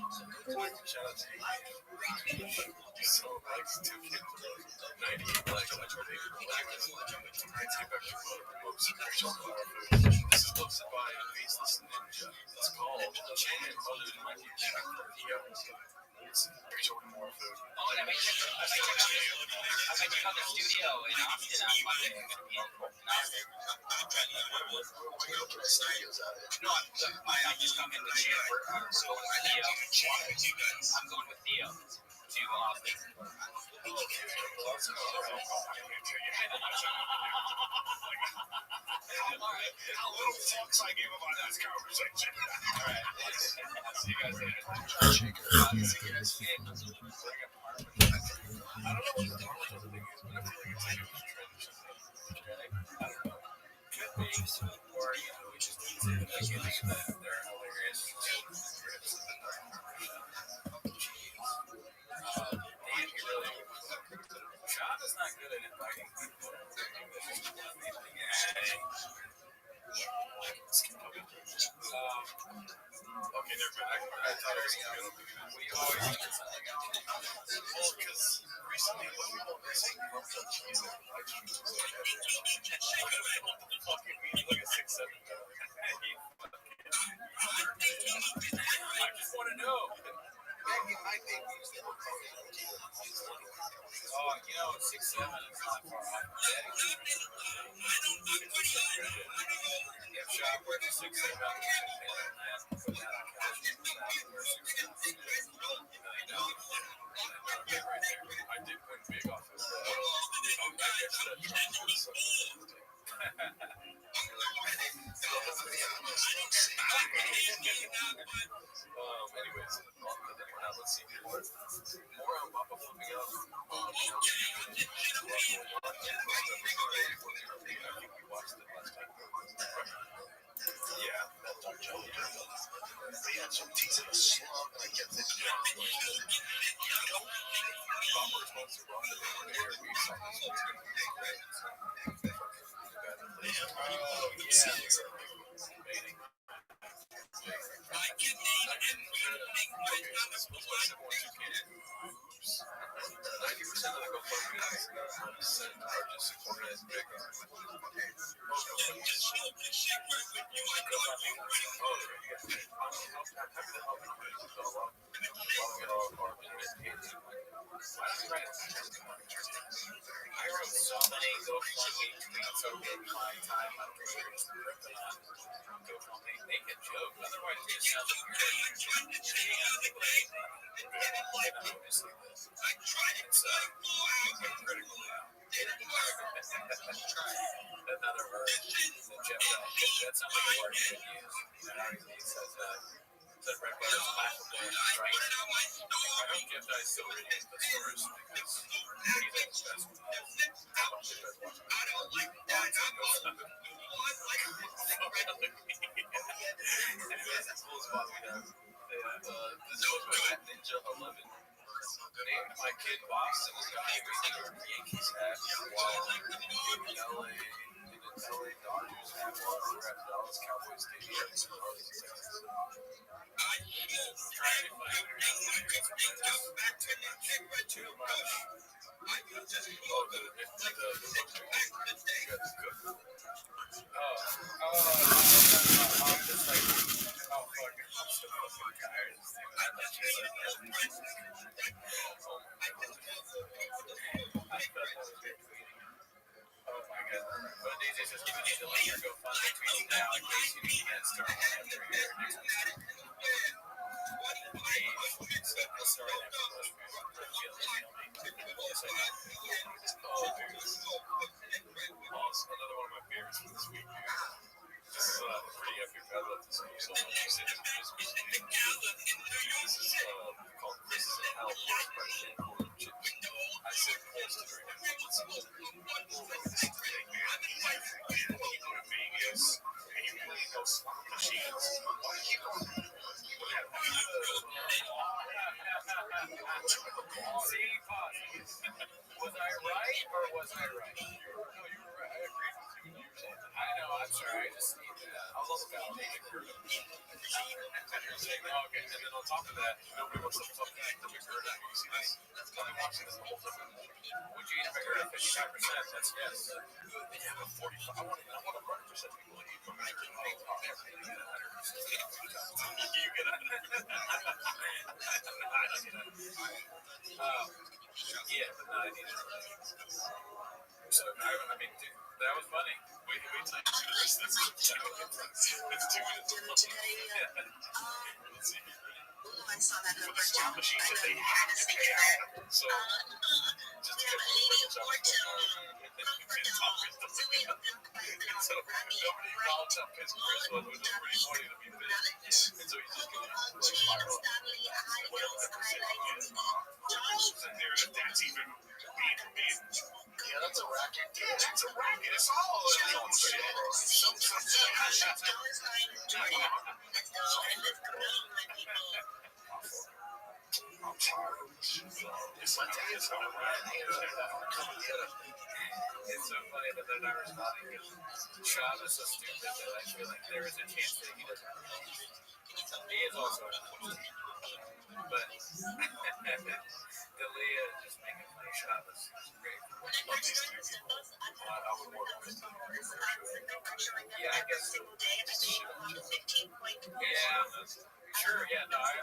Shout out to you. So, like, 2 kids, 98 likes on my birthday. Let's get back to books. This is hosted by a faceless ninja. It's called Chan. Other than my teacher, it's more food. Oh, and I might check out the studio in Austin on Monday. I'm going to be in Austin. No, I'm just coming with Chan. I'm going with Theo to Austin. How little fucks I gave about this conversation. Alright, see you guys later. I don't know what the normal thing is, but I feel like it's like a trend or something. I don't know. Could be, or, we just need to like that. They're hilarious. Dan, you really. Sean is not good at inviting people. Okay, never mind. I thought it was good. We always get something else. Well, because recently, when we were missing, we looked up cheese and live streams. Fucking me, like a 6-7 guy. I just want to know. I think oh, 6-7 is not far off. If shop were to 6-7, I did win big off of anyways, let's see more on Papa flipping up. We watched it last time. Yeah, that dark joke. They had some teas in a slump. I get this job. Papa was supposed to run it over there. We saw this one. I wrote so many GoFundMe tweets over my time on GoFundMe. Make a joke. Otherwise, it just sounds weird. Critical now. Another word. That sounds like a word you could use. He says that red bar is laughable. Right? I hope Jeff Dye still reading the stories because he's the best. I don't like that. Anyways, that's cool as fuck. This was my Ninja 11. Named my kid Boston as a Yankees hat while in LA Dodgers hat while we were at Dallas Cowboys Stadium. Trying to find too much. I'm just like, oh fuck, I'm so fucking tired. Oh my god. But DJ says, give me the link or go fund the tweets now in case you can't start every year next week. Another one of my favorites for this week. This is pretty epic. I love this one so much. You said this is called This is Hell I said posted right now. You go to Vegas and you really go slot machines. Why do you go? See, pause. Was I right or was I right? No, you were right. I agreed with you. I know, I'm sorry. I just need to. I'll look about it. And then on top of that, nobody wants to fucking eat the McGurk. You see this? I've been watching this the whole time. Would you eat a McGurk? 55%. That's yes. Yeah, but 45. I want 100% people to eat from McGurk. I'll never get 100%. You get 100%. I don't get 100%. Yeah, but no, I need it. So, I mean, dude, that was funny. Wait till you see the rest of this. It's 2 minutes long. Let's see. I saw that For the slot machines that they have to pay out. So, just to get the equipment shop and talk is the so, nobody acknowledged how pissed Chris was, which was pretty funny to me. And so he's just going to like spiral. And that's even being yeah, that's a racket. Yeah, that's a racket. It's all shit. I'm sorry. It's like it's all right. It's so funny that they're not responding because Sean is so stupid that I feel like there is a chance that he doesn't know. He is also an unfortunate. But Delia just making funny Sean is great. Love these two people. I would work with them. Yeah, I guess so. Yeah. Sure, yeah, no, I'll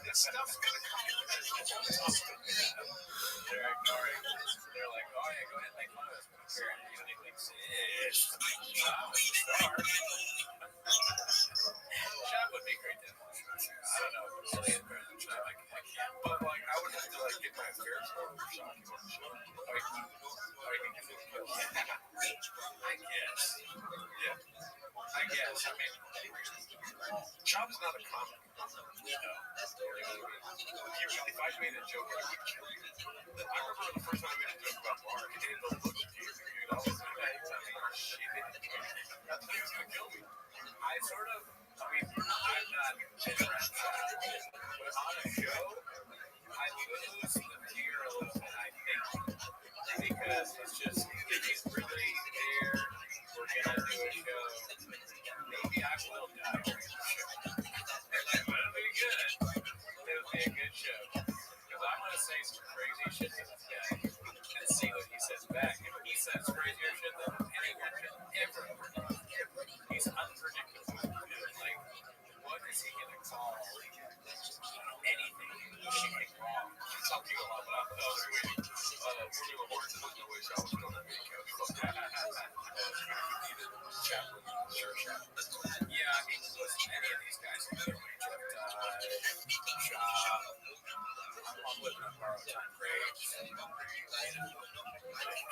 this stuff's gonna come. They're ignoring. They're like, oh yeah, go ahead and make fun of us. But apparently, you think like, Shop would be great to have. I don't know if it's really better than Shop. I can't. But like, I would have to like get my affairs over for Shop. Or I can get it killed. I guess. Yeah. I guess. I mean, Shop is not a comic. You know. If I made a joke, I would kill you. I remember the first time I made a joke about Mark, and the look he gave me, dude, I was like, shit. I thought he was gonna kill me. I sort of, I mean, I'm not been around Shop, but on a show, I lose the fear a little bit, I think, because it's just, he's really there, we're gonna do a show, maybe I will die during the show, and but it'll be good, it'll be a good show, because I'm gonna say some crazy shit to this guy, and see what he says back, and he says crazier shit than anyone could ever, he's unpredictable, like, what is he gonna call anything? She went wrong. She talked to you a lot about the other way. We're doing work to look away, so I was going to make a chaplain. Sure. Yeah, I mean, listen, any of these guys can get away. Shop, I'm living on borrowed time breaks.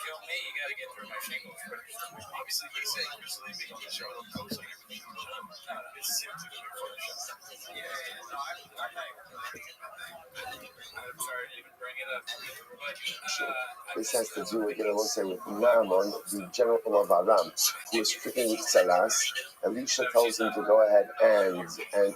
Kill me, you gotta get through my shingles first. Obviously, he's saying just leaving on the show, don't post like everything. No, it's simply to be for the show. Yeah, no, I'm not even really thinking about that. I'm sorry to even bring it up. But, this has to do with, let's say, with Naaman, the general of Aram, who is stricken with Tzaras. Elisha tells him to go ahead and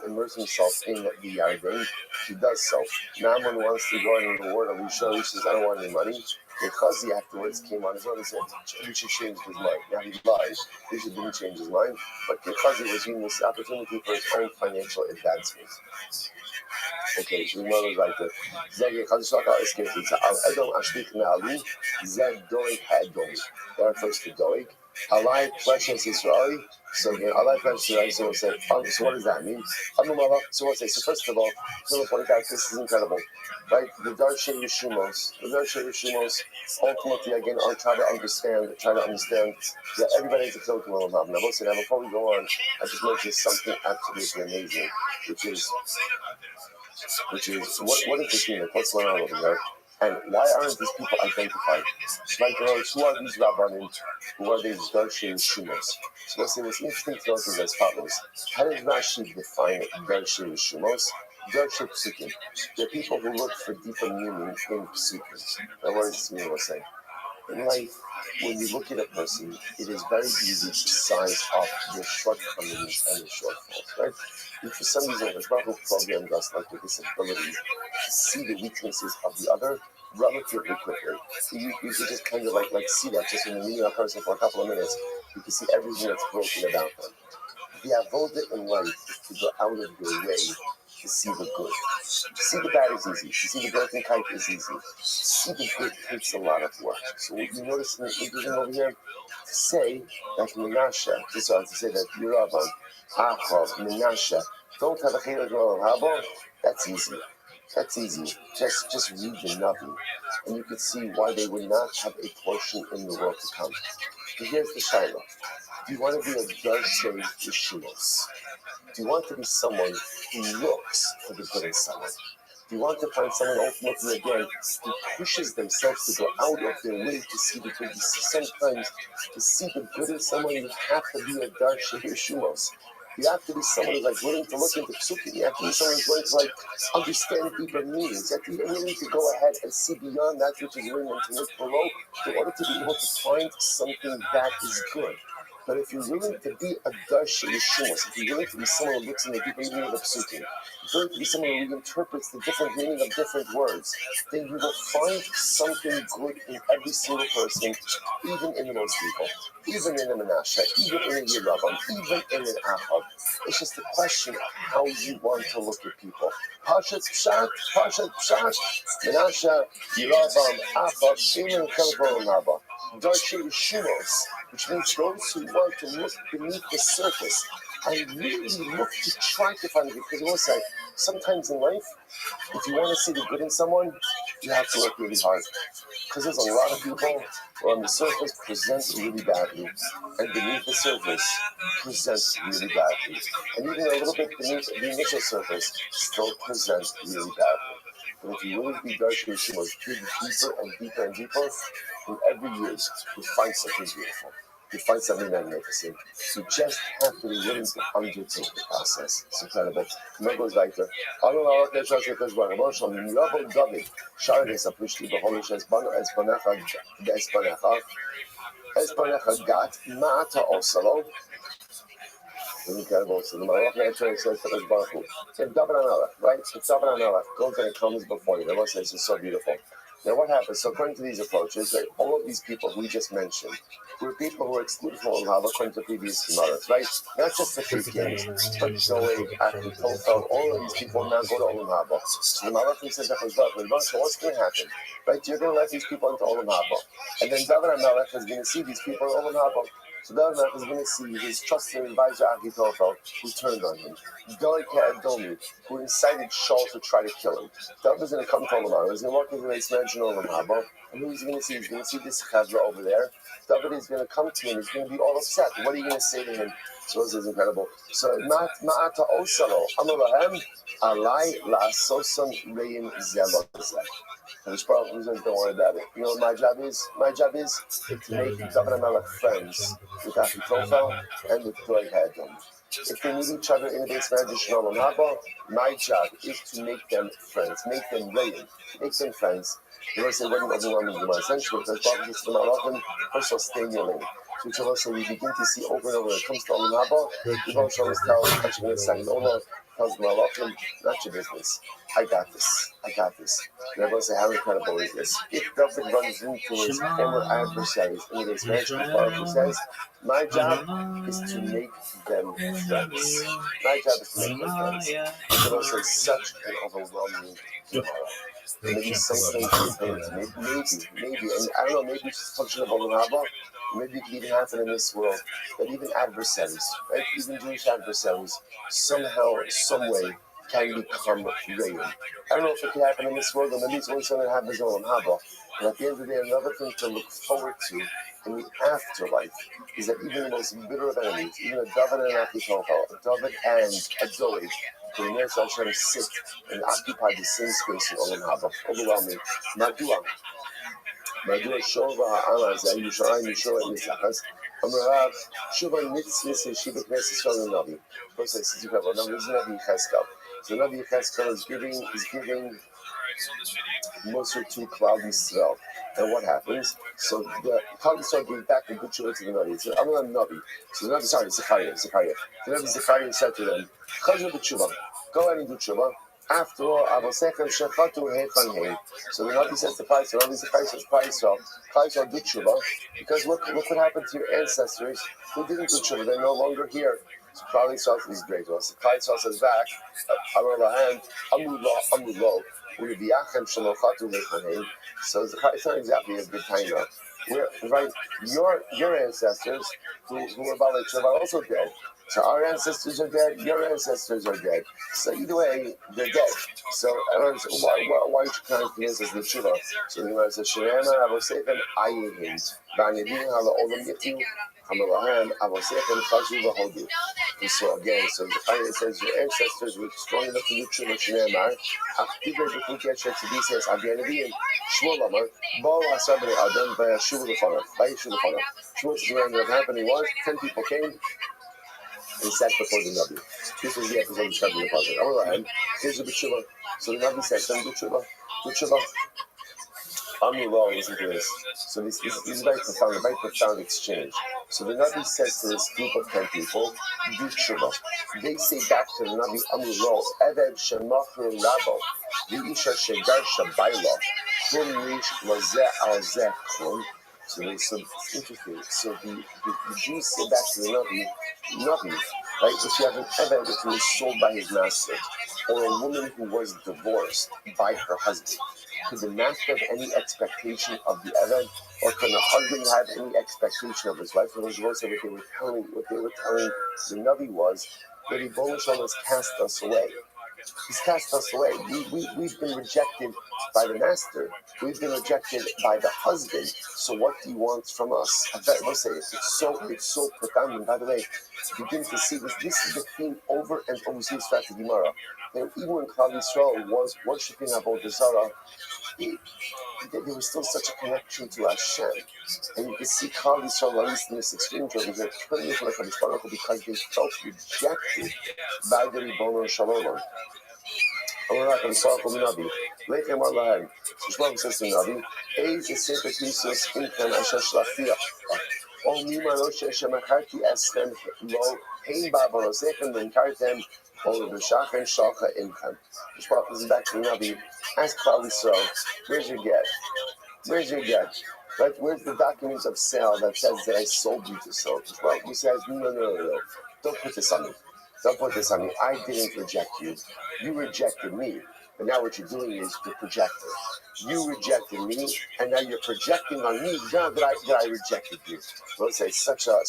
immerse himself in the Yarden. He does so. Naaman wants to go and reward Elisha. He says, I don't want any money. Because he afterwards came on his own and said, Elisha changed his mind. Now he lied. Elisha didn't change his mind, but because he was using this opportunity for his own financial advancement. Okay, so we know it like that. That refers to Doeg. Alai precious Israeli. So again, Alai precious Israeli. So we'll say, so what does that mean? So we'll say, so first of all, we'll point out this is incredible, right? The Darshan Yeshumos, ultimately again, are trying to understand that everybody has a token of Now, listen, now before we go on, I just mentioned something absolutely amazing, which is what is this mean? What's going on over here? And why aren't these people identified? Like, who are these Rabbanim? Who are these Darshei Rishumos? So let's say what's interesting to note is as follows. How does Rashi define Darshei Rishumos? Darshei Psukim. They're people who look for deeper meaning in Psukim. Now, what does this mean? We'll say. In life, when you look at a person, it is very easy to size up their shortcomings and their shortfalls, right? And for some reason, the Rabbi programmed us like with this ability to see the weaknesses of the other relatively quickly. You can just kind of like see that just when you're meeting a person for a couple of minutes, you can see everything that's broken about them. The avoda in life is to go out of your way to see the good. To see the bad is easy. To see the broken kite is easy. To see the good takes a lot of work. So what you notice in the interesting over here, to say that Menashe, to say that Yeravam, Achav, Menashe, don't have a Chilek Olam Haba, that's easy. That's easy. Just read the Navi, and you can see why they would not have a portion in the world to come. But here's the Shiloh. Do you want to be a Darshei Rishumos? Do you want to be someone who looks for the good in someone? Do you want to find someone ultimately again who pushes themselves to go out of their way to see the good? You see, sometimes to see the good in someone, you have to be a Darshei Rishumos. You have to be someone who's like willing to look into psukim. You have to be someone who's willing to like understand deeper meanings. You have to be willing to go ahead and see beyond that which is written and to look below in order to be able to find something that is good. But if you're willing to be a Darshei Rishumos, if you're willing to be someone who looks in the deeper meaning of psukim, if you're willing to be someone who interprets the different meaning of different words, then you will find something good in every single person, even in the most people, even in a Menashe, even in a Yeravam, even in an Achav. It's just a question of how you want to look at people. Pashat Pshat, Menashe, Yeravam, Achav, Shimon, Chelko, Naba. Darshei Rishumos, which means those who want to look beneath the surface and really look to try to find it. Because we'll say, sometimes in life, if you want to see the good in someone, you have to work really hard. Because there's a lot of people who on the surface present really badly, and beneath the surface present really badly. And even a little bit beneath the initial surface still present really badly. But if you really be Darshei Rishumos, dig deeper and deeper and deeper, in every year you find something beautiful. You find something magnificent. You just have to be willing to undertake the process. It's incredible. And that goes like that. Incredible. So the Malach naturally says to Baruch Hu, right? It's David HaMelech goes and comes before you. The Lord says it's so beautiful. Now what happens? So according to these approaches, right, all of these people we just mentioned were people who were excluded from Olam Haba according to previous Gemaras, right? Not just the 3 kings, but Zoe, Aki, Tofel, all of these people now go to Olam Haba. So the Malach says that so what's going to happen? Right? You're going to let these people into Olam Haba. And then David HaMelech is going to see these people in Olam Haba. So David HaMelech is going to see his trusted advisor Achitophel, who turned on him. Doeg Adomi, who incited Shaul to try to kill him. David is going to come to Olam Haba. He's going to walk into the base mansion of Olam Haba. And who is he going to see? He's going to see this Chazra over there. David is going to come to him. He's going to be all upset. What are you going to say to him? So this is incredible. So Ma'ata Osalo, Amalahem, Alai La'asosan Reim Zelozeh. And this problem says, don't worry about it. You know what my job is? My job is to make David HaMelech friends with Achitophel and with Doeg Hadom. If they meet each other in the base marriage of Olam Haba, my job is to make them friends, make them reim, make them friends. You know, say, what do you want to do? Essentially, because Baruch says to Malachim, first of all, stay in your lane. So which also we begin to see over and over when it comes to Olam Haba, the Baruch always tells Malachim, not your business. I got this. And everyone say, how incredible is this? If David runs into his former adversaries in the base marriage, Baruch says, my job is to make them friends. My job is to make them friends. It also is such an overwhelming tomorrow. Maybe something maybe, and I don't know, maybe it's a function of Olam Haba. Maybe it could even happen in this world, that even adversaries, right, even Jewish adversaries, somehow, some way, can become real. I don't know if it can happen in this world, or maybe it's only something that happens in Olam Haba. But at the end of the day, another thing to look forward to in the afterlife is that even the most bitter of enemies, even a David and Achitophel, a David and a Doeg, to the Meretz Hashem sit and occupy the same space in Olam Haba. Overwhelming. Madua Shova Ha'ala Zeh Yushalayim Yishua Nitzachas. Amarav Shuva Nitzvah Shiva Knesset Yisrael Navi. First, I said you have a number. This is Navi Cheskel. So Navi Cheskel is giving Moser to Klal Yisrael. And what happens? So the Klal Yisrael gave back the good Shuvah to the Navi. So Amarav Navi. So the Navi, Zechariah. The Navi Zechariah said to them, Chazru b'tshuva. Go ahead and do tshuva. After all, Avosechem Shechatu Heifan Heim. So the Navi says to Klal Yisrael, Navi Zechariah says to Klal Yisrael, do tshuva. Because look what happened to your ancestors who didn't do tshuva. They're no longer here. So Klal Yisrael is great. So Klal Yisrael says back, Amar Lahem, Amru Lo, U'Leviachem Shalochatu Heifan Heim. So it's not exactly a good time now. Right, your ancestors who were Balei Tshuva are also dead. So our ancestors are dead, your ancestors are dead. So either way, they're dead. So I don't know, why you trying to convince us the Tshuva? So the Gemara says, Shre'ema Avosechem Ayehim, V'Anevim Ha'La'olam Yitu, Hamalahem Avosechem Chazru V'Hodu. So again, so the Chayah says your ancestors were strong enough to do Tshuva, Shne'emar, Achtiber B'Chukei Shetzidi says, Avianevim, Shmuel Amar, Bo Asar B'nei Adam, V'Yashuv L'Fanav. Shmuel says what ended up happening was, 10 people came, and sat before the Navi. This was the episode described in the Pasuk. Here's the B'tshuva. So the Navi said, "Then do tshuva. Amru, listen to this. So this is very profound exchange. So the Navi says to this group of 10 people, do tshuva. They say back to the Navi, Amru, Eved Shemachru Rabo, V'isha Shegar Shabayla, Klum Rish Lazeh Al Zeh Klum." So it's interesting. So the Jews say back to the Navi, right? If you have an Eved who was sold by his master, or a woman who was divorced by her husband, could the master have any expectation of the Eved, or could the husband have any expectation of his wife? For those divorced, what they were telling the Navi was that Rebbeinu Shalom has cast us away. He's cast us away. We've been rejected by the master. We've been rejected by the husband. So what do you want from us? I will say it's so profound. And by the way, begin to see this. This is the theme over and over. See throughout the Gemara. And even when Klal Yisrael was worshiping Avodah Zarah, there was still such a connection to Hashem. And you can see Klal Yisrael, at least in this exchange over here, turning to like a Mishparak because they felt rejected by the Rebbeinu Shalom. Amar Mishparak Navi, Lechem Alahem. So Shmuel says to Navi, Eiz Sefer Krisos Imkan Asher Shlachti O Mima Rosh Shemacharti Eschem Lo Hein Ba'Avorosechem V'Inkartem O V'Shachem Shalcha Imkan. Mishparak is back to Navi. Ask Klal Yisrael, where's your get? Right? Where's the documents of sale that says that I sold you to sell? Well, he says, no. Don't put this on me. I didn't reject you. You rejected me. But now what you're doing is you're projecting. You rejected me, and now you're projecting on me now that I rejected you. Well, it's such a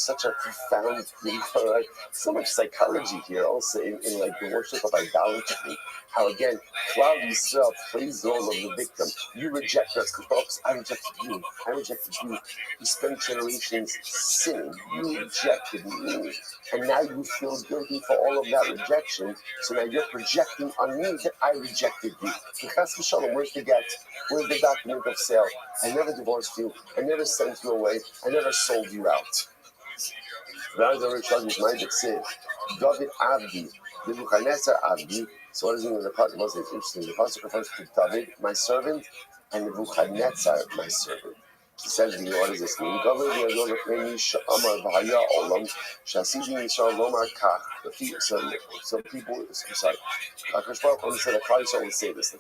profound thing, right? So much psychology here also in like the worship of idolatry. How again, Klal Yisrael plays the role of the victim. You reject us, because I rejected you. You spent generations sinning. You rejected me. And now you feel guilty for all of that rejection. So now you're projecting on me that I rejected you. Because where's the get? Where's the document of sale? I never divorced you. I never sent you away. I never sold you out. David Avdi, Nebuchadnezzar Avdi. So what is it in the Pasuk? It's interesting. The Pasuk refers to David, my servant, and Nebuchadnezzar, my servant. He says, what does this mean? So people, I'm sorry. HaKadosh Baruch Hu said, I will say this. So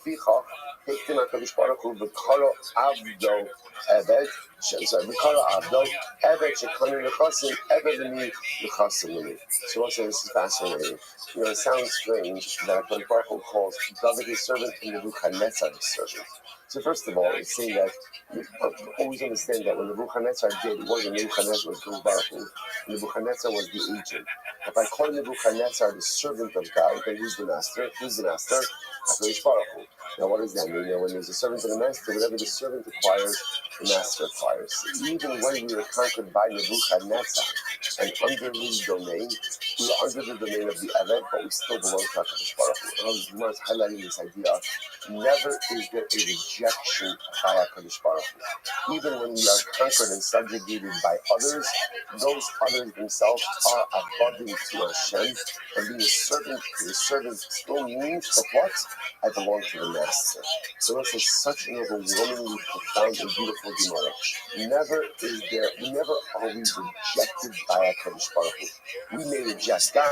also this is fascinating. It sounds strange that HaKadosh Baruch Hu calls David his servant and Nebuchadnezzar his servant. So first of all, it's saying that you always understand that when Nebuchadnezzar did, it wasn't Nebuchadnezzar, was HaKadosh Baruch Hu. Nebuchadnezzar was the agent. If I call Nebuchadnezzar the servant of God, then who's the master? HaKadosh Baruch Hu. Now what does that mean? When there's a servant and a master, whatever the servant acquires, the master acquires. Even when we were conquered by Nebuchadnezzar and under his domain, We are under the domain of the Eved, but we still belong to HaKadosh Baruch Hu. And I was highlighting this idea. Never is there a rejection by HaKadosh Baruch Hu. Even when we are conquered and subjugated by others, those others themselves are abundant to Hashem. And being a servant to the servant still means that what? I belong to the master. So this is such an overwhelmingly profound and beautiful Gemara. Never are we rejected by HaKadosh Baruch Hu. We may reject God,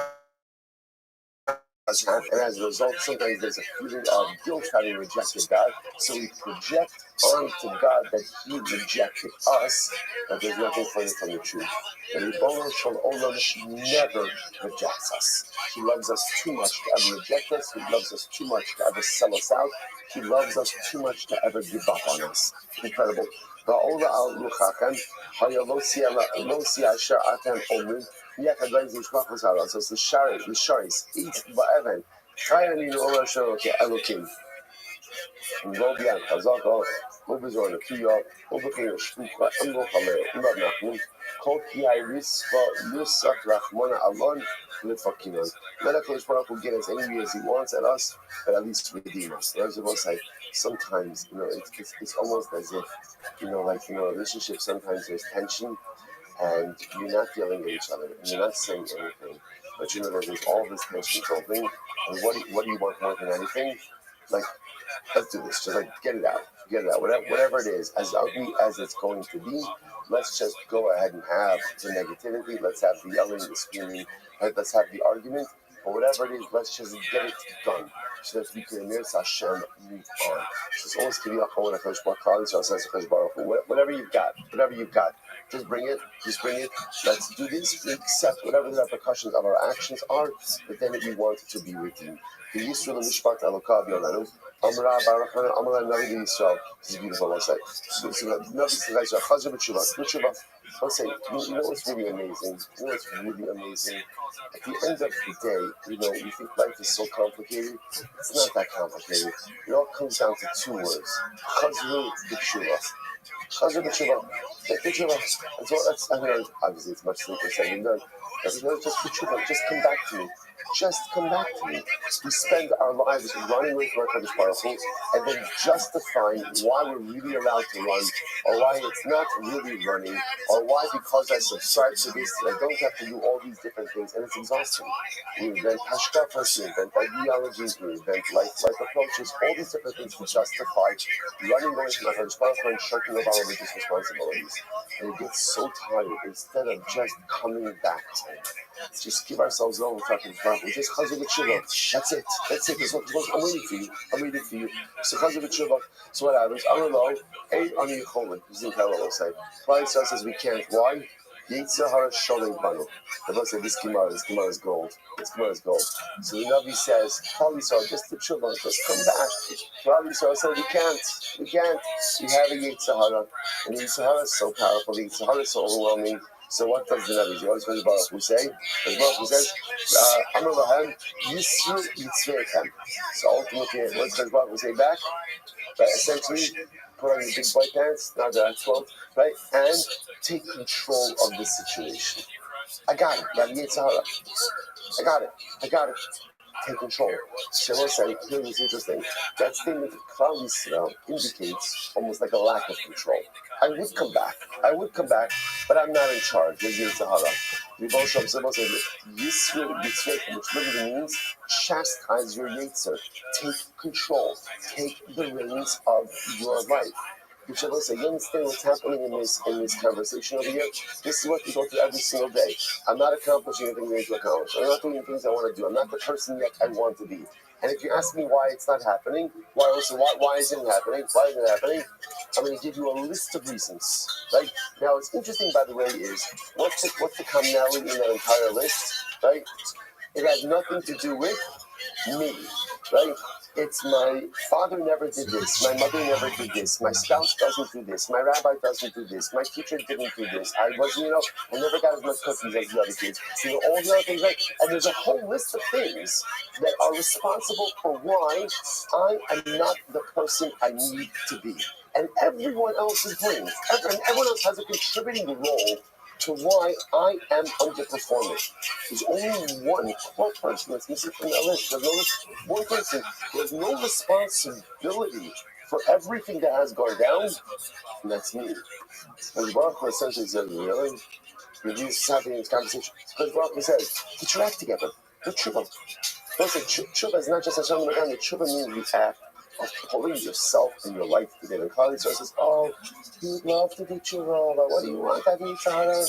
and as a result, sometimes there's a feeling of guilt having rejected God. So we project onto God that He rejected us, but there's nothing further from the truth. The Ribono Shel Olam never rejects us. He loves us too much to ever reject us. He loves us too much to ever sell us out. He loves us too much to ever give up on us. Incredible. So it's the Sharis, eat ba'even. Chayani Omer Shel Elokim. Robian Chazaka, Ubizor Kiya, Ubekin Shpuka, Umbochame, Umad Nachman, Kol Kiyai Risva, Yusaf Rachmana Alon, Lifakinan. Let HaKadosh Baruch Hu get as angry as He wants at us, but at least redeem us. There's a verse like, sometimes, it's almost as if, a relationship, sometimes there's tension, and you're not yelling at each other, and you're not saying anything, but there's all this tension building, and what do you want more than anything? Like, let's do this. Just get it out. Whatever it is, as ugly as it's going to be, let's just go ahead and have the negativity. Let's have the yelling, the screaming. Let's have the argument. But whatever it is, let's just get it done, so that we can Emir Hashem move on. So it's always whatever you've got, just bring it. Let's do this. We accept whatever the repercussions of our actions are, but then we want to be redeemed. The Yisrael Mishpat Alokav Yolanu. Amra Baruch Amra Navi Yisrael. This is a beautiful one. So Navi Yisrael Chazar B'Tshuva. I'll say, what's really amazing? At the end of the day, we think life is so complicated. It's not that complicated. It all comes down to two words: Chazar B'Tshuva. Chazar B'Tshuva. That's obviously it's much simpler said than done. Just B'Tshuva. Just come back to me. Just come back to me. We spend our lives running away from HaKadosh Baruch Hu, and then justifying why we're really allowed to run, or why it's not really running, or why because I subscribe to this, I don't have to do all these different things, and it's exhausting. We invent hashkafas, we invent ideologies, we invent life approaches, all these different things to justify running away from HaKadosh Baruch Hu and shirking of our religious responsibilities. And it gets so tired, instead of just coming back to it. Just give ourselves over to HaKadosh Baruch Hu. Just Chazar B'Tshuva. That's it. I'm waiting for you. So Chazar B'Tshuva. So what happens? Amrlo, Eid Ani Yicholim. This is incredible. We'll say. Probably says we can't. Why? Yitzhak Hara Sholem Banu. The Bible says this Gemara is gold. So the Navi says, probably so, just the Tshuva, just come back. Probably so, we can't. We have a Yitzhak Hara. And the Yitzhak Hara is so powerful. The Yitzhak Hara is so overwhelming. So what does the Navi do? What does Baruch Hu say? The Baruch Hu says, Amar Lahem, Yisru Yitzveichem. So ultimately, what does Baruch Hu say back? Right, essentially, put on your big white pants, not the 12, right? And take control of the situation. I got it. I got it. Take control. Shemar said, here was interesting. That statement of Klal Yisrael indicates almost like a lack of control. I would come back, but I'm not in charge. There's Yitzhahara. Ribon Shem Sebo said, Yisrael Yitzveichem, which literally means chastise your Yetzer. Take control. Take the reins of your life. You understand what's happening in this conversation over here? This is what we go through every single day. I'm not accomplishing anything I need to accomplish. I'm not doing the things I want to do. I'm not the person yet I want to be. And if you ask me why it's not happening, why isn't it happening? I'm going to give you a list of reasons. Right? Now, what's interesting, by the way, is what's the commonality in that entire list? Right? It has nothing to do with me. Right? It's my father never did this, my mother never did this, my spouse doesn't do this, my rabbi doesn't do this, my teacher didn't do this, I never got as much cookies as the other kids. All the other things, right? And there's a whole list of things that are responsible for why I am not the person I need to be. And everyone else is blamed. Everyone else has a contributing role to why I am underperforming. There's only one core person that's missing from that list. One person who has no responsibility for everything that has gone down, and that's me. And Baruch essentially says, really? Reviews having this conversation. Because Baruch says, get your act together. Do tshuva. Listen, tshuva is not just a Hashem L'Megan. Tshuva means the act of pulling yourself and your life together. And Kali says, oh, you would love to do tshuva, but what do you want? I need Sahara.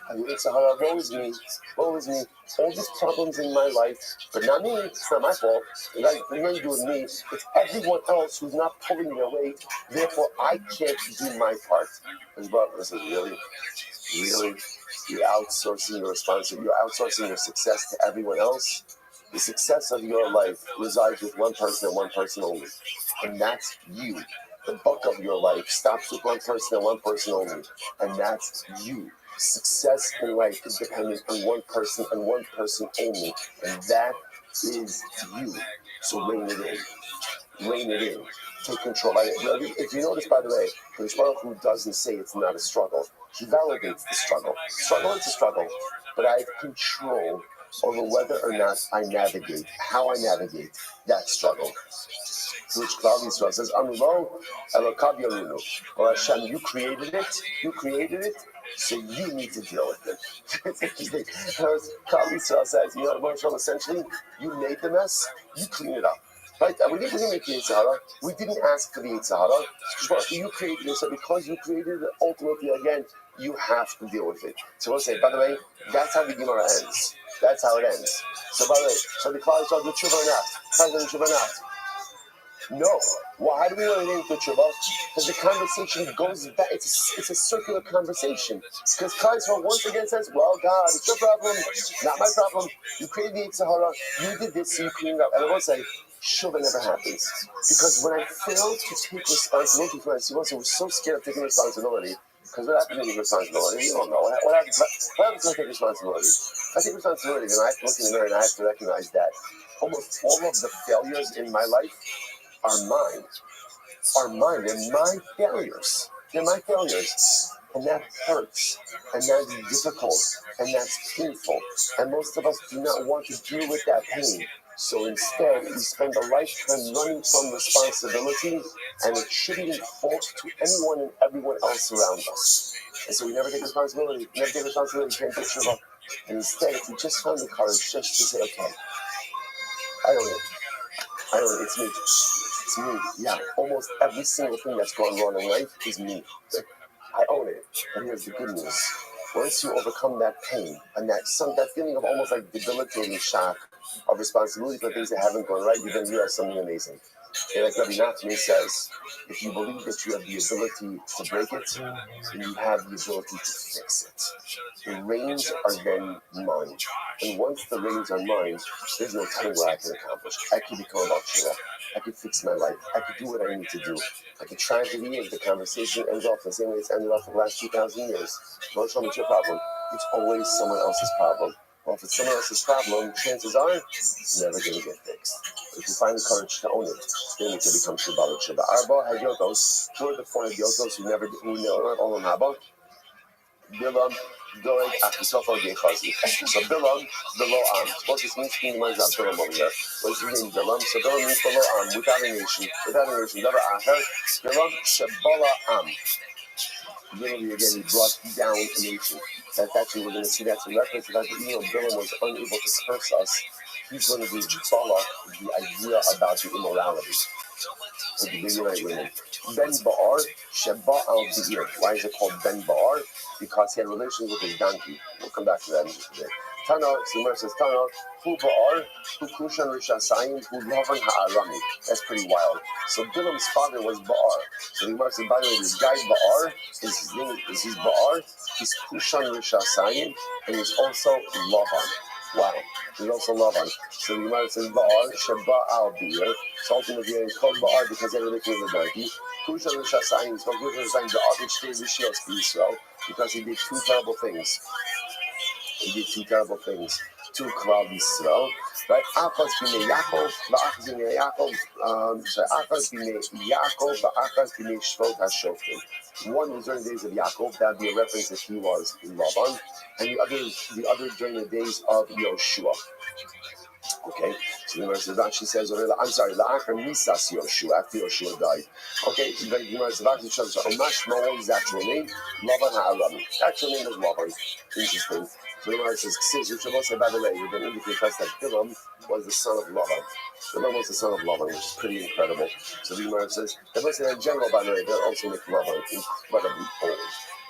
I need Sahara. Woe is me. Woe is me. All these problems in my life, but not me. It's not my fault. It has nothing to do with me. It's everyone else who's not pulling their weight. Therefore, I can't do my part. And Baruch says, really? Really? You're outsourcing your responsibility. You're outsourcing your success to everyone else. The success of your life resides with one person and one person only, and that's you. The bulk of your life stops with one person and one person only, and that's you. Success in life is dependent on one person and one person only, and that is you. So rein it in. Rein it in. Take control. If you notice, by the way, the Baruch who doesn't say it's not a struggle, he validates the struggle. Struggle is a struggle, but I have control over whether or not I navigate, how I navigate that struggle. To which Klal Yisrael says, Amulo, Elokav Yarunu. Or Hashem, you created it, so you need to deal with it. It's interesting. Klal Yisrael says, you know what, essentially, you made the mess, you clean it up. Right? We didn't make the Yetzer Hara. We didn't ask for the Yetzer Hara. You created it, so because you created it, ultimately, again, you have to deal with it. So we'll say, by the way, that's how the Gemara ends. That's how it ends. So by the way, so the Klal Yisrael do tshuva or not? How do tshuva or not? No. Why do we want to name the tshuva? Because the conversation goes back. It's a circular conversation. Because Klal Yisrael once again says, well, God, it's your problem, not my problem. You created the Yetzer Hara. You did this, so you cleaned up. And I will say, tshuva never happens. Because when I failed to take responsibility for myself, we're so scared of taking responsibility. Because what happens when you take responsibility? You don't know. What happens when I take responsibility? If I take responsibility, then I have to look in the mirror and I have to recognize that almost all of the failures in my life are mine. They're my failures. And that hurts. And that's difficult. And that's painful. And most of us do not want to deal with that pain. So instead, we spend a lifetime running from responsibility and attributing fault to anyone and everyone else around us. And so we never take responsibility. We never take responsibility. We can't get shit up. And instead, if we just found the courage just to say, okay, I own it. It's me. It's me. Yeah, almost every single thing that's gone wrong in life is me. I own it. But here's the good news. Once you overcome that pain and that feeling of almost like debilitating shock of responsibility for things that haven't gone right, you then realize something amazing. And like Rabbi Nachman says, if you believe that you have the ability to break it, then you have the ability to fix it. The reins are then mine. And once the reins are mine, there's no telling what I can accomplish. I can become about Shira. I can fix my life. I can do what I need to do. But the tragedy is the conversation ends off the same way it's ended off for the last 2,000 years. Don't show me it's your problem. It's always someone else's problem. Well, if it's someone else's problem, chances are it's never going to get fixed. But if you find the courage to own it, then it can become Shubal Shubba. Arba had Yotos. Who are the 4 Yotos who never all on Haba? Bilam, Doeg, Achisopho, Gechazi. So Bilam, below Am. What this means, King Mazab, Bilam over there. What does it mean, Bilam? So Bilam means below Am, without a nation. Never Aher. Bilam, Shebala Am. Literally, again, he brought down a nation. That's actually, we're going to see that's a reference to that, even though Bilam was unable to curse us, he's going to be Jabala, the idea about the immorality. With the Bigurite women. Ben Ba'ar, Sheba al Bigir. Why is it called Ben Ba'ar? Because he had relations with his donkey. We'll come back to that in just a bit. Tana, so the says, Tana, Hu Ba'ar, Hu Kushan Rishasayim, Hu Lavan Ha'arami. That's pretty wild. So Bilam's father was Ba'ar. So the Gemara says, by the way, this guy Ba'ar, his name is Ba'ar, he's Kushan Rishasayim, and he's also Lavan. Wow. He's also Lavan. So the Gemara says, Ba'ar, Sheba al Bigir. So ultimately, it's called Ba'ar because they're related with the donkey. Kushan Rishasayim is called Kushan Rishasayim, the Avish Tei Rishios B'Yisrael, because he did 2 terrible things. To Klal Yisrael, right? Achaz b'nei Yaakov, v'achaz b'nei Yaakov, Achaz b'nei Yaakov, v'achaz b'nei Shvot HaShoftim. One was during the days of Yaakov, that would be a reference that he was Laban, and the other during the days of Yoshua. Okay, so the Gemara says, Rashi says, I'm sorry, La'achar Misas Yoshua, after Yoshua died. Okay, the Gemara says, Rashi says, Omash Mo, his actual name, Laban Ha'arami. Actual name was Laban. Interesting. So the Gemara says, by the way, we're going to indicate us that Bilam was the son of Laban. Bilam was the son of Laban, which is pretty incredible. So the Gemara says, they must say in general, by the way, they'll also make Laban incredibly old.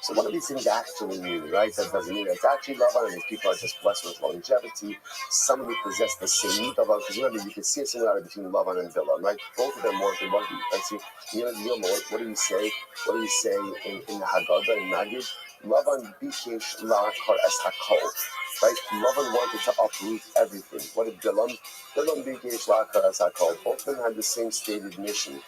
So what do these things actually mean, right? That doesn't mean it's actually Laban, and these people are just blessed with longevity. Some of them possess the same meat of Laban, because remember, you can see a similarity between Laban and Bilam, right? Both of them work in one. Let's see, what do you say? What do you say in the Haggadah, in Magid? Laban bikesh la'akar es hakol, right? Laban wanted to uproot everything. What did Bilam? Bilam bikesh la'akar es hakol. Both of them had the same stated mission.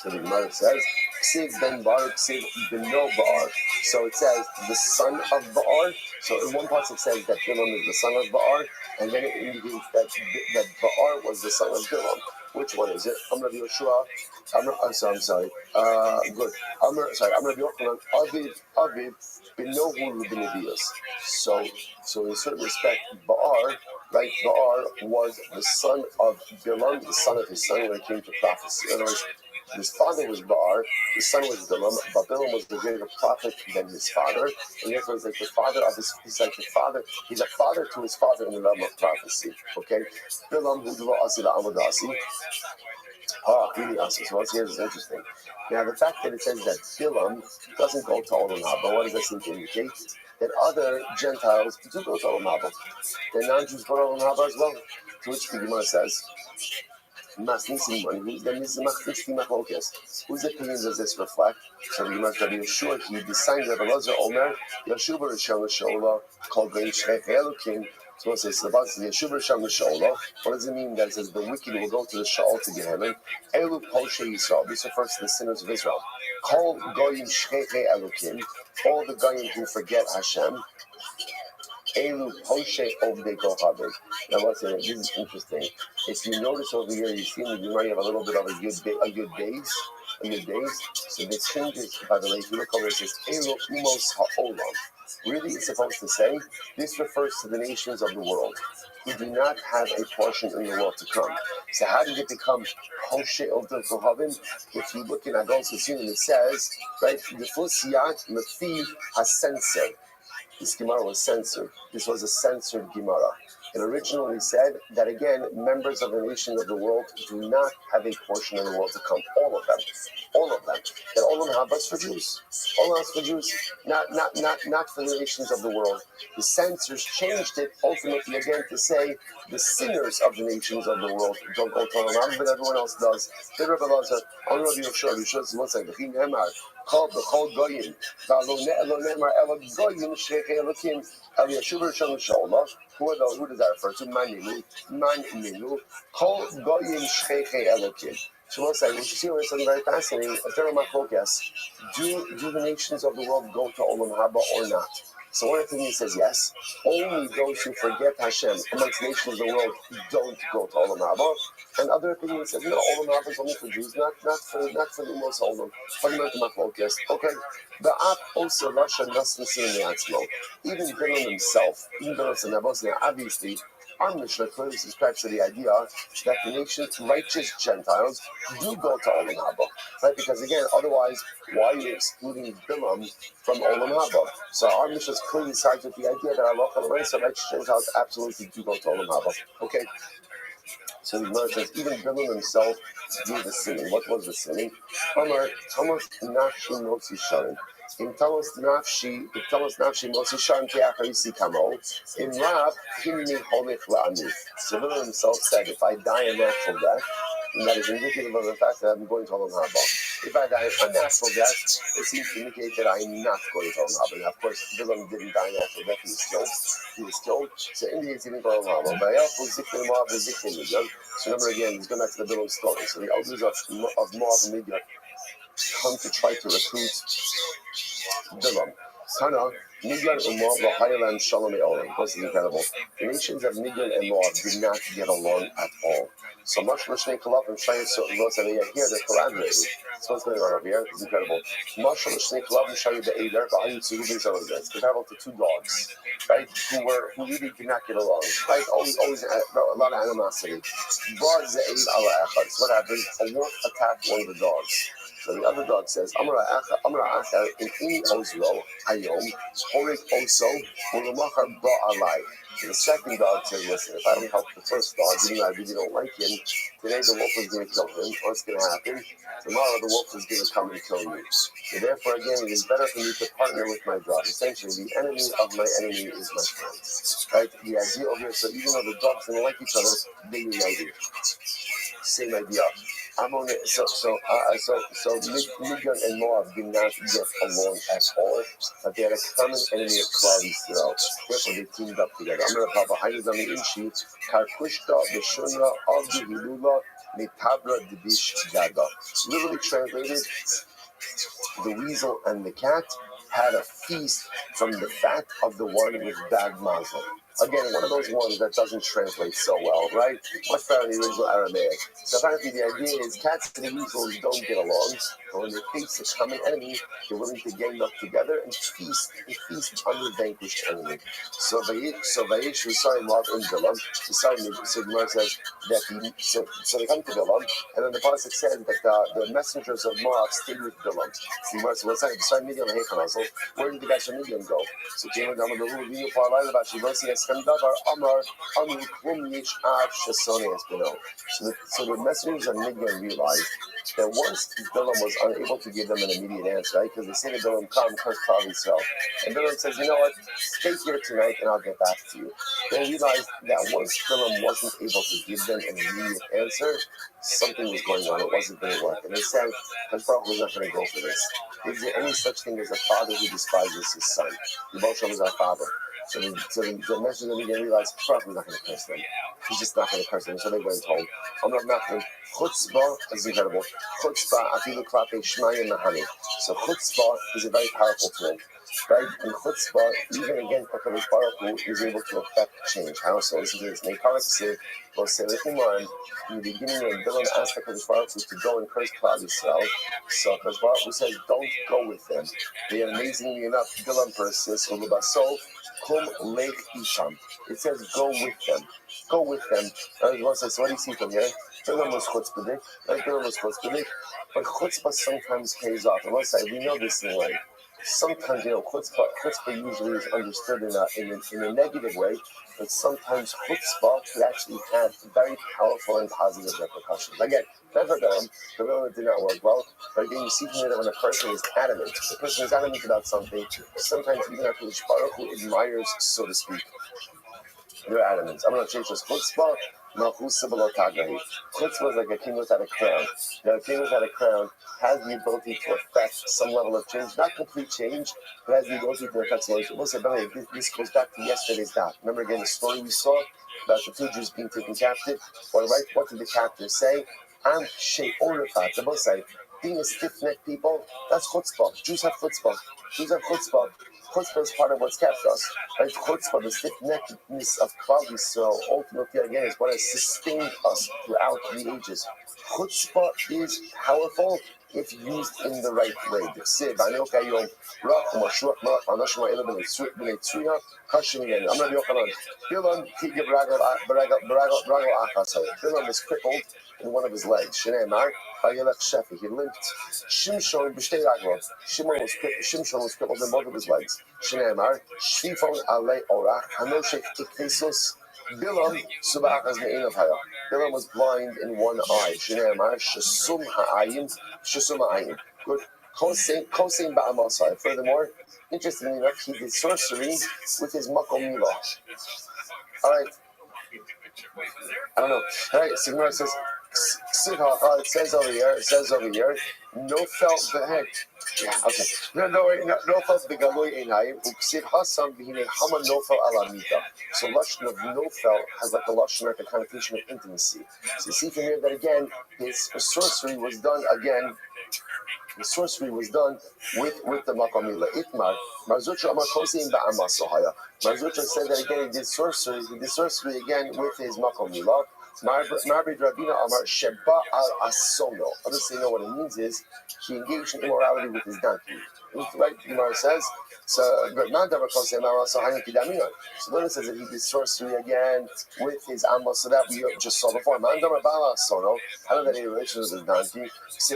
So the Gemara says, Ksiv ben Bar, Ksiv ben no Bar. So it says the son of Baar. So in one passage it says that Bilam is the son of Baar, and then it indicates that Baar was the son of Bilam. Which one is it? Amr Yoshua. I'm sorry. Good. I'm Rabbi Yochanan. Aviv ben Nohul ben Nevios. So in a certain respect, Baar, right? Baar was the son of Bilam, the son of his son when it came to prophecy. In other words, his father was Baar, his son was Bilam, but Bilam was the greater prophet than his father, and therefore he's like the father of his. He's a father to his father in the realm of prophecy. Okay, Bilam who do asila amadasi. Really awesome. So what's here is interesting. Now the fact that it says that Bilam doesn't go to Olam Haba, what does that seem to indicate? That other Gentiles do go to Olam Haba. The non-Jews go to Olam Haba as well. To which the Gemara says, whose opinion does this reflect? So the Gemara Rabbi Yeshua, he designed Rabbi Elazar Omer, Yeshua Rishon L'Shola, called Grein Shrei Elokim. So it says, Yeshua Rishon L'Shola. What does it mean that it says the wicked will go to the Sheol to Gehenna? Elu Poshe Yisrael. This refers to the sinners of Israel. Call Goyim Shrei Elokim. All the Goyim who forget Hashem. Elu Poshe Ovdei Kohaber. Now, what's it? This is interesting. If you notice over here, you see in the Gemara you have a little bit of a good days. So the changes, by the way, if you look over it, it says Elu Umos Ha'olam. Really, it's supposed to say this refers to the nations of the world who do not have a portion in the world to come. So how did it become Poshe Ovdei Kohaber? If you look in Adon Sassin, it says, right, the Fusiyat Mafi HaSensor. This Gemara was censored. This was a censored Gemara. It originally said that, again, members of the nation of the world do not have a portion in the world to come. All of them. That Olam Haba is for Jews. Olam Haba is for Jews, not for the nations of the world. The censors changed it ultimately, again, to say the sinners of the nations of the world don't go to Olam Haba, but everyone else does. The Rabbi Elazar, on Rabbi Yeshua, one second, called the whole goyim. Who does that refer to? Man nilu. Call goyim shchechei elokim. So we'll say, which you see, something very fascinating. Do the nations of the world go to Olam Haba or not? So one opinion says yes. Only those who forget Hashem amongst nations of the world don't go to Olam Haba. And other opinions says no, Olam Haba is only for Jews, not for the most Olam. Fundamental focus. Okay. The app also Russia doesn't see in the Atzmo. Even Bilam himself, even though obviously, our Mishnah clearly subscribes to the idea that the nation's righteous Gentiles do go to Olam Haba, right? Because again, otherwise, why are you excluding Bilam from Olam Haba? So our Mishnah clearly sides with the idea that Allah righteous Gentiles absolutely do go to Olam Haba. Okay. So the Gemara says even Bilam himself did the sinning. What was the sinning? Amar Thomas Nafshi Motzi Sharon. In Thomas Nafshi Motzi Sharon Teacharisi Kamo. In Rab Himni Holech La'ani. So Bilam himself said, if I die a natural death, and that is indicative of the fact that I'm going to Olam Haba. If I die a natural death, it seems to indicate that I'm not going to Olam Haba. Now, of course, Bilam didn't die a natural death. He was killed. So it indicates he didn't go to Olam Haba. So remember again, he's going back to the Bilam story. So the elders of Moab and Midian come to try to recruit Bilam. Tana, Midian and Moab L'Hayalam Shalom E'olam. This is incredible. The nations of Midian and Moab did not get along at all. So much Lishne Kalaf and Shayat so here they're collaborating. So what's going on over here? It's incredible. Much Lishne Kalaf and Shayat the Eider, Bahayu Tsugubi Zalazes, comparable to two dogs, right? Who really did not get along. Right? Always a lot of animosity. But the Eid Allah Echad. So what happens? A wolf attacked one of the dogs. So the other dog says, Amra Acha in any Ozro, Hayom, Horik Oso, Ulamachar Ba Alai. The second dog says, listen, if I don't help the first dog, even though I really don't like him, today the wolf is going to kill him. What's going to happen? Tomorrow the wolf is going to come and kill you. So therefore, again, it is better for me to partner with my dog. Essentially, the enemy of my enemy is my friend. Right? The idea over here, so even though the dogs don't like each other, they united. Same idea. Midian and Moab did not get along at all, but they had a common enemy of Klal Yisrael. Therefore, they teamed up together. I'm going to pop a Hainazami Inshi, Karkushta, Beshuna, of the Hilula, Metabra, Dibish, Gada. Literally translated, the weasel and the cat had a feast from the fat of the one with bad mazel. Again, one of those ones that doesn't translate so well, right? Much better in the original Aramaic. So apparently the idea is cats and weasels don't get along, but when they face a common enemy, they're willing to gang up together and feast on the vanquished enemy. So Vayishu Sarim Moab in Bilam. So Gemara says that so they come to Bilam, and then the pasuk says that the messengers of Moab stayed with Bilam. So Gemara says, what's that? Where did the guys from Midian go? So Gemara so the messengers of Midian realized that once Bilam was unable to give them an immediate answer, right? Because they say to Bilam, come, curse Klal Yisrael. And Bilam says, you know what, stay here tonight and I'll get back to you. They realized that once Bilam wasn't able to give them an immediate answer, something was going on, it wasn't going to work. And they said, the Prophet was not going to go for this. Is there any such thing as a father who despises his son? The Moshe was our father. So the message of the media realized the Prophet was not going to curse them. He's just not going to curse them. So they went home. Chutzpah is incredible. Chutzpah, afilu klape shmaya mahani. So chutzpah is a very powerful tool. Right? And chutzpah, even against HaKadosh Baruch Hu, is able to affect change. How so? Listen to this. Meikara said, in the beginning when Bilam asked HaKadosh Baruch Hu to go and curse Klal Yisrael, so HaKadosh Baruch Hu says, don't go with them. They amazingly enough, Bilam persists, kum lech isham. It says, go with them. Go with them. So what do you see from here? Bilam was chutzpah, right? Bilam was chutzpah, but chutzpah sometimes pays off. And let's say, we know this in life. Sometimes, chutzpah usually is understood in a negative way, but sometimes chutzpah could actually have very powerful and positive repercussions. Again, never done, the Bilam did not work well, but again, you see from here that when a person is adamant, about something, sometimes even our HaKadosh Baruch Hu admires, so to speak, their adamance. I'm going to change this. Chutzpah is like a king without a crown. Now, a king without a crown has the ability to affect some level of change, not complete change, but has the ability to affect some level of change. This goes back to yesterday's dot. Remember again the story we saw about the two Jews being taken captive? What did the captive say? Am she'orifat. The both say, being a stiff-necked people, that's chutzpah. Jews have chutzpah. Chutzpah is part of what's kept us. Right? Chutzpah, the stiff-neckedness of Klal Yisrael, ultimately again is what has sustained us throughout the ages. Chutzpah is powerful if used in the right way. Bilam was crippled in one of his legs. He limped. Shimshon was crippled in both of his legs. Bilam was blind in one eye. Good. Furthermore, interestingly enough, he did sorcery with his makom milah. All right. I don't know. All right. Sigmar says, it says over here, no felt the heck. Yeah, okay. No felt the galoi einayim. Uksiv hasam b'hinei hama no felt alamita. So lashon of no felt has like a lashon, like a connotation of intimacy. So you see from here that again, his sorcery was done again. The sorcery was done with the makamila. Itmar Marzucha Amakosim Ba'amasohaya. Marzucha said that again he did sorcery again with his makamila. Marbi Rabina Amar Sheba al Asono. Others say no, what it means is he engaged in immorality with his donkey. Right? Gemara says, so then it says that he did sorcery again with his amos, so that we just saw before. How did that any relation with his donkey?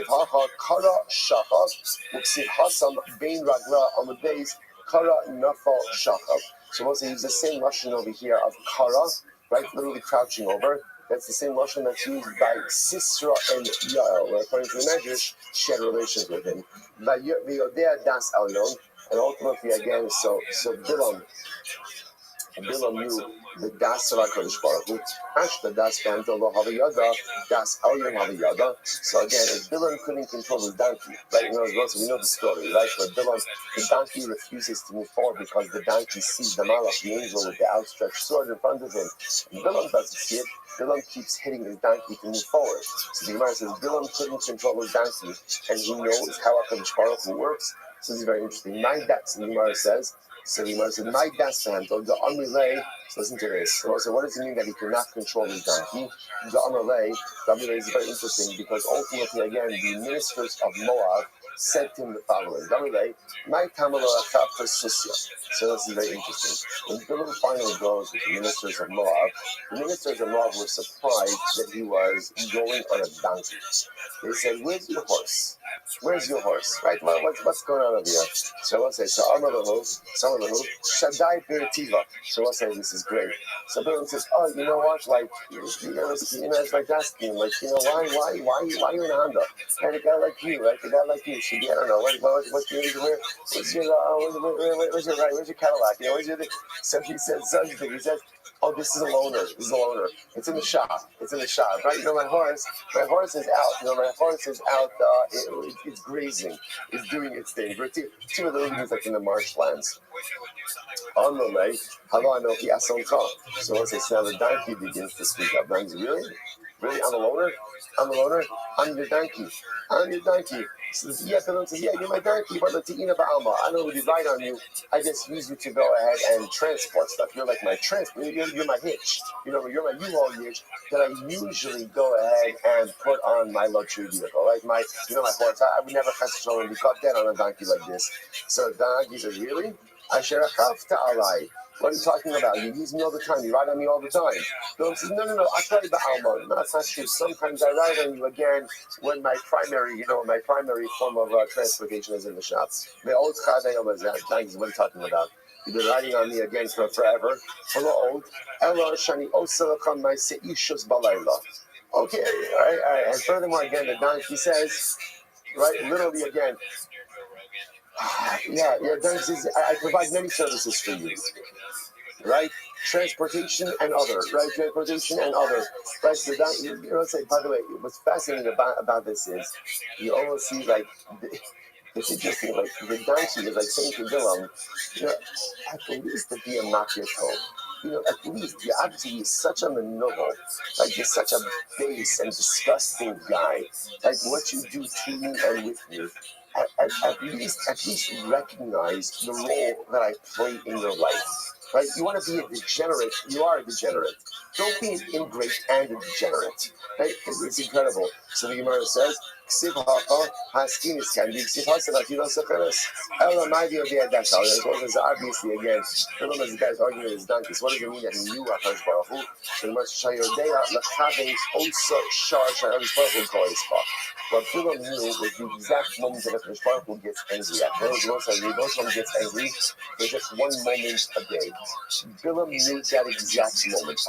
Kara Shachab, Uksif Hasam Bain Ragla on the days Kara Nafal Shachab. So we'll say he's the same Russian over here of Kara, right? Literally crouching over. That's the same Russian that's used by Sisra and Yael, where according to the measures, she had relations with him. V'yodea das Elyon, and ultimately again, so Bilam knew the das of HaKadosh Baruch Hu. Ashta das Banto lo Havayada, das Elyon Havayada. So again, if Bilam couldn't control his donkey, right? We know the story, right? But Bilam, the donkey refuses to move forward because the donkey sees the Malach, the angel with the outstretched sword in front of him. And Bilam doesn't see it. Bilam keeps hitting his donkey to move forward. So the Gemara says Bilam couldn't control his donkey, and he knows how HaKadosh Baruch Hu works. So this is very interesting. My das, the Gemara says. So the Gemara says, my das handle the Amrulay. So listen to this. So what does it mean that he cannot control his donkey? The Amrulay is very interesting because ultimately, again, the ministers of Moab said to him the following: Amrulay, my Tamala for Susya. So this is very interesting. When Bilam finally goes with the ministers of Moab, the ministers of Moab were surprised that he was going on a donkey. They said, "Where's your horse? Where's your horse? Right? What's going on over here?" So we'll say, Shaddai Berativa. So we'll say, this is great. So Bilam says, oh, you know what? Like, it's like asking, like, why are you in a Honda? And a guy like you, right? A guy like you should be, I don't know, where's your Cadillac? So he says, oh, this is a loaner. It's in the shop. Right? My horse is out. My horse is out. It's grazing. It's doing its thing. Two of the means like in the marshlands. On the lake, how I know he has some call. So once now the donkey begins to speak up. Donkey, really? I'm a loaner? I'm your donkey. So Bilam says, yeah, you're my donkey, but I don't really ride on you. I just use you to go ahead and transport stuff. You're like my transport. You're my hitch. You're my U-Haul hitch that I usually go ahead and put on my luxury vehicle. Like my horse. I would never be caught dead on a donkey like this. So the donkey says, really? What are you talking about? You use me all the time. You ride on me all the time. Bilam says, no. I try to Alma. No, that's not true. Sometimes I ride on you again when my primary form of transportation is in the shop. What are you talking about? You've been riding on me again for forever. Okay, all right. And furthermore, again, the donkey says, right, literally again, donkey says, I provide many services for you. Right? Transportation and other. Right? Right? So by the way, what's fascinating about this is you almost see like it's interesting, like the donkey is like saying to Bilam, at least to be a makiato. At least obviously he's such a manovel, like you're such a base and disgusting guy. Like what you do to me and with me. At least recognize the role that I play in your life. Right? You want to be a degenerate, you are a degenerate. Don't be an ingrate and a degenerate. Right? It's incredible. So the Gemara says, obviously again, Bilam is the guy's arguing with his donkey. So what does it mean that he knew HaKadosh Baruch Hu? What Bilam knew was the exact moment that HaKadosh Baruch Hu gets angry at. Those gets angry for just one moment a day. Bilam knew that exact moment.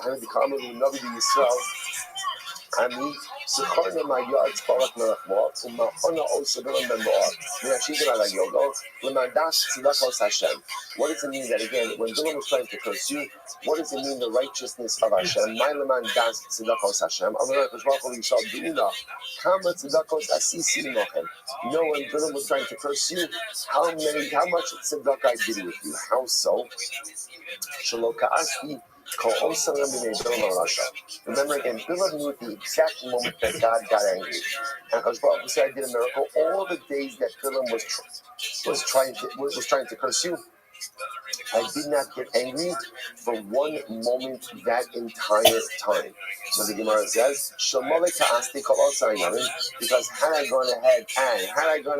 What does it mean that again, when Bilam was trying to curse you, what does it mean the righteousness of Hashem? When Bilam was trying to curse you, how much tzedakah I did with you? How so? Remember again, Bilam knew the exact moment that God got angry. And HaKadosh Baruch Hu said, I did a miracle all the days that Bilam was trying to curse you. I did not get angry for one moment that entire time. So the Gemara says, because had I gone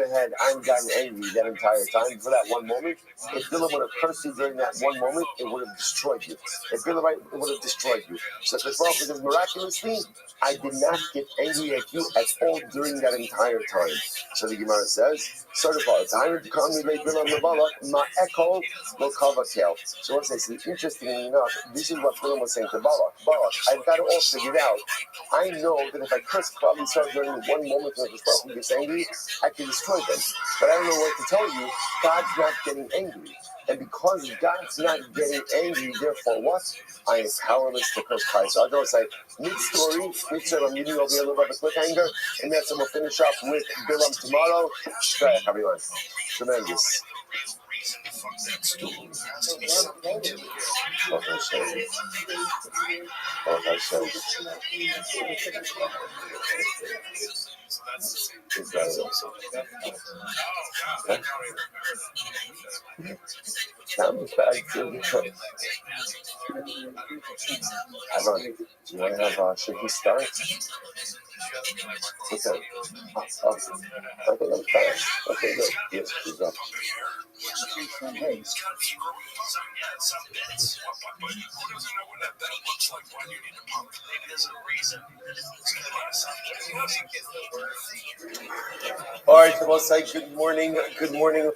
ahead and gotten angry that entire time for that one moment, if Bilam would have cursed you during that one moment, it would have destroyed you. If Bilam, it would have destroyed you. So the Baruch says, miraculously, I did not get angry at you at all during that entire time. So the Gemara says, certified. So what's this? Interestingly enough, this is what Bilam was saying to Balak. Balak, I've got it all figured out. I know that if I curse Klal Yisrael during one moment when the Baruch gets angry, I can destroy them. But I don't know what to tell you. God's not getting angry. And because God's not getting angry, therefore what? I am powerless to curse Christ. So I'll go say, mid-story, I'm giving you over a little bit of a cliffhanger, and then we'll finish up with Bilam tomorrow. Strike, everyone. Tremendous. Do you want to have, should we start? Okay. I think I'm fine. Okay, good. Yes, she's up. All right, so we'll say good morning. Good morning.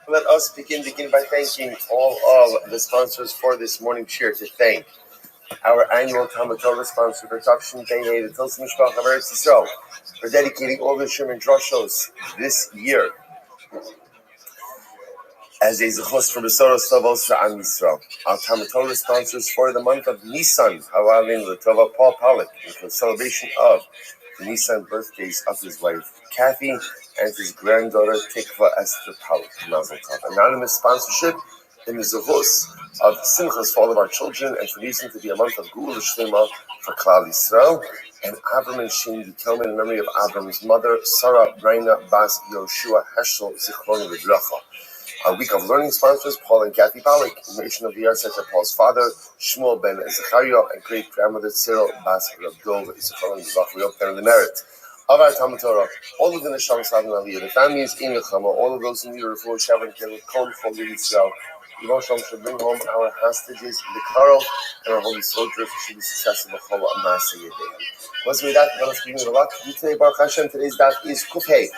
Let us begin by thanking all of the sponsors for this morning share. To thank our annual Talmud Torah sponsor for Tavshin Pei, the Tilsim Mishpach of Eretz Yisrael, for dedicating all the Sherman Drushos this year as a zechus for Besoros Tovos for Am Yisrael. Our Talmud Torah sponsors for the month of Nisan, Halalin L'Tova Paul Pollack, in celebration of the Nisan birthdays of his wife Kathy and his granddaughter Tikva Esther Pollack. Mazel Tov. Anonymous sponsorship in the zechus of Simchas for all of our children and for reason to be a month of Gula Shlema for Klal Yisrael. And Avram and Shin Gitelman in memory of Avram's mother, Sarah Braina Bas Yoshua Heschel Zichron Libracha. Our week of learning sponsors, Paul and Kathy Pollack, in relation of the yard center, Paul's father, Shmuel ben Zechariah, and great-grandmother Cyril Bas Rabdov Zichron Libracha. We hope they're in the merit of our Talmud Torah, all of the Neshama Slav and Aliyah, the families in Yechama, all of those in need of Refuah Shavon Kevin, Kol Chol Yisrael. Yvon Shalom should bring home our hostages, the Karo, and our holy soldiers should be successful. B'chol Amasa Yedei. Let's read that. Let us begin with a lot. Today, Baruch Hashem, today's daf is Kufhei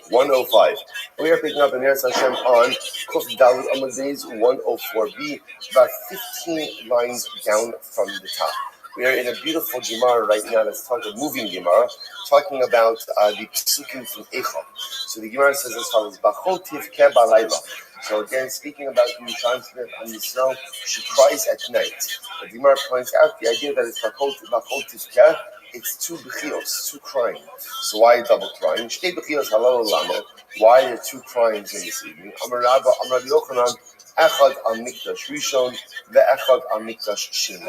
105. We are picking up in Eretz Hashem on Kuf Dalit Amud Beis 104b, about 15 lines down from the top. We are in a beautiful Gemara right now that's talking, moving Gemara, talking about the Psukim from Eichel. So the Gemara says as follows, Bachol Tivkeh Balayla. So again, speaking about the Yishan on Yisrael, she cries at night. The Gemara points out the idea that it's Bachol Tivkeh, it's two bechios, two crying. So why double crying? Shtei bechios halal lama. Why are there two cryings in this evening? Amar Rabbi Yochanan, echad al mikdash rishon, ve'echad al mikdash sheni.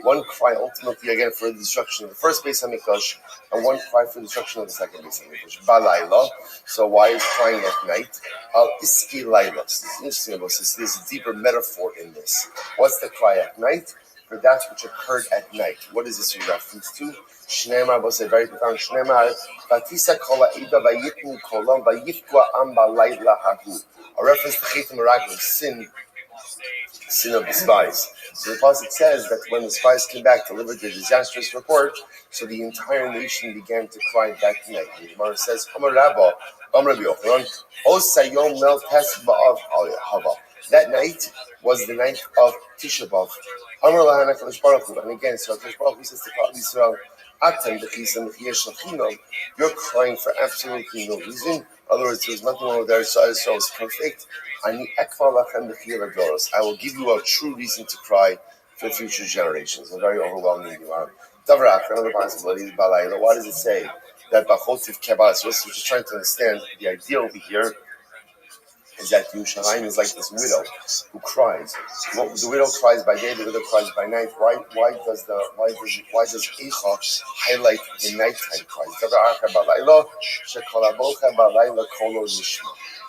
One cry ultimately again for the destruction of the first base of mikdash, and one cry for the destruction of the second base of mikdash. Balayla. So why is crying at night? Al iski layla. There's a deeper metaphor in this. What's the cry at night? For that which occurred at night. What is this in reference to? Shneimar was a very profound Shneimar. Batisa kola ida vayitnu kolam vayifkwa amba layla hahu. A reference to Chet Meraglim, sin of the spies. So the pasuk says that when the spies came back to deliver their disastrous report, so the entire nation began to cry that night. And the Gemara says, Amar Rabbi Yochanan, Osayom Mel Tes Ba'av Hava. That night was the night of Tisha B'Av. Amar Lahana Kadosh Baruch Hu. And again, so Kadosh Baruch Hu says to Klal Yisrael, Atem B'Chisam B'Chiyesh Lachinam. You're crying for absolutely no reason. In other words, there's nothing wrong with their side, so it's perfect. I will give you a true reason to cry for future generations. A very overwhelming Gemara. Another possibility is Balayla. Why does it say that Bachotiv Kebas? We're just trying to understand the idea over here is that Yerushalayim is like this widow who cries. Well, the widow cries by day, the widow cries by night. Why does Eicha highlight the nighttime cries?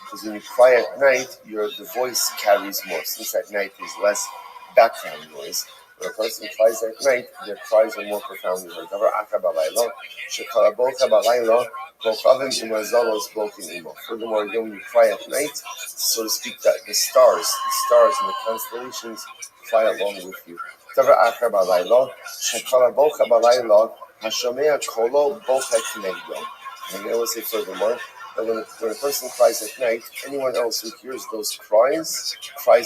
because when you cry at night, the voice carries more. Since at night there's less background noise. When a person cries at night, their cries are more profoundly heard. Furthermore, again, when you cry at night, so to speak, that the stars and the constellations cry along with you. And I will say furthermore, that when a person cries at night, anyone else who hears those cries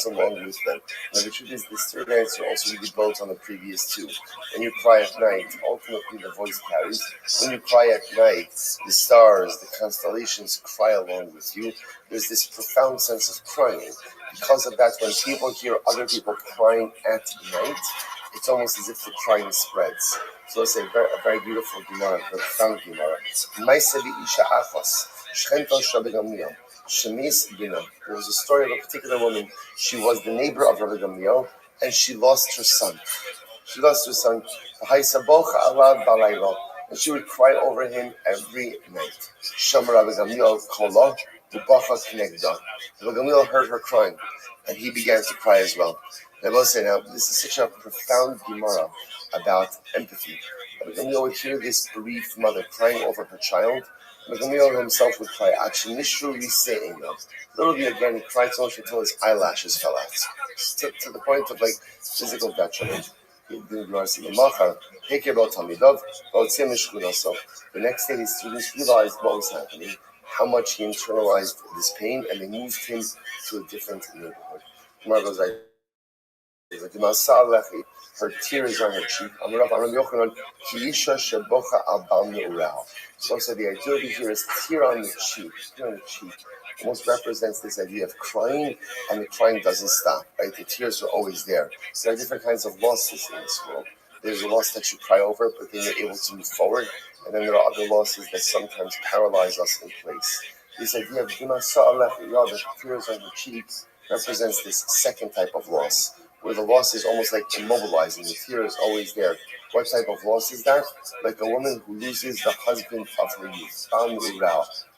along with them. Now the truth is, this third answer also really builds on the previous two. When you cry at night, ultimately the voice carries. When you cry at night, the stars, the constellations cry along with you. There's this profound sense of crying. Because of that, when people hear other people crying at night, it's almost as if the crying spreads. So let's say a very beautiful Gemara, a profound Gemara. There was a story of a particular woman. She was the neighbor of Rabbi Gamliel, and she lost her son. And she would cry over him every night. Rabbi Gamliel heard her crying, and he began to cry as well. And I will say now, this is such a profound Gemara about empathy. Rabbi Gamliel would hear this bereaved mother crying over her child. Rabbi Gamliel himself would cry, literally again, he cried so much until his eyelashes fell out, to the point of like physical detriment. The next day, his students realized what was happening, how much he internalized this pain, and they moved him to a different neighborhood. Gemara goes like, her tears on her cheek. So the idea over here is tear on the cheek. Almost represents this idea of crying, and the crying doesn't stop, right? The tears are always there. So there are different kinds of losses in this world. There's a loss that you cry over, but then you're able to move forward. And then there are other losses that sometimes paralyze us in place. This idea of the tears on the cheeks represents this second type of loss, where the loss is almost like immobilizing. The tear is always there. What type of loss is that? Like a woman who loses the husband of her youth.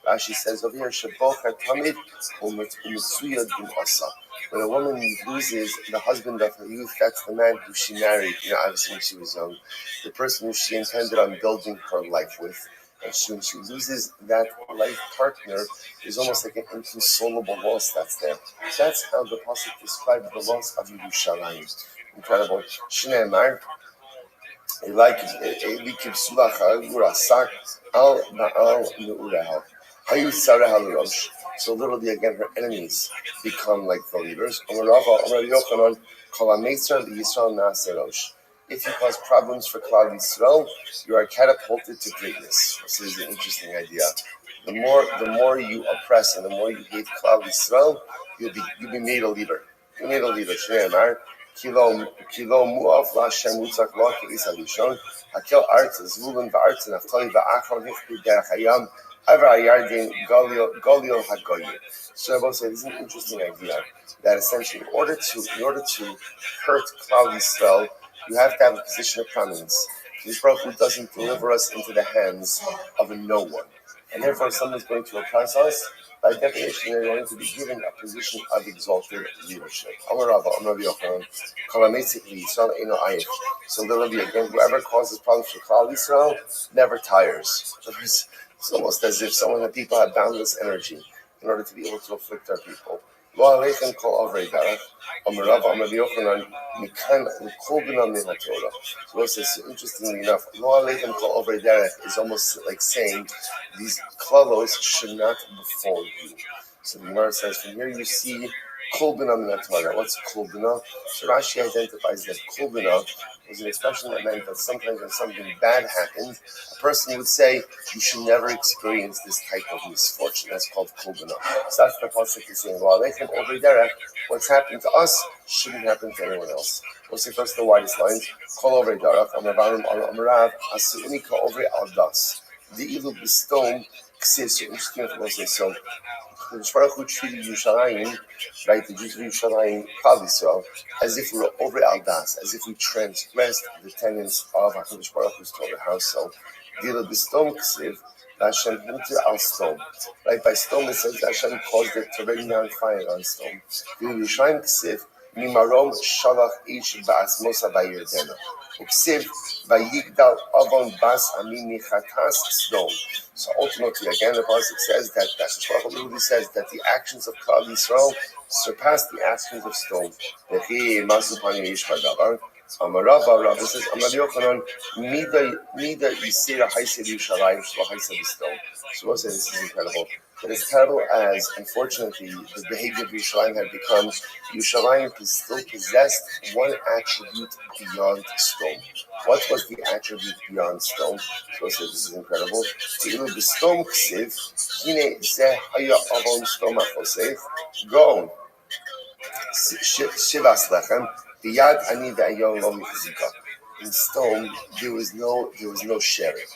Rashi says over here, when a woman loses the husband of her youth, that's the man who she married, obviously when she was young, the person who she intended on building her life with. And when she loses that life partner, there's almost like an inconsolable loss that's there. That's how the Pasuk describes the loss of Yerushalayim. Incredible. Shneimar, so literally again, her enemies become like the leaders. If you cause problems for Klal Yisrael, you are catapulted to greatness. This is an interesting idea. The more you oppress and the more you hate Klal Yisrael, you'll be made a leader. You'll be made a leader. Kilo mu'af la'Hashem mutzak lo ke'is halishon hakel artz zvulun va'artz naftali va'achron hifku derech hayam avar hayardin galil hagoyim. So I will say this is an interesting idea that essentially in order to hurt Klal Yisrael, you have to have a position of prominence. This Baruch Hu doesn't deliver us into the hands of a no one, and therefore someone is going to oppress us. By definition, they're going to be given a position of exalted leadership. So literally, again, whoever causes problems for Klal Yisrael never tires. It's almost as if some of the people have boundless energy in order to be able to afflict their people. So this is interestingly enough, is almost like saying these klalos should not befall you. So the Gemara says, from here you see Kol Bina Min HaTorah. What's Kol Bina? So Rashi identifies that Kol Bina was an expression that meant that sometimes when something bad happened, a person would say, you should never experience this type of misfortune. That's called Kol Bina. So that's the pasuk is saying, what's happened to us shouldn't happen to anyone else. We'll see first the widest lines. Kol Over Derech, Amarav Amarav, Asu'uni Kol Over Aldas. The evil bestone, Ksisu. Interesting to say so. The Baruch Hu treated Yerushalayim, right, the Jews of Yerushalayim, Klal Yisrael, as if we were over Aldas, as if we transgressed the tenets of HaKadosh Baruch Hu's Torah. How so? Dila b'stom ksiv, Hashem hinted al stone. Right, by stone it says Hashem caused it to rain down fire on stone. Dila b'shaim ksiv, Mimarom shalach ish ba'as mosa ba'yerdena. Uksiv vayigdal avon bas amini chatas stone. So ultimately, again, the pasuk says that Shlomo says that the actions of Klal Yisrael surpass the actions of stone. Vechi masu pani ish chadavar. Amarava, Rabbi says, Amar Yochanan, Mida Yisera Haisel Yushalayim Shlo Haisel Stone. So what says this is incredible. But as terrible as, unfortunately, the behavior of Yushalayim had become, Yushalayim still possessed one attribute beyond stone. What was the attribute beyond stone? So says this is incredible. Go. Shivas lechem, biyad ani ve'ayon lo michzika. In stone, there was no sharing.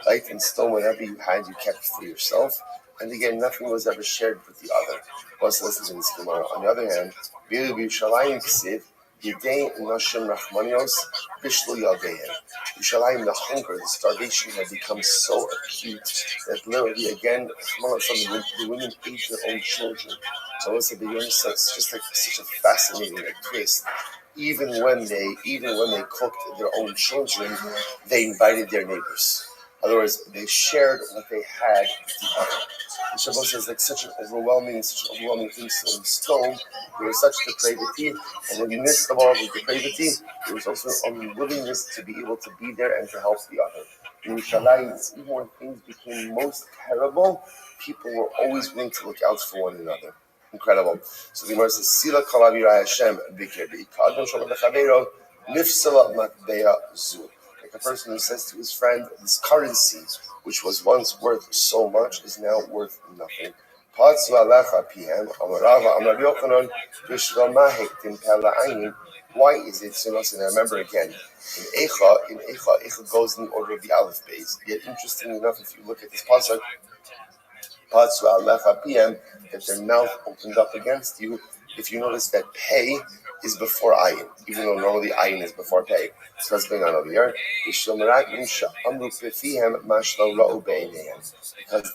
Right? In stone, whatever you had, you kept for yourself. And again, nothing was ever shared with the other. Let's listen to this Gemara. On the other hand, Bilu B'Yushalayim Ksiv, Yedei Nashim Rachmanios, Bishlu Yaldehem. Yushalayim, the hunger, the starvation had become so acute that literally, again, the women ate their own children. So let's say it's just like such a fascinating twist. Even when they cooked their own children, they invited their neighbors. In other words, they shared what they had with the other. The Shabbos says like such an overwhelming thing. So in stone, there was such depravity, and in the midst of all the depravity, there was also an unwillingness to be able to be there and to help the other. In Yerushalayim, even when things became most terrible, people were always willing to look out for one another. Incredible. So the Gemara says, "Sila kalavirah Hashem b'ikir b'ikadon shalom b'chaveiro nifsala matbeya zu." Like a person who says to his friend, "This currency, which was once worth so much, is now worth nothing." Patzu alecha pihem amarava amar Yochanan b'shvama hektim pela'ayim. Why is it so? And I remember again, in Eicha goes in the order of the Aleph Beis. Yet interestingly enough, if you look at this pasuk, that their mouth opened up against you. If you notice that pay is before ayin, even though normally ayin is before pay. So what's going on over here? Because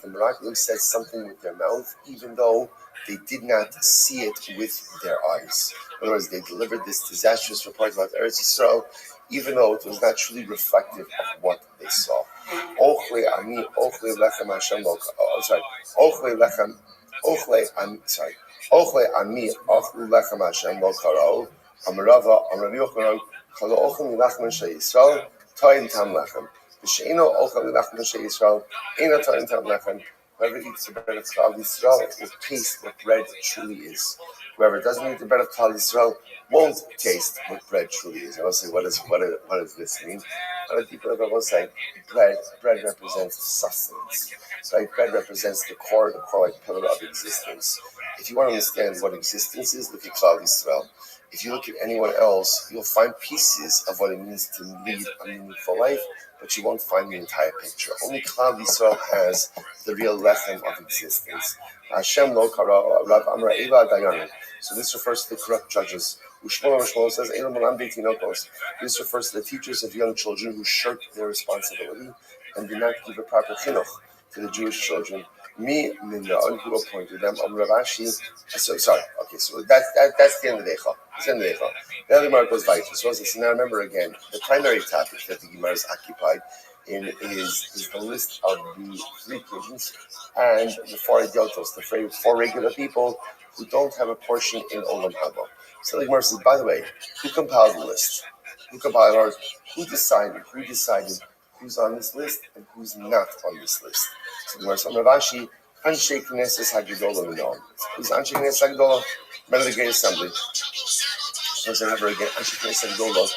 the Merakim says something with their mouth, even though they did not see it with their eyes. In other words, they delivered this disastrous report about Eretz Yisrael, even though it was not truly reflective of what they saw. Ochle ami achlu lechem Hashem lo karol. Amarava Amar Yochanan kol ochem lechem sheYisrael toyin tam lechem. V'sheino ochem lechem sheYisrael eino toyin tam lechem. Whoever eats the bread of Klal Yisrael will taste what bread truly is. Whoever doesn't eat the bread of Klal Yisrael won't taste what bread truly is. I will say, what does this mean? On a deeper level, I will say, bread represents sustenance. Right? Bread represents the core like pillar of existence. If you want to understand what existence is, look at Klal Yisrael. If you look at anyone else, you'll find pieces of what it means to lead a meaningful life, but you won't find the entire picture. Only Klal Yisrael has the real lechem of existence. Hashem lo kara Rav Amra Eva Dayanim. So this refers to the corrupt judges. Ushmona says, this refers to the teachers of young children who shirk their responsibility and do not give a proper chinuch to the Jewish children. Me, who appointed them, Ravashi. So that's the end of the Eicha. That's the end of the Eicha. The other Gemara goes weiter. So now remember again, the primary topic that the Gemara is occupied in is the list of the 3 kings and the 4 idiotos, the 4 regular people who don't have a portion in Olam Haba. So the Gemara says, by the way, who compiled the list? Who decided who's on this list and who's not on this list? So the Gemara says, Ravashi, Anshe Knesses Hagdolah Minon. Who's Anshe Knesses Hagdolah? Remember the Great Assembly. So remember again, Anshe Knesses Hagdolah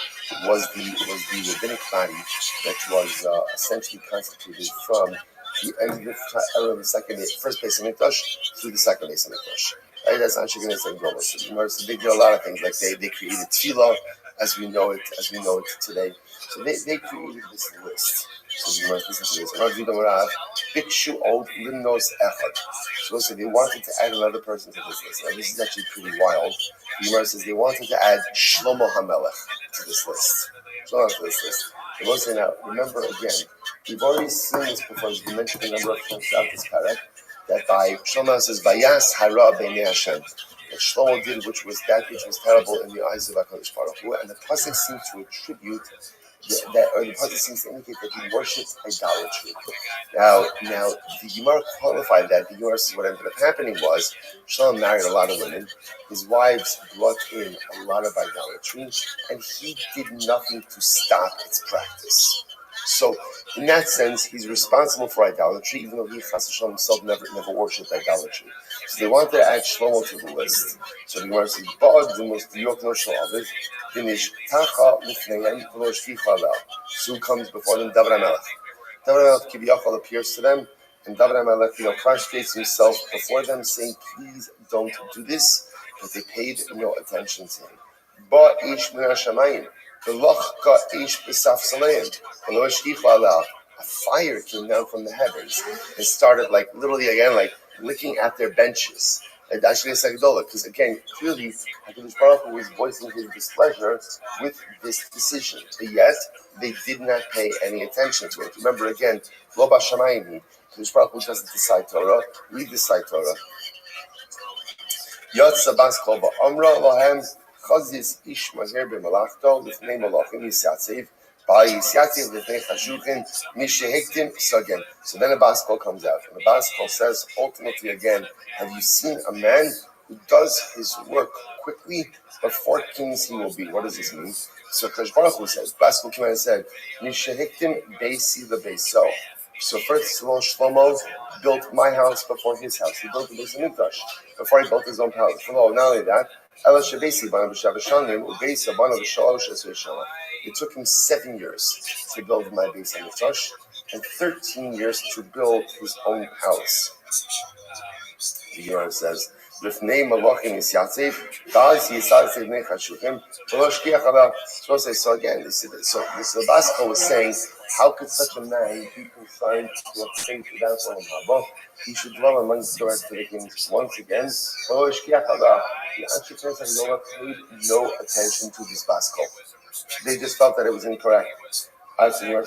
was the rabbinic body that was essentially constituted from the end of the first base of Mikdash through the second base of Mikdash. Right? That's Anshe Knesses Hagdolah. So they did a lot of things, like they created tefillah as we know it today. So they created this list. So you must listen to this. Bikshu old limnos echad. So they wanted to add another person to this list. Now this is actually pretty wild. The Gemara says they wanted to add Shlomo HaMelech to this list. The Gemara says now, remember again, We've already seen this before. It's been mentioned a number of times throughout this parak. That by Shlomo says, "Vayas hara b'nei Hashem." That Shlomo did which was terrible in the eyes of HaKadosh Baruch Hu, and the pasuk seems to attribute the pasuk seems to indicate that he worshipped idolatry. Now the Gemara qualified that. The Gemara says what ended up happening was Shlomo married a lot of women. His wives brought in a lot of idolatry, and he did nothing to stop its practice. So, in that sense, he's responsible for idolatry, even though he himself never worshipped idolatry. So they wanted to add Shlomo to the list. So the Gemara says, "Ba'ad the most yokno shalaviv, finish tacha lifneihem v'lo shkicha aleh." So comes before them David HaMelech. David HaMelech Kiviyachal appears to them, and David HaMelech prostrates himself before them, saying, "Please don't do this." But they paid no attention to him. Ba ish min hashamayim. A fire came down from the heavens and started literally again licking at their benches. And actually it's Agdola, because again, clearly HaKadosh Baruch Hu was voicing his displeasure with this decision. But yet they did not pay any attention to it. Remember again, Lo Bashamayim, HaKadosh Baruch Hu doesn't decide Torah, we decide Torah. Yotza Bas Kol Ba'amra Lohem Chazis ish mazer b'malachto l'fnei malachim yisatzev ba'al yisatzev l'fnei chashukin mishehektim sagen. So then a bas kol comes out, and the bas kol says ultimately again, have you seen a man who does his work quickly? Before kings he will be. What does this mean? So Kadosh Baruch Hu says, bas kol came out and said, mishehektim beisi lebeso. So first of all, Shlomo built my house before his house. He built the Beis Hamikdash before he built his own palace. Not only that, it took him 7 years to build my Beis Hamikdash and 13 years to build his own palace. The Gemara says, so again, the Basco was saying, how could such a man be consigned to a fate without Olam Haba? He should dwell amongst the rest of the kings once again. The actually turns out no one paid no attention to this Basco. They just felt that it was incorrect. Finally, we'll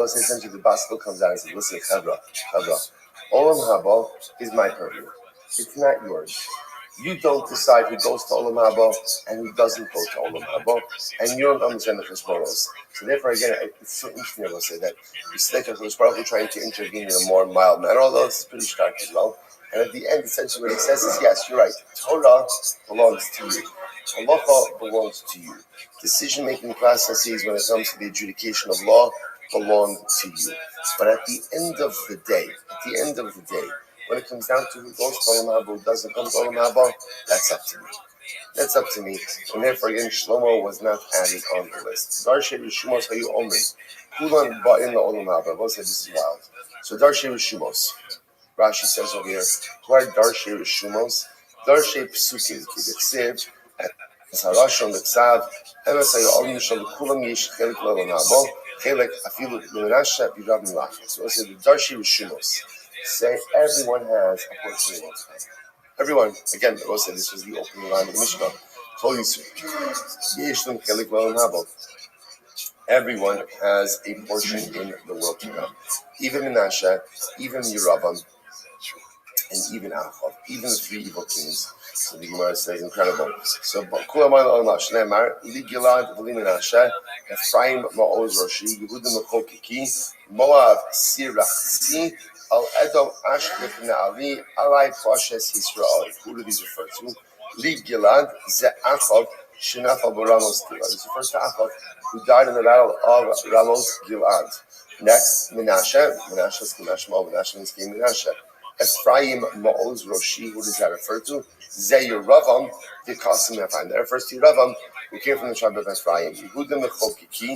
say essentially the Basco comes out and says, listen, Chavra, Olam Haba is my purview. It's not yours. You don't decide who goes to Olam Haba and who doesn't go to Olam Haba, and you don't understand the Cheshbonos. So therefore, again, it's so interesting to say that you see that Kadosh Baruch Hu trying to intervene in a more mild manner, although it's pretty stark as well. And at the end, essentially what he says is, yes, you're right. Torah belongs to you. Halacha belongs to you. Decision-making processes when it comes to the adjudication of law belong to you. But at the end of the day, when it comes down to who goes to Olam Haba, who doesn't come to Olam Haba, that's up to me. That's up to me. And therefore, again, Shlomo was not added on the list. Darshe Rishumos Hayu Omri. Kulan Ba'in LaOlam Haba. Both said this is wild. So Darshe Rishumos. Rashi says over here, who are Darshe Rishumos? Darshe Psukim. Kidiksiv. Sarashon Leksav. Emes Hayu Omri Shal Kulam Yesh Chelik LaOlam Haba. Chelik Afilu Luminasha Birav Milach. So I said the Darshe Rishumos. Say everyone has a portion of it. Everyone, again, the Rose said this was the opening line of the Mishnah. Everyone has a portion in the world to come. Even Menashe, even Yeravam, and even Achav, even the three evil kings. So the Gemara says, incredible. So, Shneimar, Li Gilad, V'li Menashe, Ephraim, Ma'oz Roshi, Yehuda Mechokiki, Moab, Sirachzi, Al Edom Ashkef Na'ali Alai Pashes Yisrael. Who do these refer to? Li Gilad Ze Achov Shenafal Ramos Gilad. This refers to Achov, who died in the battle of Ramos Gilad. Next, Menashe. Menashe is Menashe Mo. Menashe means King Menashe. Ephraim Ma'oz Roshi. Who does that refer to? Ze Yeravam V'Kasim Ephraim. That refers to Yeravam, who came from the tribe of Ephraim. Yehuda Mechokiki.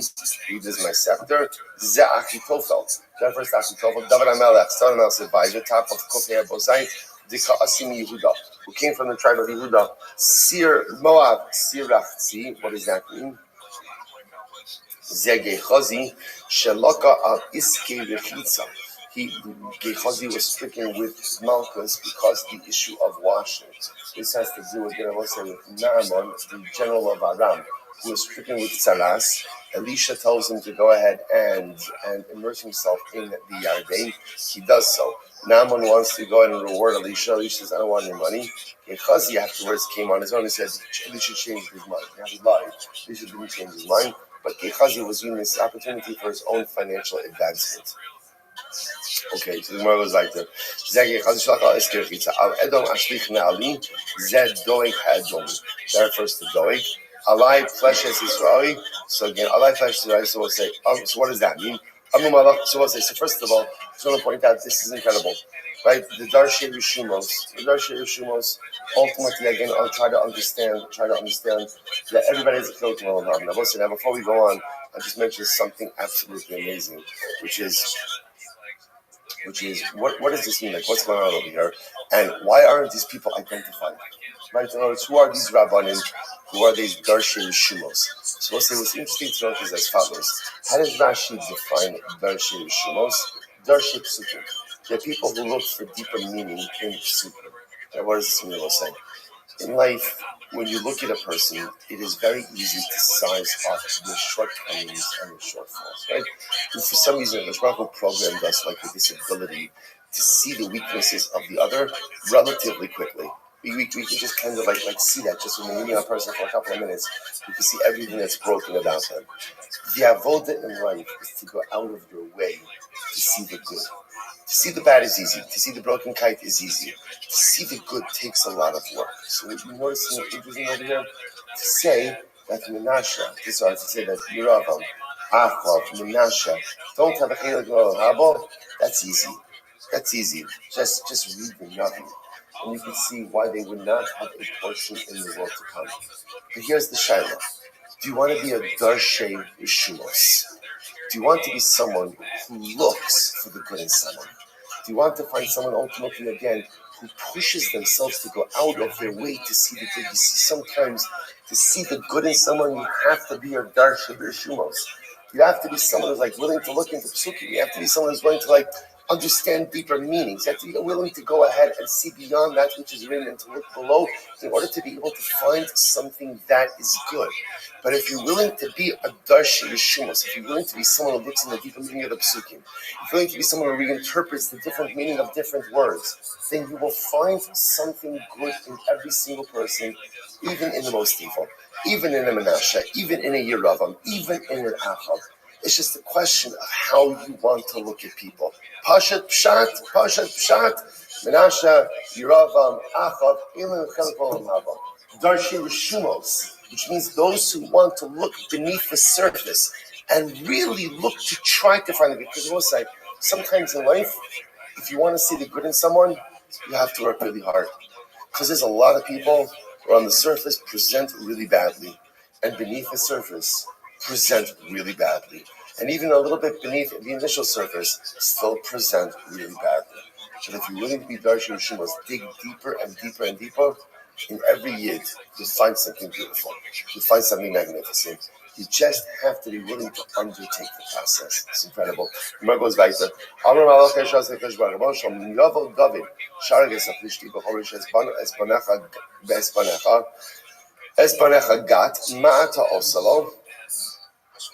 Yehuda is my scepter. Ze Achitofel. That refers to Achitofel. David HaMelech, son of El's advisor, top of Kofei Bozai, Dika Asim Yehuda, who came from the tribe of Yehuda. Sir Moab, Sirachzi. What does that mean? Ze Gechazi Shelaka Al Iske Rechitza. Gehazi was stricken with Malchus because the issue of washing. This has to do with Naaman, the general of Aram, who was stricken with Saras. Elisha tells him to go ahead and immerse himself in the Yarden. He does so. Naaman wants to go ahead and reward Elisha. Elisha says, I don't want your money. Gehazi afterwards came on his own and said, Elisha changed his mind. Now he lied. Elisha didn't change his mind, but Gehazi was using this opportunity for his own financial advancement. Okay, so the Gemara goes like this. That refers to Doeg. Alai fleshes Israeli. So again, Alai fleshes Israeli. So we'll say, so what does that mean? So we'll say, so first of all, I just want to point out this is incredible. Right? The Darshei Rishumos, ultimately, again, I'll try to understand that everybody is a filter on Now, before we go on, I'll just mention something absolutely amazing, which is what does this mean? Like, what's going on over here? And why aren't these people identified? Right? In other words, who are these Rabbanim? Who are these Darshei Rishumos? So we'll say what's interesting to note is as follows. How does Rashi define Darshei Rishumos? Darshei Psukim. They're people who look for deeper meaning in Psukim. Now, what does this mean? We'll say. In life, when you look at a person, it is very easy to size up their shortcomings and their shortfalls, right? And for some reason, the Rabbi programmed us like with this ability to see the weaknesses of the other relatively quickly. We can just kind of like see that just when we're meeting a person for a couple of minutes, we can see everything that's broken about them. The avoda in life is to go out of your way to see the good. To see the bad is easy. To see the broken kite is easy. To see the good takes a lot of work. So what you notice interesting over here, to say that Menashe, to say that Yeravam, Achav, Menashe, don't have a Chelik Habo, that's easy. That's easy. Just read the Navi. And you can see why they would not have a portion in the world to come. But here's the Shaila. Do you want to be a Darshei Rishumos? Do you want to be someone who looks for the good in someone? Do you want to find someone ultimately, again, who pushes themselves to go out of their way to see the good? You see, sometimes to see the good in someone, you have to be a Darshei Rishumos. You have to be someone who's willing to look into Psukim. You have to be someone who's willing to understand deeper meanings. You have to be willing to go ahead and see beyond that which is written and to look below in order to be able to find something that is good. But if you're willing to be a Darshei Rishumos, if you're willing to be someone who looks in the deeper meaning of the Psukim, if you're willing to be someone who reinterprets the different meaning of different words, then you will find something good in every single person, even in the most evil, even in a Menashe, even in a Yeravam, even in an Achav. It's just a question of how you want to look at people. Pashat Pshat, Menashe, Yeravam, Achav, Ilin Chelik Olam Haba. Darshei Rishumos, which means those who want to look beneath the surface and really look to try to find the good. Because we'll say, sometimes in life, if you want to see the good in someone, you have to work really hard. Because there's a lot of people who on the surface present really badly, and beneath the surface present really badly. And even a little bit beneath the initial surface still present really badly. But if you're willing to be Darshei Rishumos, dig deeper and deeper and deeper, in every yid, you'll find something beautiful. You'll find something magnificent. You just have to be willing to undertake the process. It's incredible. Gemara goes weiter. Amar Malach Yeshua Sekesh Barabon Shom Yovel David Sharages Aplishti Bechorish Espanecha Gat Ma'ata Osalo.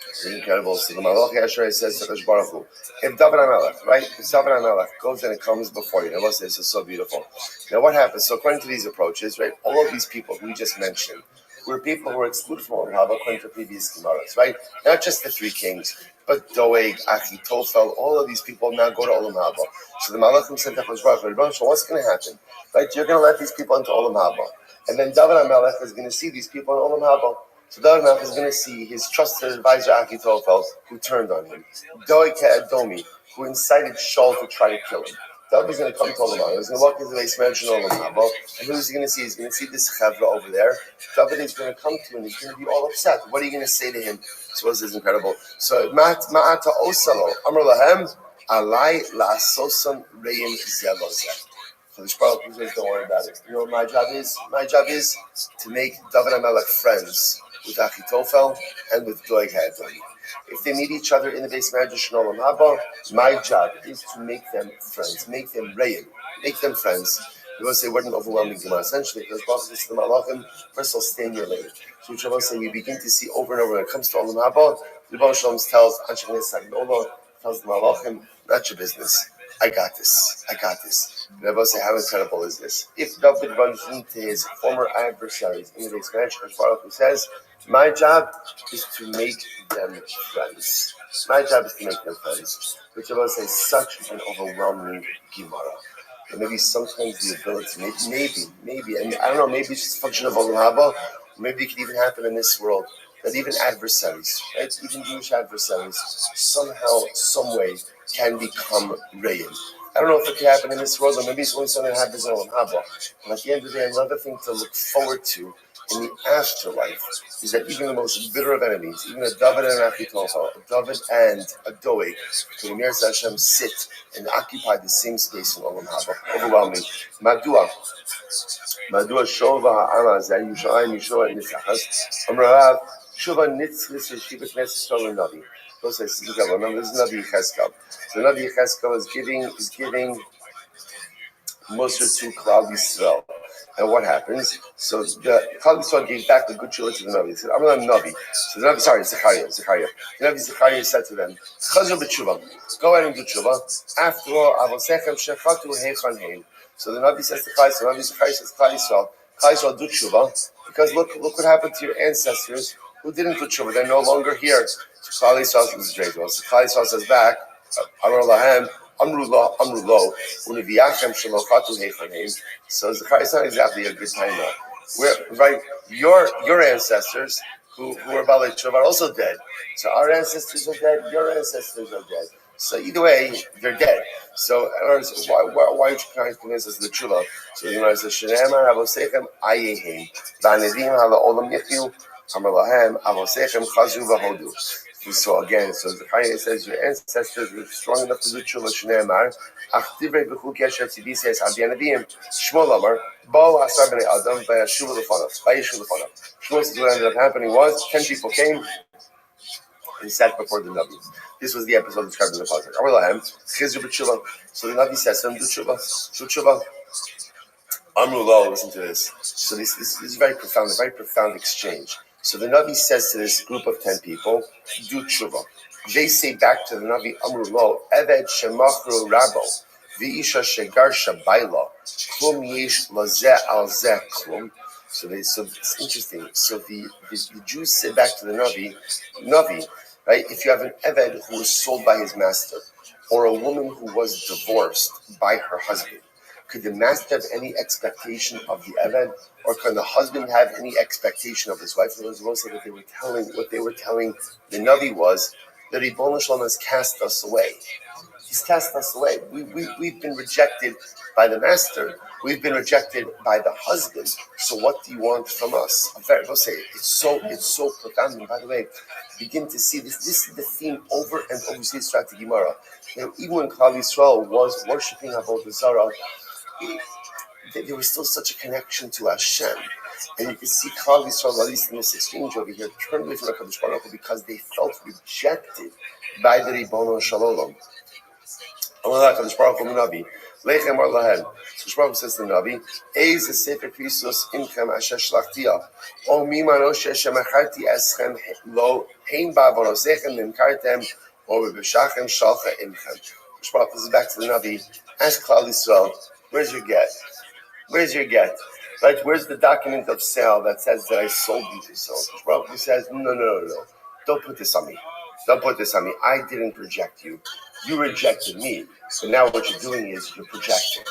It's incredible. So the Malach Yeshua says to Baruch Hu, if David HaMelech, right? If David HaMelech goes and it comes before you, now this is so beautiful. Now what happens? So according to these approaches, right, all of these people who we just mentioned were people who were excluded from Olam Haba according to previous Gemaras, right? Not just the three kings, but Doeg, Achitophel, all of these people now go to Olam Haba. So the Malachim said to Baruch Hu, so what's going to happen? Right? You're going to let these people into Olam Haba. And then David HaMelech is going to see these people in Olam Haba. So David HaMelech is going to see his trusted advisor Achitophel, who turned on him. Doeg Edomi, who incited Shaul to try to kill him. David is going to come to Olam Haba. He's going to walk into the base mansion of Olam Haba. And who is he going to see? He's going to see this Chavra over there. David is going to come to him and he's going to be all upset. What are you going to say to him? So this is incredible. So Ma'ata Osalo, Amar Lahem, Alai La'asosan Reim Zelozeh. So the Shpal says, don't worry about it. You know what my job is? My job is to make David HaMelech friends with Achitophel and with Doeg HaEdomi. If they meet each other in the base Medrash and Olam Haba, my job is to make them friends, make them re'im, make them friends. You want to say what an overwhelming Gemara. Essentially, because Baruch says to the Malachim, first of all, stay in your lane. So which I want to say, we begin to see over and over when it comes to Olam Haba, the Rebbe Shalom tells Anshe Nesan Nola, tells the Malachim, not your business. I got this. I got this. The Rebbe say, how incredible is this? If David runs into his former adversaries in the expansion, as Baruch says, my job is to make them friends. My job is to make them friends. Which I want to say, such an overwhelming Gemara. And maybe sometimes the ability, maybe, and I don't know, maybe it's just a function of Olam Haba, or maybe it could even happen in this world, that even adversaries, right, even Jewish adversaries, somehow, some way, can become re'im. I don't know if it can happen in this world, or maybe it's only something that happens in Olam Haba. And at the end of the day, another thing to look forward to in the afterlife is that even the most bitter of enemies, even a David and an Achitophel, a David and a Doeg, can Mir Hashem sit and occupy the same space in Olam Haba. Overwhelming. Madua Shova Ha'ama Zeh Yushalayim Yishua Nitzachas Amrav Shova Nitzchis Yeshiva Knesset Torah Navi. Those says this is Navi Yechezkel. So Navi Yechezkel is giving Moshe to Klal Yisrael. And what happens? So the Klal Yisrael gave back the good shula to the Navi. He said, I'm not a Navi. So the Navi, sorry, Zechariah. The Navi Zechariah said to them, Chazu b'tshuva. Go ahead and do tshuva. After all, avosechem shechatu heichan heim. So the Navi says to Klal Yisrael, Navi Zechariah says to Klal Yisrael, do tshuva. Because look what happened to your ancestors who didn't do tshuva. They're no longer here. So Klal Yisrael says, so Klal Yisrael says back, Amar lahem, Amru lo, univiyachem shalochatu heichan heim. So Zechariah is not exactly a good time now. Right, your ancestors who were Balei Tshuva are also dead. So our ancestors are dead, your ancestors are dead. So either way, they're dead. So why you trying to convince us of the Tshuva? So the Gemara says, Shneimar avosechem ayehim, v'anedim hala olam yichyu, amar lahem avosechem chazu v'hodu. So again, so Zechariah says your ancestors were strong enough to do Tshuva. Shneimar ach divrei b'chukei asher tzidi says Abdi Anavim Shmuel Amar Bo asar b'nei Adam v'yashuv l'fanav. Shmuel says what ended up happening was 10 people came and sat before the Navi. This was the episode described in the pasuk. Amar lahem chizru b'tshuva. So the Navi says to them, do tshuva. Amru lo, listen to this. So this is very profound exchange. So the Navi says to this group of 10 people, do tshuva. They say back to the Navi, Amru lo, Eved shemachru rabo, v'isha shegar shabayla, klum yesh lazeh al zeh klum. So it's interesting. So the Jews say back to the Navi, right? If you have an Eved who was sold by his master, or a woman who was divorced by her husband, could the master have any expectation of the Eved, or can the husband have any expectation of his wife? And those said that what they were telling the Navi was that Ribono Shalom has cast us away. He's cast us away. We've been rejected by the master. We've been rejected by the husband. So what do you want from us? I'll say it's so profound. And by the way, begin to see this. This is the theme over and over. See this throughout the Gemara. Even when Klal Yisrael was worshiping Avodah Zarah, there was still such a connection to Hashem. And you can see Klal Yisrael, at least in this exchange over here, turned away from HaKadosh Baruch Hu because they felt rejected by the Ribono Shalom. HaKadosh Baruch Hu Navi, Lechem Ar Lahem. So HaKadosh Baruch Hu says to the Navi, Eiz Sefer Krisos Imchem Asher Shlachtia, O Mimano Sheshem Acharti Eschem Lo Hein Ba'avonosechem Nimkartem, O B'Beshachem Shalcha Imchem. HaKadosh Baruch Hu says back to the Navi, ask Klal Yisrael, where's your get? Right? Where's the document of sale that says that I sold you to so? Baruch Hu says, no. Don't put this on me. I didn't reject you. You rejected me. So now what you're doing is you're projecting.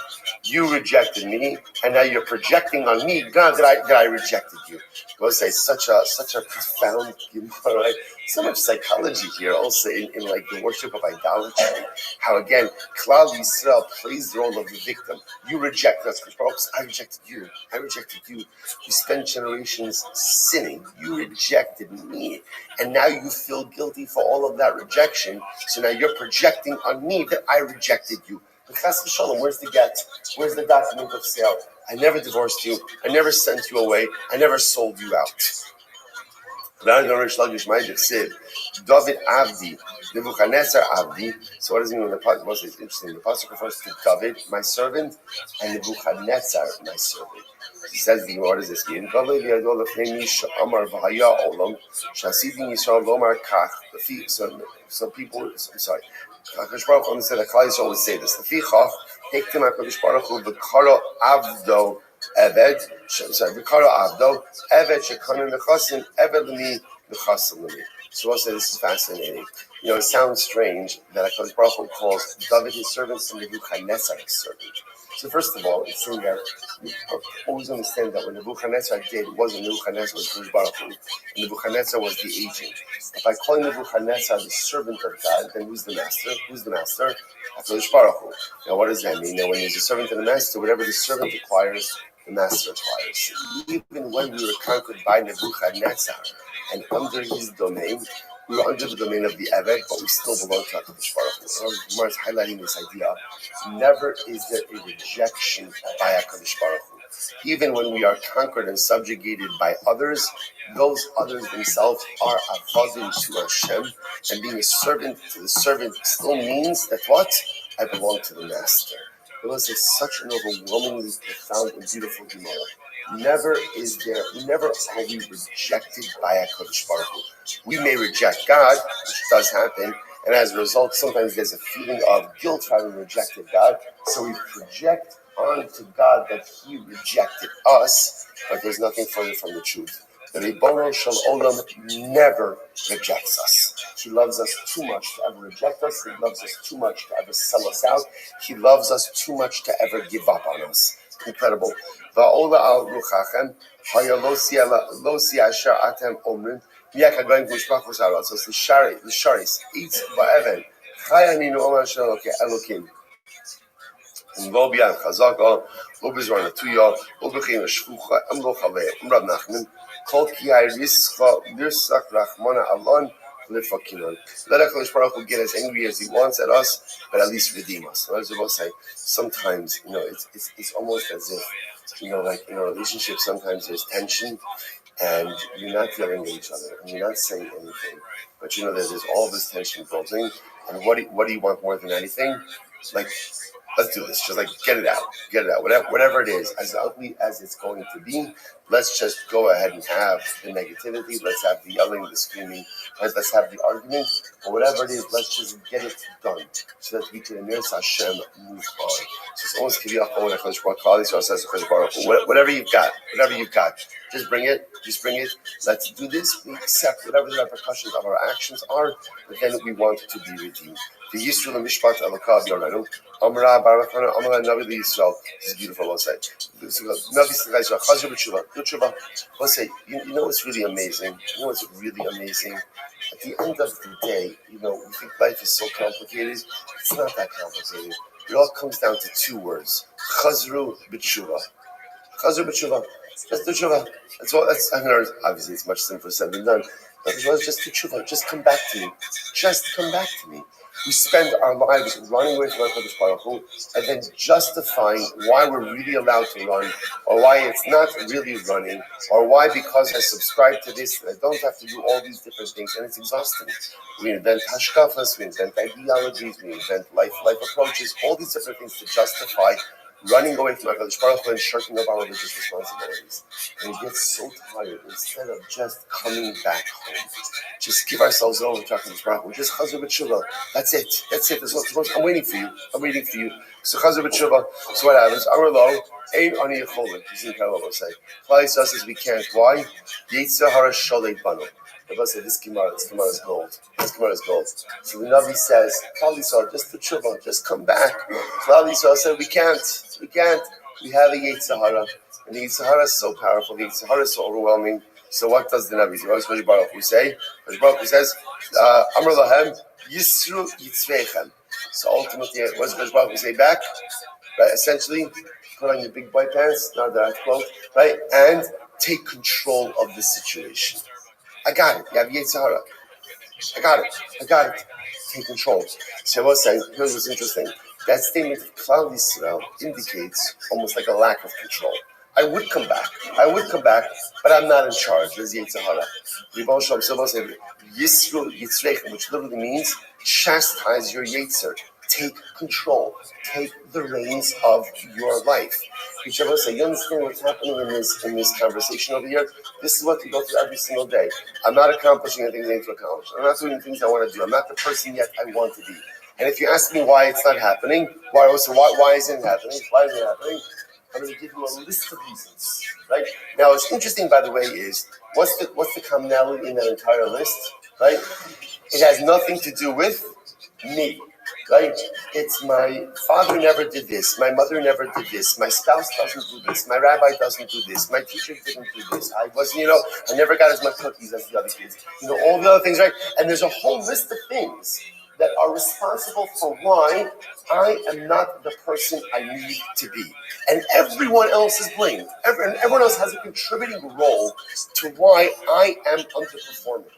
You rejected me, and now you're projecting on me. God, that I rejected you. I will say such a profound, right? So much psychology here, also in like the worship of idolatry. How again, Klal Yisrael plays the role of the victim. You reject us, because I rejected you. You spent generations sinning. You rejected me, and now you feel guilty for all of that rejection. So now you're projecting on me that I rejected you. Chas v'shalom, where's the get? Where's the document of sale? I never divorced you. I never sent you away. I never sold you out. David Avdi, Nebuchadnezzar Avdi. So what does it mean when the pasuk? Well, it's interesting. The pasuk refers to David, my servant, and Nebuchadnezzar, my servant. He says, what does this mean? So people, I'm sorry. HaKadosh Baruch Hu said, Klal Yisrael would say this. Lefichach, hektim HaKadosh Baruch Hu v'karo avdo eved, v'karo avdo eved shekanu nechasim eved l'mi nechasim l'mi. So I'll say this is fascinating. It sounds strange that HaKadosh Baruch Hu calls David his servant and Nebuchadnezzar his servant. So first of all, it's saying that you always understand that when Nebuchadnezzar did, it wasn't Nebuchadnezzar, it was HaKadosh Baruch Hu. And Nebuchadnezzar was the agent. If I call Nebuchadnezzar the servant of God, then who's the master? Who's the master? HaKadosh Baruch Hu. Now what does that mean? Now when there's a servant and a master, whatever the servant acquires, the master acquires. Even when we were conquered by Nebuchadnezzar and under his domain, we were under the domain of the Eved, but we still belong to HaKadosh Baruch Hu. Gemara is highlighting this idea. Never is there a rejection by HaKadosh Baruch Hu. Even when we are conquered and subjugated by others, those others themselves are avodim to Hashem, and being a servant to the servant still means that what? I belong to the master. It was such an overwhelmingly profound and beautiful Gemara. Never are we rejected by HaKadosh Baruch Hu. We may reject God, which does happen, and as a result, sometimes there's a feeling of guilt for having rejected God. So we project onto God that He rejected us, but there's nothing further from the truth. The Ribono Shel Olam never rejects us. He loves us too much to ever reject us. He loves us too much to ever sell us out. He loves us too much to ever give up on us. Incredible. Va'ola al ruchachem haya lo si asher atem omrim miyach hagoyim v'yishmach v'sarot. So it's the sharis eats ba'even chayani nu'omar shel Elokim. V'obiyan chazaka v'bizron atuya v'bechim shchucha amlocha ve'amrab nachman kol ki ha'rischa lirsach rachmana alon l'fakinon. Let HaKadosh Baruch Hu get as angry as he wants at us, but at least redeem us. As I will say, sometimes it's almost as if like in a relationship, sometimes there's tension and you're not yelling at each other and you're not saying anything, but there's all this tension building. And what do you want more than anything? Like, let's do this. Just like get it out. Whatever it is, as ugly as it's going to be, let's just go ahead and have the negativity. Let's have the yelling, the screaming. Let's have the argument. Or whatever it is, let's just get it done so that we can immerse Hashem, move on. So it's almost whatever you've got, just bring it. Let's do this. We accept whatever the repercussions of our actions are, but then we want to be redeemed. The Yisrael Mishpat Alakav Yoranu. Amra Barakana Amra Navi Yisrael. This is beautiful. I'll say. Navi Yisrael Chazir B'Tshuva. B'Tshuva. I'll say. You know what's really amazing? At the end of the day, we think life is so complicated. It's not that complicated. It all comes down to two words: Chazru B'Tshuva. Chazru B'Tshuva. Just do tshuva. That's all. Obviously it's much simpler said than done. But just do tshuva. Just come back to me. We spend our lives running away from HaKadosh Baruch Hu and then justifying why we're really allowed to run, or why it's not really running, or why because I subscribe to this I don't have to do all these different things, and it's exhausting. We invent hashkafas, we invent ideologies, we invent life approaches, all these different things to justify running away from HaKadosh Baruch Hu and shirking up our religious responsibilities. And we get so tired, instead of just coming back home, just give ourselves over to HaKadosh Baruch Hu. Just chazar b'tshuva. That's it. I'm waiting for you. So chazar b'tshuva. So what happens? Amar lo, ein ani yecholin. This is incredible what I say. Klal Yisrael says we can't. Why? Yetzer hara sholei banu. Rabbi said this Gemara is gold. So the Navi says, Klal Yisrael, just the tshuva, just come back. Klal Yisrael said, we can't. We have a Yetzer hara. And the Yetzer hara is so powerful. The Yetzer hara is so overwhelming. So what does the Navi say? What does HaKadosh Baruch Hu say? HaKadosh Baruch Hu says, Amar lahem, Yisru Yitzveichem. So ultimately, what does HaKadosh Baruch Hu say back? Right, essentially, put on your big boy pants, not that close, right? And take control of the situation. I got it. You have Yetzer hara. I got it. Take control. So I was saying, here's what's interesting. That statement of Klal Yisrael indicates almost like a lack of control. I would come back, but I'm not in charge. There's Yetzer Hara. Ribon Shalom Shalom said, Yisru Yitzreichem, which literally means chastise your Yetzer. Take control. Take the reins of your life. Whichever say, you understand what's happening in this conversation over here? This is what we go through every single day. I'm not accomplishing anything I need to accomplish. I'm not doing things I want to do. I'm not the person yet I want to be. And if you ask me why it's not happening, why isn't it happening? Why isn't it happening? I'm going to give you a list of reasons. Right? Now, what's interesting, by the way, is what's the commonality in that entire list? Right? It has nothing to do with me. Right? It's my father never did this. My mother never did this. My spouse doesn't do this. My rabbi doesn't do this. My teacher didn't do this. I wasn't, I never got as much cookies as the other kids. All the other things, right? And there's a whole list of things that are responsible for why I am not the person I need to be. And everyone else is blamed. Everyone else has a contributing role to why I am underperforming.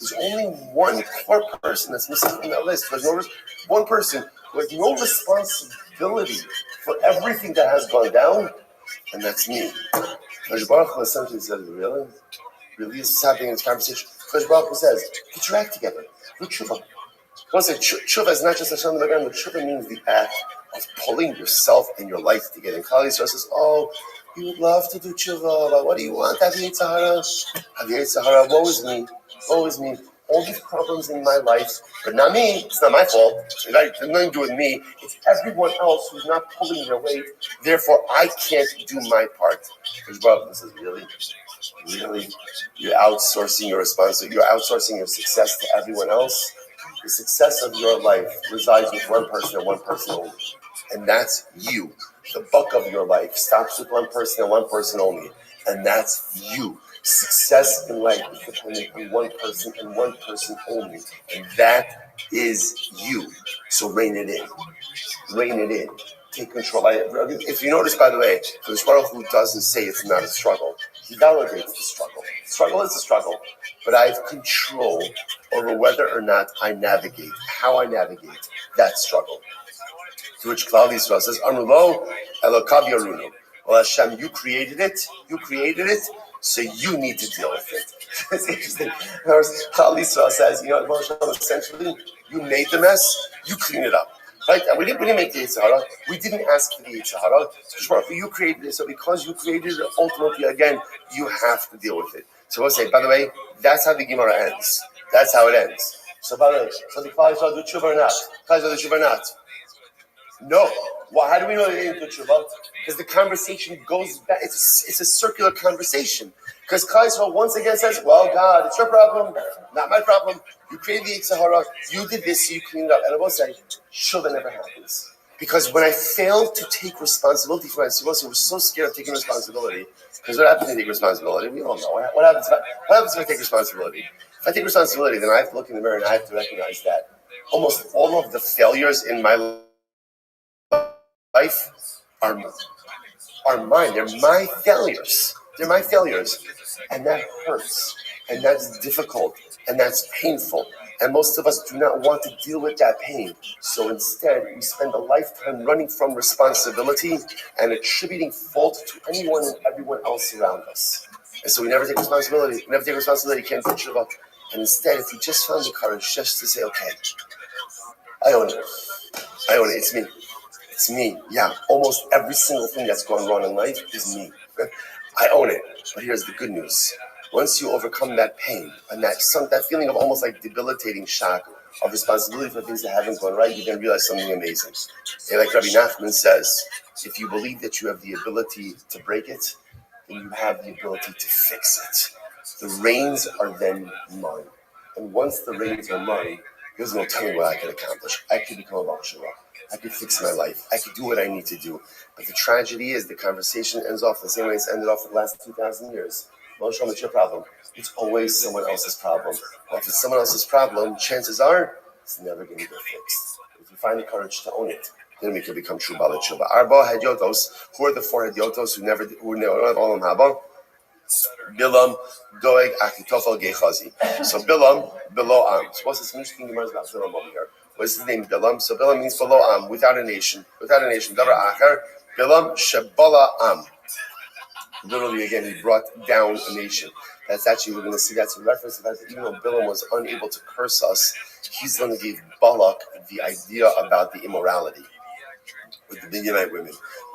There's only one core person that's missing from that list. There's one person who has no responsibility for everything that has gone down, and that's me. Kodesh Baruch Hu essentially says, really? Really? This is happening in this conversation. Kodesh Baruch Hu says, get your act together. Do tshuva. Don't say tshuva is not just a Hashem L'Megan, but tshuva means the act of pulling yourself and your life together. And Klal Yisrael says, oh, you would love to do tshuva, but what do you want? Have Yetzer Hara? Have Yetzer Hara? Woe is me. Woe is me. All these problems in my life, but not me. It's not my fault. It has nothing to do with me. It's everyone else who's not pulling their weight. Therefore, I can't do my part. Because, brother, this is really, you're outsourcing your responsibility. You're outsourcing your success to everyone else. The success of your life resides with one person and one person only. And that's you. The buck of your life stops with one person and one person only. And that's you. Success in life is dependent on one person and one person only. And that is you. So rein it in. Rein it in. Take control. If you notice, by the way, Kodesh Baruch Hu doesn't say it's not a struggle. He validates the struggle. Struggle is a struggle. But I have control over whether or not I navigate, how I navigate that struggle. To which Klal Yisrael says, Anulo Elokav Yarunu. Well, Hashem, you created it, so you need to deal with it. It's interesting. Klal Yisrael says, essentially, you made the mess, you clean it up. Right? And we didn't make the Yetzer Hara. We didn't ask for the Yetzer Hara. So you created it, so because you created it, ultimately, again, you have to deal with it. So we'll say, by the way, that's how the Gemara ends. That's how it ends. So by the way, so the Klal Yisrael do tshuva or not? Klal Yisrael do tshuva or not? No. Well, how do we know they didn't do tshuva? Because the conversation goes back. It's a circular conversation. Because Klal Yisrael once again says, well, God, it's your problem, not my problem. You created the Yetzer Hara. You did this, so you cleaned it up. And I will say, tshuva never happens. Because when I failed to take responsibility for myself, we're so scared of taking responsibility. Because what happens when you take responsibility? We all know. What happens if I take responsibility? If I take responsibility, then I have to look in the mirror and I have to recognize that almost all of the failures in my life are mine. They're my failures. And that hurts. And that's difficult. And that's painful. And most of us do not want to deal with that pain. So instead, we spend a lifetime running from responsibility and attributing fault to anyone and everyone else around us. And so we never take responsibility. Can't do tshuva. And instead, if we just found the courage just to say, okay, I own it. It's me. Yeah, almost every single thing that's going wrong in life is me. I own it. But here's the good news. Once you overcome that pain and that feeling of almost like debilitating shock of responsibility for things that haven't gone right, you can realize something amazing. And like Rabbi Nachman says, if you believe that you have the ability to break it, then you have the ability to fix it. The reins are then mine. And once the reins are mine, there's no telling what I can accomplish. I could become a Baal Shura. I could fix my life. I could do what I need to do. But the tragedy is the conversation ends off the same way it's ended off for the last 2,000 years. Moshe, it's your problem. It's always someone else's problem. But if it's someone else's problem, chances are it's never going to get fixed. If you find the courage to own it, then we can become true Bala Tshuva. Arba Hedyotos, who are the four Hedyotos who never have Olam Haba? Bilam, Doeg, Achitofel, Gechazi. So Bilam, below Am. So what's this interesting Gemara about Bilam over here? What's his name? Bilam. So Bilam means below Am, without a nation. Davar Acher, Bilam Shebala Am. Literally, again, he brought down a nation. That's actually, we're going to see that's a reference to the fact that even though Bilam was unable to curse us, he's going to give Balak the idea about the immorality with the Midianite women.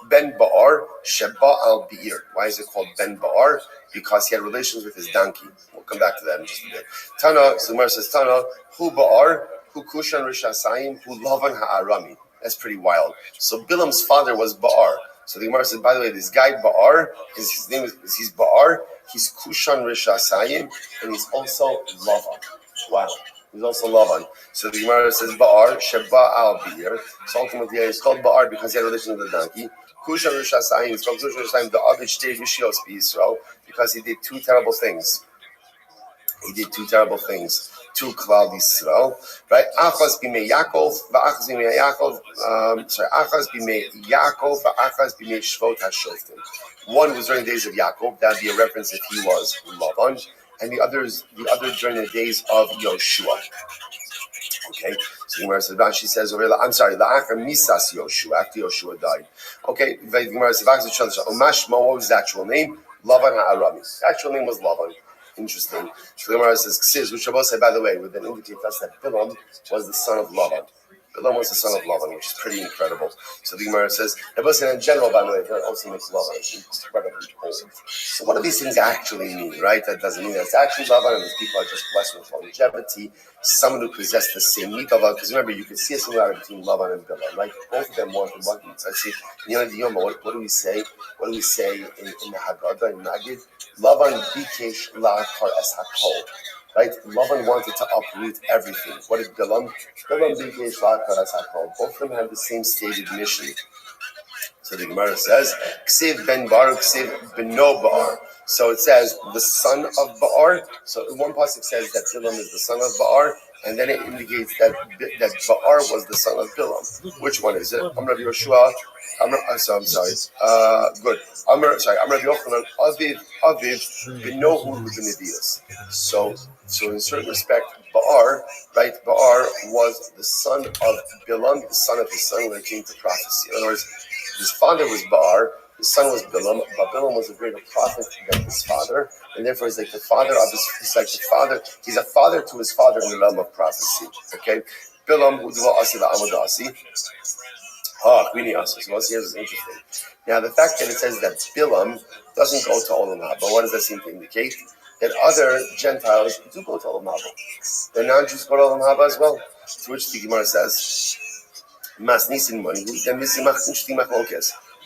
Ben Ba'ar, Sheba al Be'ir. Why is it called Ben Ba'ar? Because he had relations with his donkey. We'll come back to that in just a bit. Tana, so Gemara says, Tana, Hu Ba'ar, Hu Kushan Rishasayim, Hu Lavan Ha'arami. That's pretty wild. So Bilam's father was Ba'ar. So the Gemara says, by the way, this guy Ba'ar, his name is he's Ba'ar, he's Kushan Rishasayim, and he's also Lavan. Wow. He's also Lavan. So the Gemara says Ba'ar, Sheba al Be'ir. So ultimately it's called Ba'ar because he had a relation with the donkey. Kushan Rishasayim, it's called Kushan Rishasayim, the Abid Shtei Rishios B'Yisrael, because he did two terrible things. Two Klal Yisrael, right? Achaz b'mei Yaakov, v'achaz b'mei Yaakov. Achaz b'mei Yaakov, v'achaz b'mei Shvot HaShoftim. One was during the days of Yaakov. That'd be a reference if he was Lavan, and the other during the days of Yoshua. Okay, so the Gemara says, Rashi says, I'm sorry, la'achar misas Yoshua, after Yoshua died. Okay, the Gemara says, Umashma, what was his actual name? Lavan ha'arami. His actual name was Lavan. Interesting. So the Gemara says, Ksiz, which I will say, by the way, would then indicate to us that Bilam was the son of Lavan. Bilam was the son of Lavan, which is pretty incredible. So the Gemara says, in general, by the way, that also makes Lavan incredibly old. So what do these things actually mean, right? That doesn't mean that it's actually Lavan, and these people are just blessed with longevity. Someone who possessed the same mitava, because remember, you can see a similarity between Lavan and Bilam, right? Both of them wanted one. So I see, what do we say? What do we say in the Haggadah, in Magid? Lavan bikesh la'akar es hakol. Right? Lavan wanted to uproot everything. What did Bilam? Bilam bikesh la'akar es hakol. Both of them had the same stated mission. So the Gemara says, Ksiv ben Bar, Ksiv ben no Bar. So it says the son of Ba'ar. So one pasuk says that Bilam is the son of Ba'ar, and then it indicates that Ba'ar was the son of Bilam. Which one is it? I'm Rabbi Yoshua. I'm sorry. Good. I'm Rabbi Yochanan. Aviv ben Nohu B'Nedius. So in certain respect, Ba'ar, right? Ba'ar was the son of Bilam, the son of his son when it came to prophecy. In other words, his father was Ba'ar, his son was Bilam, but Bilam was a greater prophet than his father, and therefore he's like the father of his. He's a father to his father in the realm of prophecy. Okay, Bilam who dwell asi la'amadasi. Guinea asi. So what's here is interesting. Now the fact that it says that Bilam doesn't go to Olam Haba, what does that seem to indicate? That other Gentiles do go to Olam Haba. The non-Jews go to Olam Haba as well. To which the Gemara says, Mas nisin money.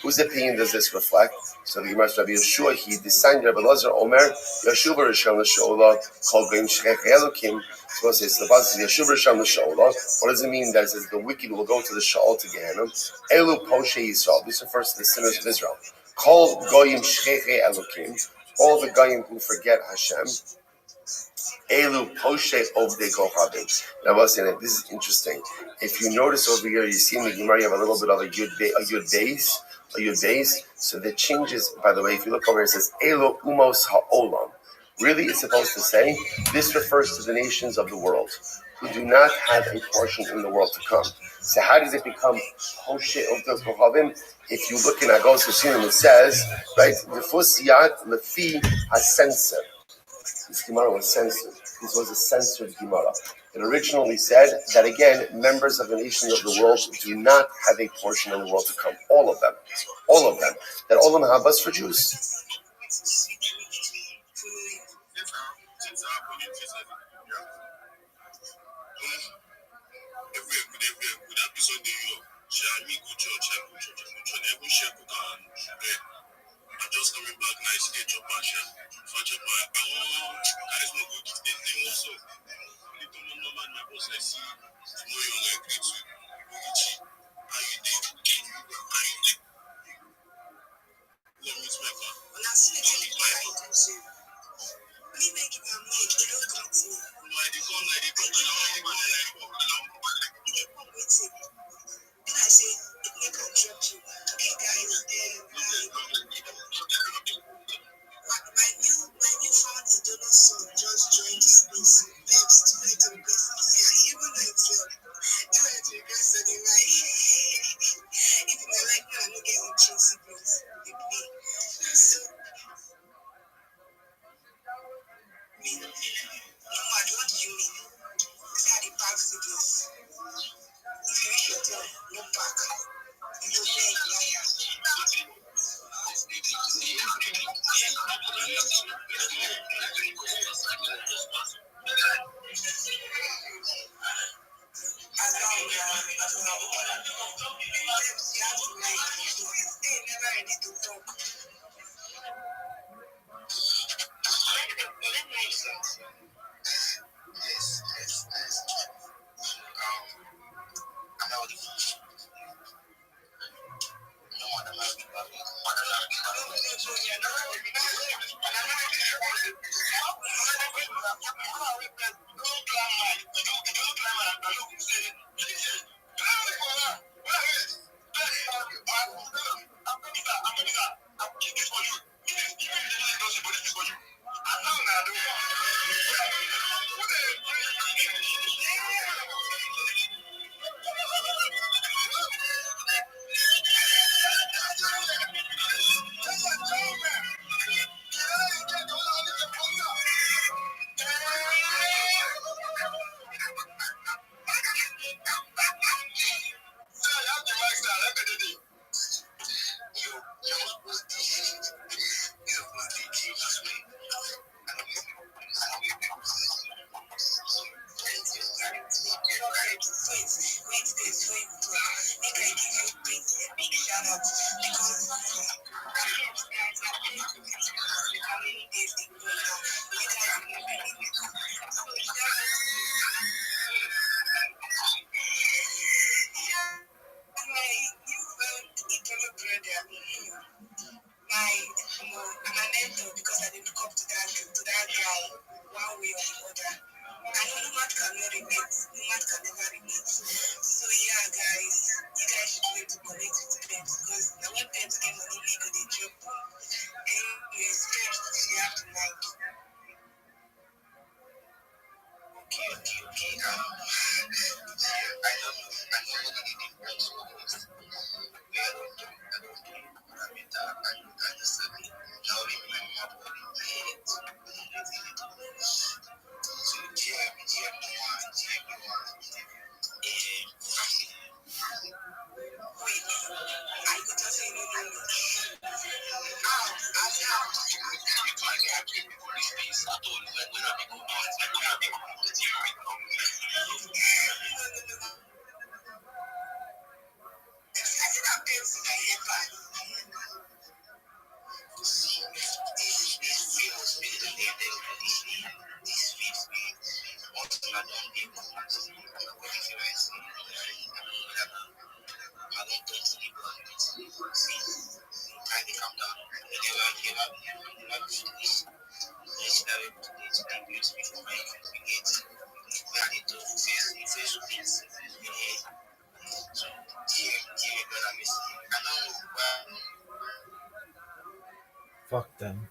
Whose opinion does this reflect? So the Gemara says, Rabbi Yeshua, he designed Rabbi Lazar Omer, Yeshua Rishon L'Sho'olah, Kol Goyim Shechech Elokim. So it says, Yeshua Rishon L'Sho'olah. What does it mean that it says the wicked will go to the Sheol to Gehenna? Elu Poshe Yisrael. This refers to the sinners of Israel. Kol Goyim Shechech Elokim. All the Goyim who forget Hashem. Elu Poshe Ovdei Kochavim. Now, this is interesting. If you notice over here, you see in the Gemara, you have a little bit of a yud base. So the changes, by the way, if you look over here, it says Elo Umos Ha'olam. Really, it's supposed to say this refers to the nations of the world who do not have a portion in the world to come. So how does it become Poshe Ovdei Kochavim? If you look in Agos Hasinim, it says, right, the Fusiyat Lefi HaSenser. This Gemara was censored. This was a censored Gemara. It originally said that, again, members of the nations of the world do not have a portion in the world to come. All of them. That all of them have us for Jews. I'm just coming back now. I see the job passion. So I just my charisma go to the thing also. Little number my boss I see tomorrow you will agree to Ugichi. How you did? Let me meet my car. When I see the thing my agency, me make it my mind. They don't come to me. Why they come like they come and I want to come with it. And I say, it may contract you. Hey guys, my new found Indonesian son just joined the space. Babes, too late to request. Yeah, even though it's too late to request anyway. mean? No, what do you mean? Say the pack signals. If you reach your turn, no pack. You go beg liar. Never ready to talk. Because I didn't look up to that guy one way or the other. I know no man can never relate. No man can never relate. So yeah, guys, you guys should be able to connect with them because I want them to get money legal they drop. Anyway, straight to the afternight. Okay. I know what they did. Fuck them.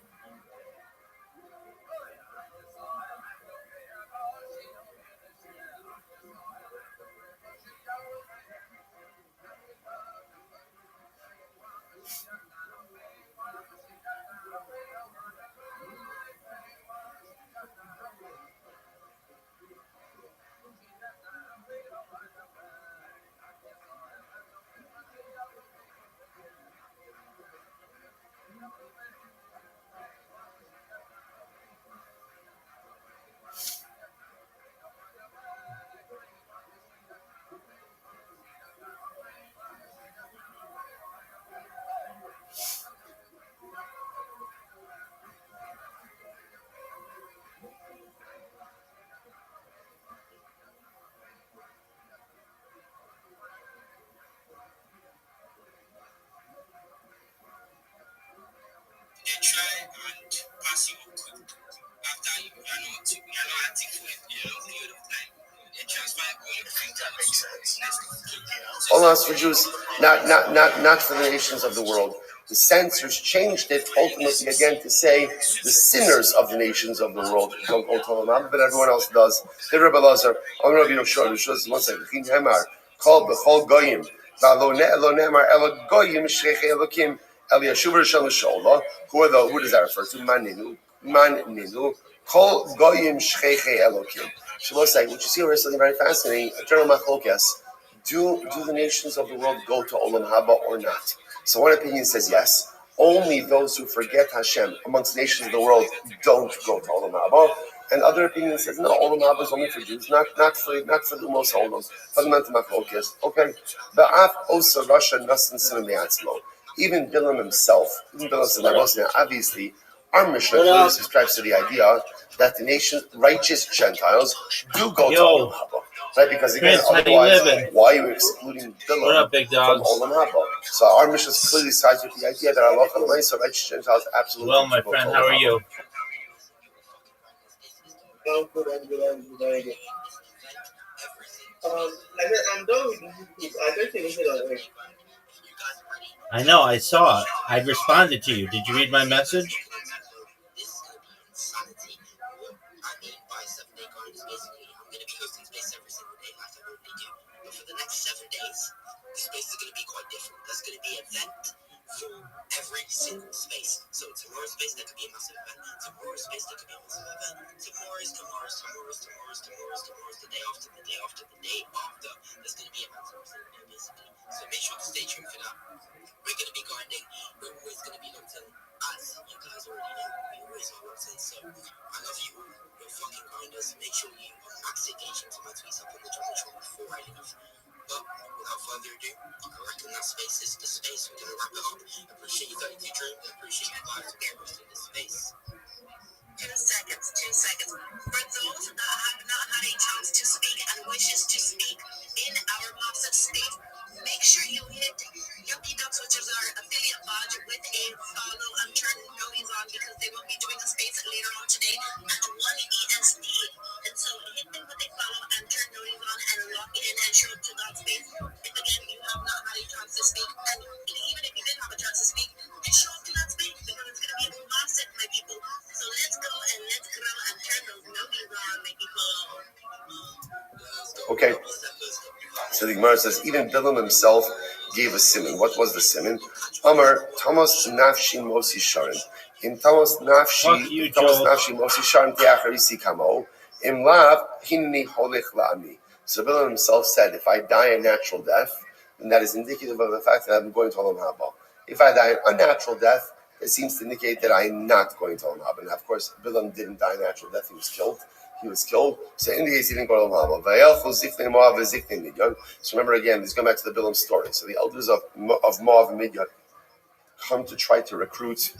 Olas for Jews, not for the nations of the world. The censors changed it ultimately again to say the sinners of the nations of the world don't go to Olam, but everyone else does. The Rabbi Lazar, I'm Rabbi Yoshua, one second, called Bechol Goyim, Lo Ne'emar Elo Goyim Shreich Elokim El Yashuv Rishon L'Shola. Who does that refer to? Maninu. man ninu kol goyim shcheichei elokim. Shabbos say, which you see here is something very fascinating. Eternal machlokas. Do the nations of the world go to Olam Haba or not? So one opinion says yes. Only those who forget Hashem amongst nations of the world don't go to Olam Haba. And other opinion says no, Olam Haba is only for Jews, not for the Umos Olam. Fundamental machlokas. Okay. Ba'af osa Russia nasan sinim me'atzmo. Even Bilam himself, obviously, our Mishnah clearly subscribes to the idea that the nations, righteous Gentiles, do go to Olam Haba. Right? Because again, otherwise, why are you excluding Bilam from Olam Haba? So our Mishnah clearly sides with the idea that Allah and righteous Gentiles absolutely well, my friend, how are you? I'm done with this. I don't think it's I know, I saw it. I responded to you. Did you read my message? Every single space. So tomorrow's space, that could be a massive event. Tomorrow's space, that could be a massive event. Tomorrow's, the day after, the day after, the day after. There's going to be events every single day, basically. So make sure to stay tuned for that. We're going to be grinding. We're always going to be locked in. As you guys already know, we always are locked in. So I love you all. You're fucking grinders. Make sure you max engagement to my tweets up on the channel before I leave. But without further ado, I reckon that space is the space. We're going to wrap it up. I appreciate you 32 Dream. I appreciate you guys for getting us in this space. 2 seconds. For those that have not had a chance to speak and wishes to speak in our Mopset state, make sure you hit Yucky Ducks, which is our affiliate badge, with a follow and turn noties on because they will be doing a space later on today at 1 EST. And so hit them with a follow and turn noties on and lock in and show up to that space. If again you have not had a chance to speak, and even if you did have a chance to speak, just show up to that space because it's going to be a massive, my people. So let's go and let's grow and turn those noties on, my people. Okay. So the Gemara says, even Bilam himself gave a simon. What was the simon? Amar Thomas Nafshi Mosi Sharon. In Thomas Nafshi Mosi Sharon Teacharisi Kamo. Im Lav Hinni Holech La'ami. So Bilam himself said, if I die a natural death, then that is indicative of the fact that I'm going to Olam Haba. If I die an unnatural death, it seems to indicate that I'm not going to Olam Haba. And of course, Bilam didn't die a natural death; he was killed. So in the case he didn't go to Olam Haba. So remember again, let's go back to the Bilam story. So the elders of Moab and Midian come to try to recruit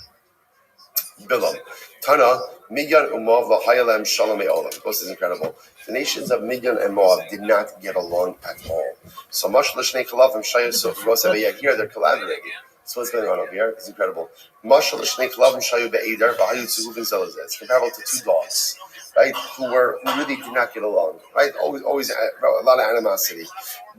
Bilam. Tana, Midian and Moab v'hayalam shalom e'olam. This is incredible. The nations of Midian and Moab did not get along at all. So much l'shnei kalavim shayos so here they're collaborating. So what's going on over here? It's incredible. It's comparable to two dogs, right? Who really did not get along, right? Always a lot of animosity.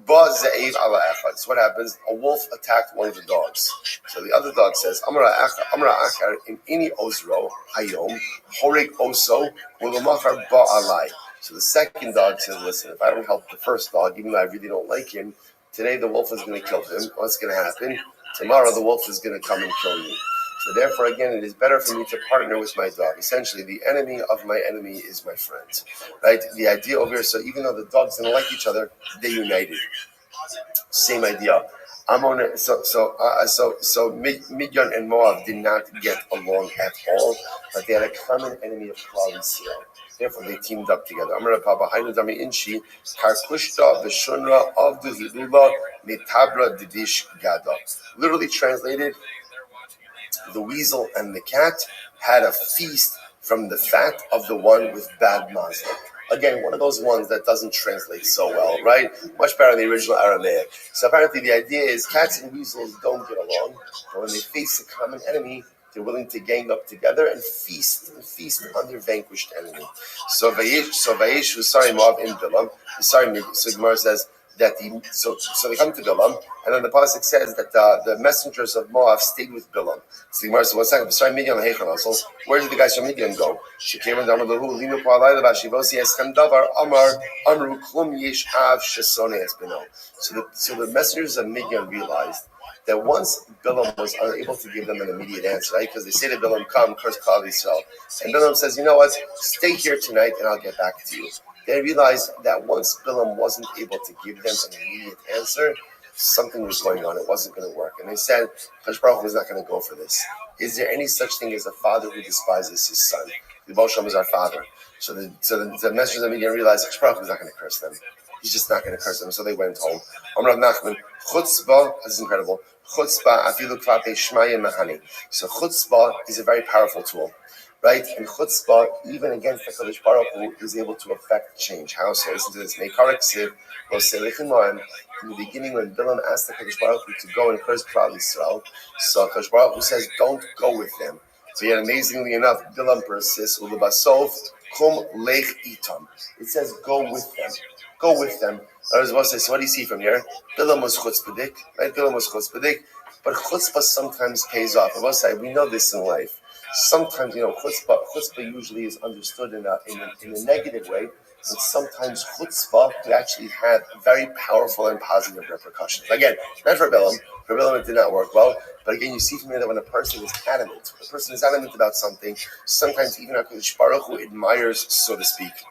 So what happens? A wolf attacked one of the dogs. So the other dog says, "Amra akar in any ozro hayom horig oso ulamachar ba'alai." So the second dog says, "Listen, if I don't help the first dog, even though I really don't like him, today the wolf is going to kill him. What's going to happen? Tomorrow the wolf is going to come and kill me. So therefore, again, it is better for me to partner with my dog. Essentially, the enemy of my enemy is my friend, right? The idea over here. So even though the dogs didn't like each other, they united. Same idea. So Midian and Moab did not get along at all, but they had a common enemy of Klal Yisrael. Therefore, they teamed up together. Amar Papa Hainu Dami Inshi Karkushta V'Shunra of the Zilula Mitabra Didish Gada. Literally translated, the weasel and the cat had a feast from the fat of the one with bad mazel. Again, one of those ones that doesn't translate so well, right? Much better in the original Aramaic. So apparently the idea is cats and weasels don't get along, but when they face a common enemy, they're willing to gang up together and feast on their vanquished enemy. So Vayeshu, sorry, Moab in Bilam. So Gemara says that so they come to Bilam, and then the pasuk says that the messengers of Moab stayed with Bilam. So the Gemara says, 1 second, sorry, Midian so where did the guys from Midian go? She came down to the Hu, Linu Pa'alayla Vashivosi Eskem Davar Amar Amru Klum Yesh Av Shesone Espino. So the messengers of Midian realized that once Bilam was unable to give them an immediate answer, right? Because they say to Bilam, "Come, curse Klal Yisrael," and Bilam says, "You know what? Stay here tonight, and I'll get back to you." They realized that once Bilam wasn't able to give them an immediate answer, something was going on. It wasn't going to work, and they said, "Kadosh Baruch Hu is not going to go for this. Is there any such thing as a father who despises his son? The Baal Shem is our father." So the messengers of Midian realized Kadosh Baruch Hu is not going to curse them. He's just not going to curse them. So they went home. Amar Nachman, chutzpah, this is incredible. Chutzpah, afilu klape shmaya mahani. So chutzpah is a very powerful tool, right? And chutzpah, even against the Kadosh Baruch Hu, is able to affect change. How so? Listen to this. Meikarak siv, lo selechin moem. In the beginning, when Bilam asked the Kadosh Baruch Hu to go and curse Klal Yisrael, so Kadosh Baruch Hu says, "Don't go with them." So yet, amazingly enough, Bilam persists. Ulubasov kum lech itam. It says, "Go with them." Go with them. I was about to say, so what do you see from here? Bilam was chutzpahdik, right? Bilam was chutzpahdik, but chutzpah sometimes pays off. I must say, we know this in life. Sometimes, chutzpah usually is understood in a negative way, but sometimes chutzpah could actually have very powerful and positive repercussions. Again, not for Bilam. For Bilam, it did not work well. But again, you see from here that when a person is adamant, about something, sometimes even HaKadosh Baruch Hu admires, so to speak,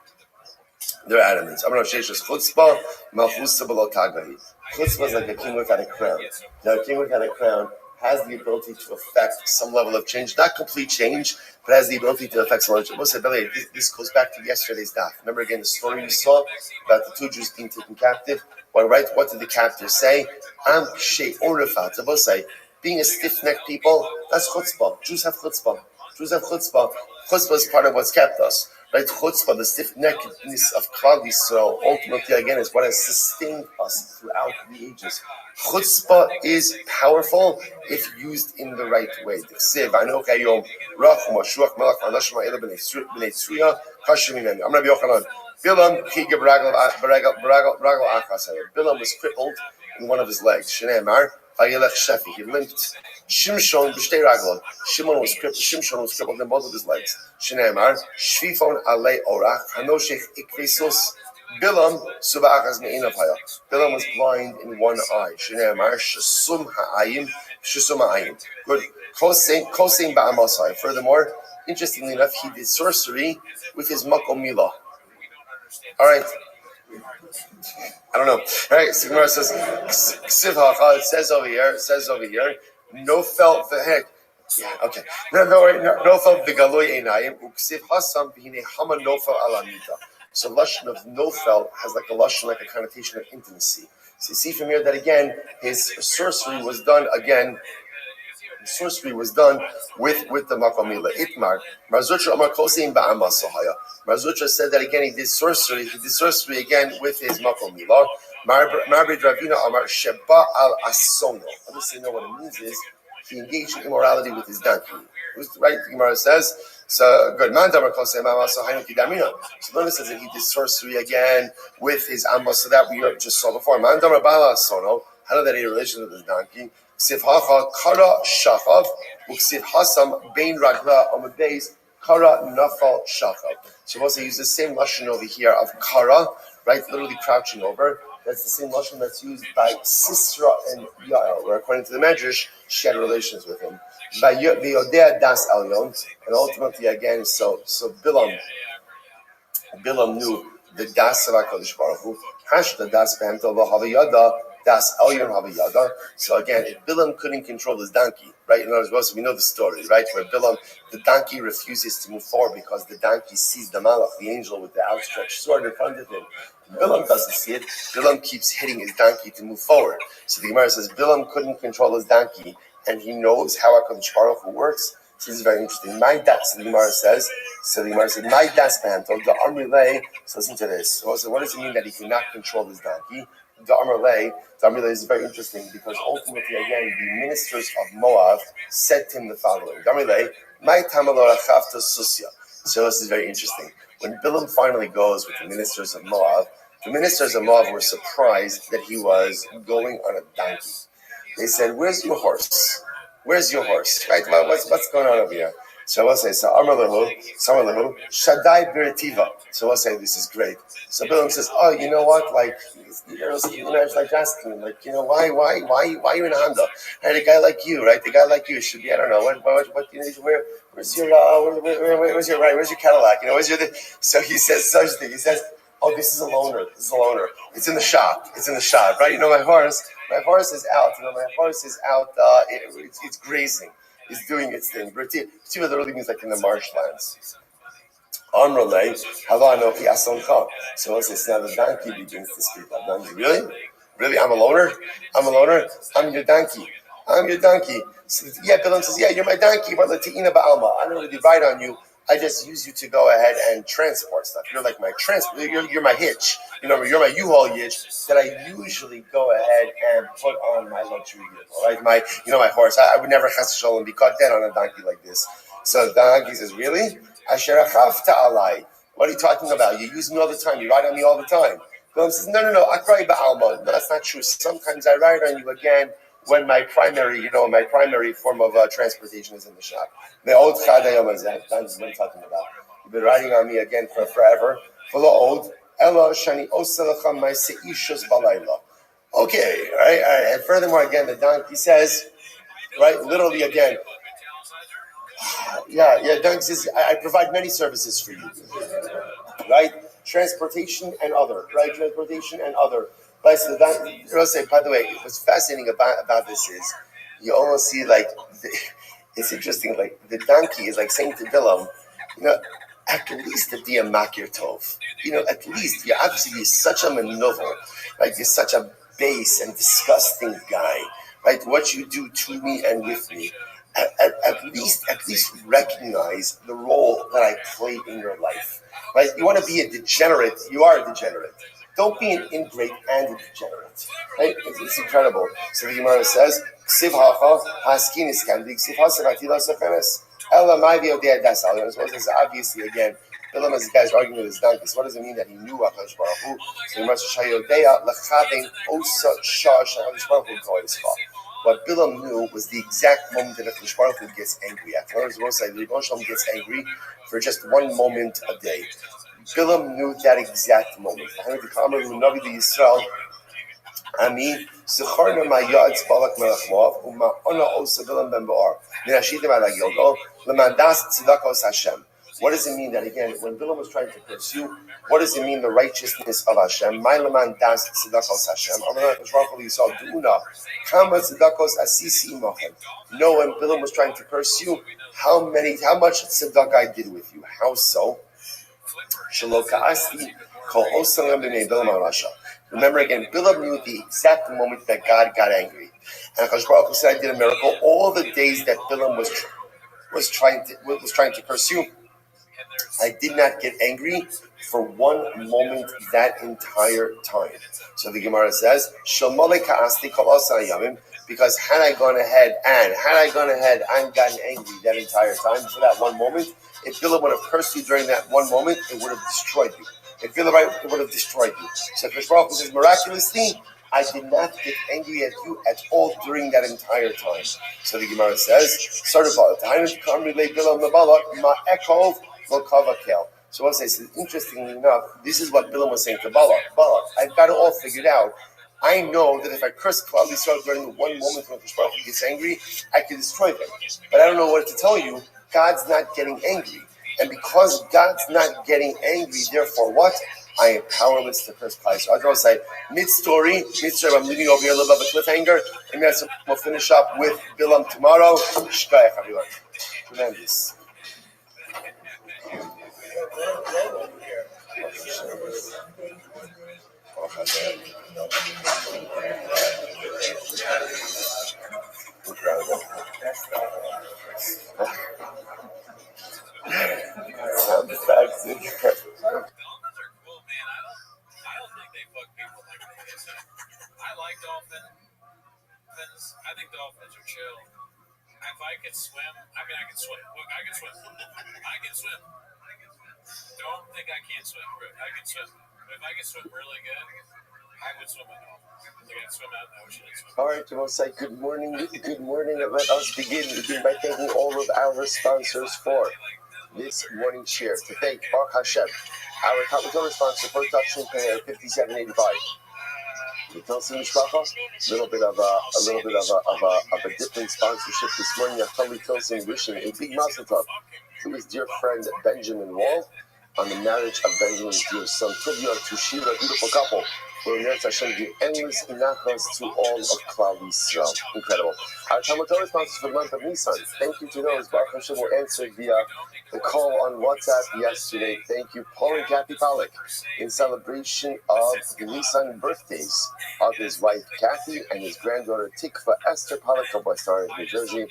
their adamant. I'm not sure. Chutzpah, malchusa below tagahi. Chutzpah is like a king without a crown. Now, a king without a crown has the ability to affect some level of change, not complete change, but has the ability to affect some level of change. This goes back to yesterday's daf. Remember again the story you saw about the two Jews being taken captive? Well, right, what did the captors say? Am shei orifat. Being a stiff-necked people, that's chutzpah. Jews have chutzpah. Chutzpah is part of what's kept us. Right, chutzpah, the stiff-neckedness of Klal Yisrael, ultimately again is what has sustained us throughout the ages. Chutzpah is powerful if used in the right way. I'm Rabbi Yochanan. Bilam was crippled in one of his legs. He limped. Shimshon b'shtei raglo. Shimon was crippled in both of his legs. Shneimar shvifon alei orach hanoshech ikvesus. Bilam subachas me'inav haya. Bilam was blind in one eye. Shneimar shesum ha'ayim. Good. Kosein ba'amasai. Furthermore, interestingly enough, he did sorcery with his makom milah. All right. I don't know. All right, so Gemara says, it says over here, no felt the heck. Yeah, okay. No felt the galoi einayim, uksiv hasam b'hinei hama no felt alamita. So lashon of no felt has like a connotation of intimacy. So you see from here that again, his sorcery was done with the makamila. Itmar. Marzutra Amar Kosein ba'amasahaya. Marzutra said that again he did sorcery again with his makamila. Marbid Ravina Amar Sheba al Asono. Obviously, know what it means is he engaged in immorality with his donkey. Right? The Gemara says. So good. So the Gemara says that he did sorcery again with his amos. So that we just saw before. Mandamar Bala Asono. How did that have a relation with his donkey? Ksiv hacha kara shachav, uksiv hasam bein ragla on the days kara nafal shachav. So also use the same lashon over here of kara, right? Literally crouching over. That's the same lashon that's used by Sisra and Yael, where according to the Medrash, she had relations with him. By Yodea das Elyon, and ultimately again, so Bilam knew the das of HaKadosh Baruch Hu. Hashda das b'hemto lo havayada. Das Elyon Havayada. So again, if Bilam couldn't control his donkey, right? In other words, we know the story, right? Where Bilam, the donkey refuses to move forward because the donkey sees the Malach, the angel with the outstretched sword in front of him. Bilam doesn't see it. Bilam keeps hitting his donkey to move forward. So the Gemara says Bilam couldn't control his donkey, and he knows how HaKadosh Baruch Hu works. So this is very interesting. My das, the Gemara says, my das panto, the Amrilay. So listen to this. So what does it mean that he cannot control his donkey? The Amrilay is very interesting because ultimately, again, the ministers of Moab said to him the following: Amrilay, my tamalor achavta susya. So this is very interesting. When Bilam finally goes with the ministers of Moab were surprised that he was going on a donkey. They said, "Where's your horse? Right? What's going on over here?" So we'll say, so Amar Lahu, Shaddai Birativa. So we'll say, this is great. So Bilam says, oh, you know what? Like, it's like asking him, like, why are you in a Honda? Right, a guy like you, right? The guy like you should be, I don't know, what where's your Cadillac? So he says such thing. He says, oh, this is a loaner. It's in the shop. Right? My horse is out. My horse is out. It's grazing. It's doing its thing. Bertiva literally means like in the marshlands. Amrulay, Havanoki Asoncha. So once it's now the donkey begins to speak. Really? Really? I'm a loner? I'm your donkey. So, Bilam says, yeah, you're my donkey. But Latina Ba'alma. I don't really ride on you. I just use you to go ahead and transport stuff. You're like my transport. You're my hitch. You're my U-Haul hitch that I usually go ahead and put on my luxury vehicle. Right? My horse. I would never chas v'sholom be caught dead on a donkey like this. So the donkey says, really? Asher achavta alai. What are you talking about? You use me all the time. You ride on me all the time. Bilam says, no. Akrai ba'alma. No, that's not true. Sometimes I ride on you again when my primary form of transportation is in the shop. The old chadayom is that. That's what I'm talking about. You've been riding on me again for forever. For the old, ella shani oselacham ma'seishus balayla. Okay, all right. And furthermore, again, the donkey says, right, literally again, donkey says, I provide many services for you, right? Transportation and other. Right, so by the way, what's fascinating about this is you almost see it's interesting. Like the donkey is like saying to Bilam, at least the dia makir tov. At least you're such a manovel, right? You're such a base and disgusting guy, right? What you do to me and with me. At least recognize the role that I play in your life, right? You want to be a degenerate. You are a degenerate. Don't be an ingrate and a degenerate. Right? It's incredible. So the Gemara says, "Ksiv hacha haskin iskandi ksiv hasavatila sefenes ela ma'vi odei dasal." It's obviously again, Bilam as the guy's arguing with his donkey. So what does it mean that he knew Hakadosh Baruch Hu? So the Gemara says, "Shayodea lechavein osa shah Hakadosh Baruch Hu koyischa." What Bilam knew was the exact moment that Hakadosh Baruch Hu gets angry at. In other words, the Rebbe Shalom gets angry for just one moment a day. Bilam knew that exact moment. What does it mean that again, when Bilam was trying to pursue, what does it mean the righteousness of Hashem? No, when Bilam was trying to pursue, how much tzedakah I did with you? How so? Remember again, Bilam knew the exact moment that God got angry. And Hakadosh Baruch Hu said, I did a miracle all the days that Bilam was trying to pursue. I did not get angry for one moment that entire time. So the Gemara says, because had I gone ahead and gotten angry that entire time for that one moment, if Bilam would have cursed you during that one moment, it would have destroyed you. If Bilam it would have destroyed you. So Hakadosh Baruch Hu says, miraculously, I did not get angry at you at all during that entire time. So the Gemara says, so I'll say, interestingly enough, this is what Bilam was saying to Balak. Balak, I've got it all figured out. I know that if I curse Klal Yisrael during the one moment when Hakadosh Baruch Hu gets angry, I can destroy them. But I don't know what to tell you. God's not getting angry. And because God's not getting angry, therefore what? I am powerless to curse Klal Yisrael. I'll say, mid-story, I'm leaving over here a little bit of a cliffhanger. And we'll finish up with Bilam tomorrow. Shkayach, everyone. Tremendous. Incredible. Sound effects. Dolphins are cool, man. I don't think they fuck people like they. I like dolphins. I think dolphins are chill. If I could swim, I can swim. Look, I can swim. Don't think I can't swim. I can swim. If I can swim really good, would swim at all. Like I'd swim out in the ocean and swim. All right, we'll say good morning. Good morning. And let us begin by thanking all of our sponsors for this morning share. To thank Baruch Hashem, our top sponsor for Touching Pair 5785. You tell some mishpacha, a little bit of a different sponsorship this morning. Achali Tilson wishing a big mazel tov to his dear friend Benjamin Wall on the marriage of Benjamin's dear son Tuvia to Shira, a beautiful couple. Will Meretz Hashem give endless nachas to all of Klal Yisrael. Incredible. Our Talmud Torah sponsors for the month of Nisan. Thank you to those. Baruch Hashem who answered the call on WhatsApp yesterday. Thank you, Paul and Kathy Pollack, in celebration of the Nisan birthdays of his wife Kathy and his granddaughter Tikva Esther Pollack of West Orange, New Jersey.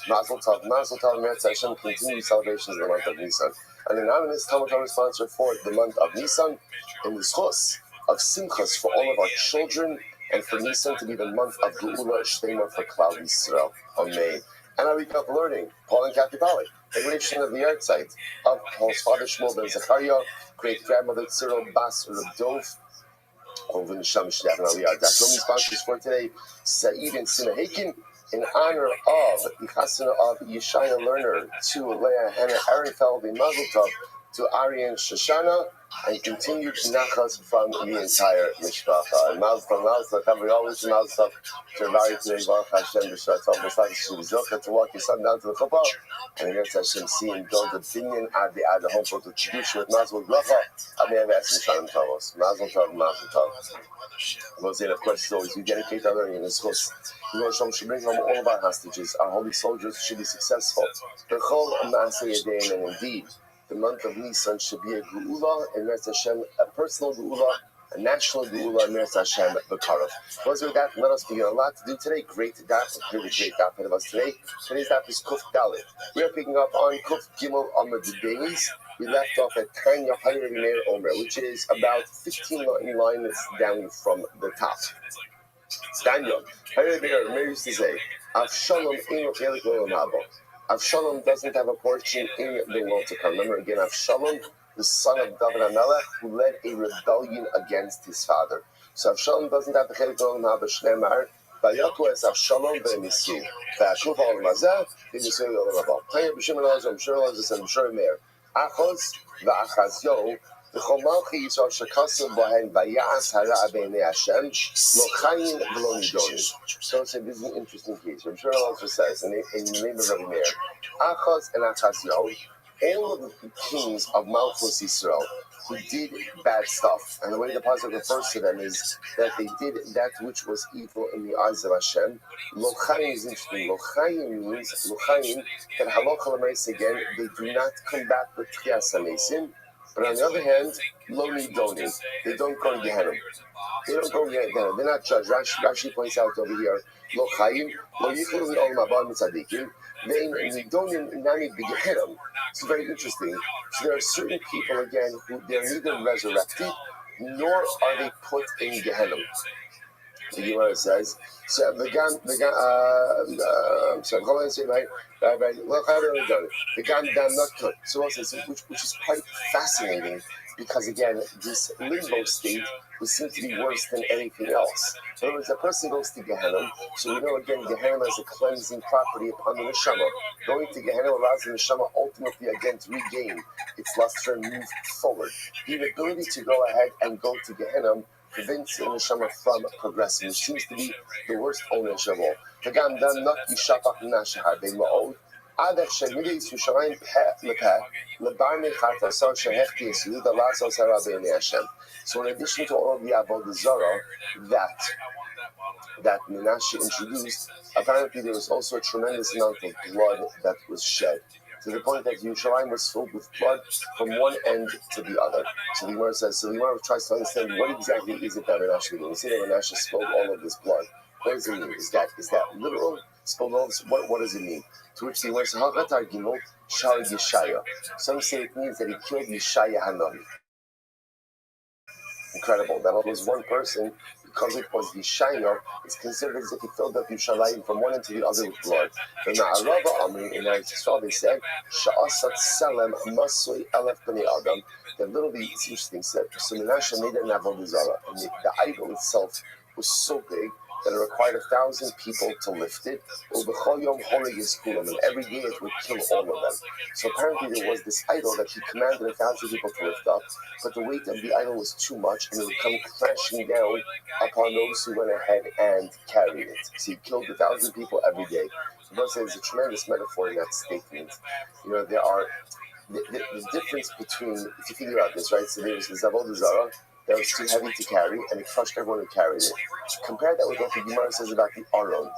Mazel Tov, Meretz Hashem, continued celebrations in the month of Nisan. An anonymous Talmud Torah sponsor for the month of Nisan, in the schos of Simchas for all of our children, and for Nisan to be the month of Geula Shtema for Klal Yisrael. Amen. And our week of learning, Paul and Kathy Pollack, celebration of the yard site of Paul's father Shmuel ben Zechariah, great grandmother Cyril Bas Rabdov. Over the Shamish Aliyah. That's only sponsors for today, Saeed and Sina Hakin, in honor of the Chasana of Yeshaya Learner, to Leah Hannah Ehrenfeld in Mazel Tov, to Ariane Shoshana, and continued nachas from the entire mishpacha. And Mazel Tov, we always Mazel Tov to Rabbi today, Baruch Hashem, B'Shat Tov, B'Shat to walk your son down to the chuppah, and Meretz Hashem see and build the binyan at the home for the Kedusha with Mazel Bracha. Amen. Mazel Tov, Mazel Tov. Roseanne, of course, is always we dedicate our learning in this course. We want Hashem should bring home all of our hostages. Our holy soldiers should be successful. And indeed, the month of Nisan should be a geula, and Meretz Hashem, a personal geula, a national geula, and Meretz Hashem, B'Karov. With that, let us begin. A lot to do today. Great daf, really great daf ahead of us today. Today's daf is Kuf Dalet. We are picking up on Kuf Gimel Amud Beis. We left off at Tanya Hayr Meir Omer, which is about 15 lines down from the top. Tanya Hayr Meir used to say, Avshalom Eino Chelik L'Olam Haba. Avshalom doesn't have a portion in the world to come. Remember again, Avshalom, the son of David HaMelech, who led a rebellion against his father. So Avshalom doesn't have the Chelik L'Olam Haba. Shneimar, Vayaku es Avshalom v'Nisu. V'Akuv Ha'Olmazah v'Nisu L'Olam Haba. Tanya B'Shem Elazar, B'Shem Elazar, B'Shem Meir. Achos v'Achazyo v'chol malchi Yisrael shekasim bohen v'ya'as hara b'nei Hashem lo chayim v'lo nidonim. So this is an interesting case. I'm sure Allah says in the name of Rabbi Meir, Achos and Achazyo, all of the kings of Malchus Yisrael who did bad stuff, and the way the pasuk refers to them is that they did that which was evil in the eyes of Hashem. Lo chayim is interesting. Lo chayim means that halacha l'meis again, they do not come back with tchias hamesim, but on the other hand, lo nidonim, they don't go to Gehenna. They don't go to Gehenna. They're not judged. Rashi points out over here, lo chayim, lo yichlu v'olam haba mitzadikim, ve'in nidonim nami b'Gehenna. It's very interesting. So there are certain people, again, who they're neither resurrected, nor are they put in Gehenna. The Gemara says, so the Gam dam not good. So also, which is quite fascinating, because again, this limbo state would seem to be worse than anything else. In other words, a person goes to Gehenna, so we know again Gehenna is a cleansing property upon the neshama. Going to Gehenna allows the neshama ultimately again to regain its luster and move forward. The ability to go ahead and go to Gehenna prevents the neshama from progressing, which seems to be the worst ownage of all. V'gam dam not yishapach nashahar be'ma'od. So in addition to all of the Avodah Zarah that Menashe introduced, apparently there was also a tremendous amount of blood that was shed, to the point that Yerushalayim was filled with blood from one end to the other. So the Gemara says, so the Gemara tries to understand what exactly is it that Menashe did. We say that Menashe spilled all of this blood. What does it mean? Is that literal? Spilled all this? What does it mean? To which the Gemara says, some say it means that he killed Yeshaya Hanavi. Incredible. That was one person because it was Yishayah, it's considered as if he filled up Yerushalayim from one end to the other with blood. The Na'arava Amri in Eretz Yisrael, they said, Sha'asat Selem Masui Elef B'nei Adam. That literally, it's interesting, said, so Menashe made an Avodah Zarah, and the idol itself was so big that it required 1,000 people to lift it. And every day it would kill all of them. So apparently there was this idol that he commanded 1,000 people to lift up, but the weight of the idol was too much and it would come crashing down upon those who went ahead and carried it. So he killed 1,000 people every day. So there's a tremendous metaphor in that statement. You know, there are the difference between, if you think about this, right? So there was the Avodah Zarah that was too heavy to carry, and it crushed everyone who carried it. Compare that with what the Gemara says about the Aron,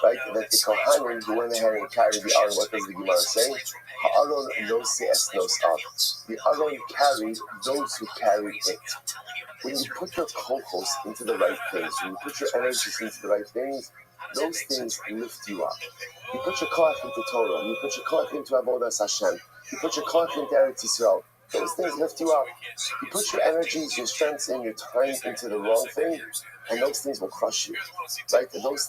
right? That the Kohanim who went ahead and carried the Aron, what does the Gemara say? Ha'aron no se'es nos ab. The Aron carried those who carried it. When you put your kohos into the right things, when you put your energies into the right things, those things lift you up. You put your koach into Torah, you put your koach into Avodas Hashem, you put your koach into Eretz Yisrael, those things lift you up. You put your energies, your strengths, and your time into the wrong thing, and those things will crush you. Right? Those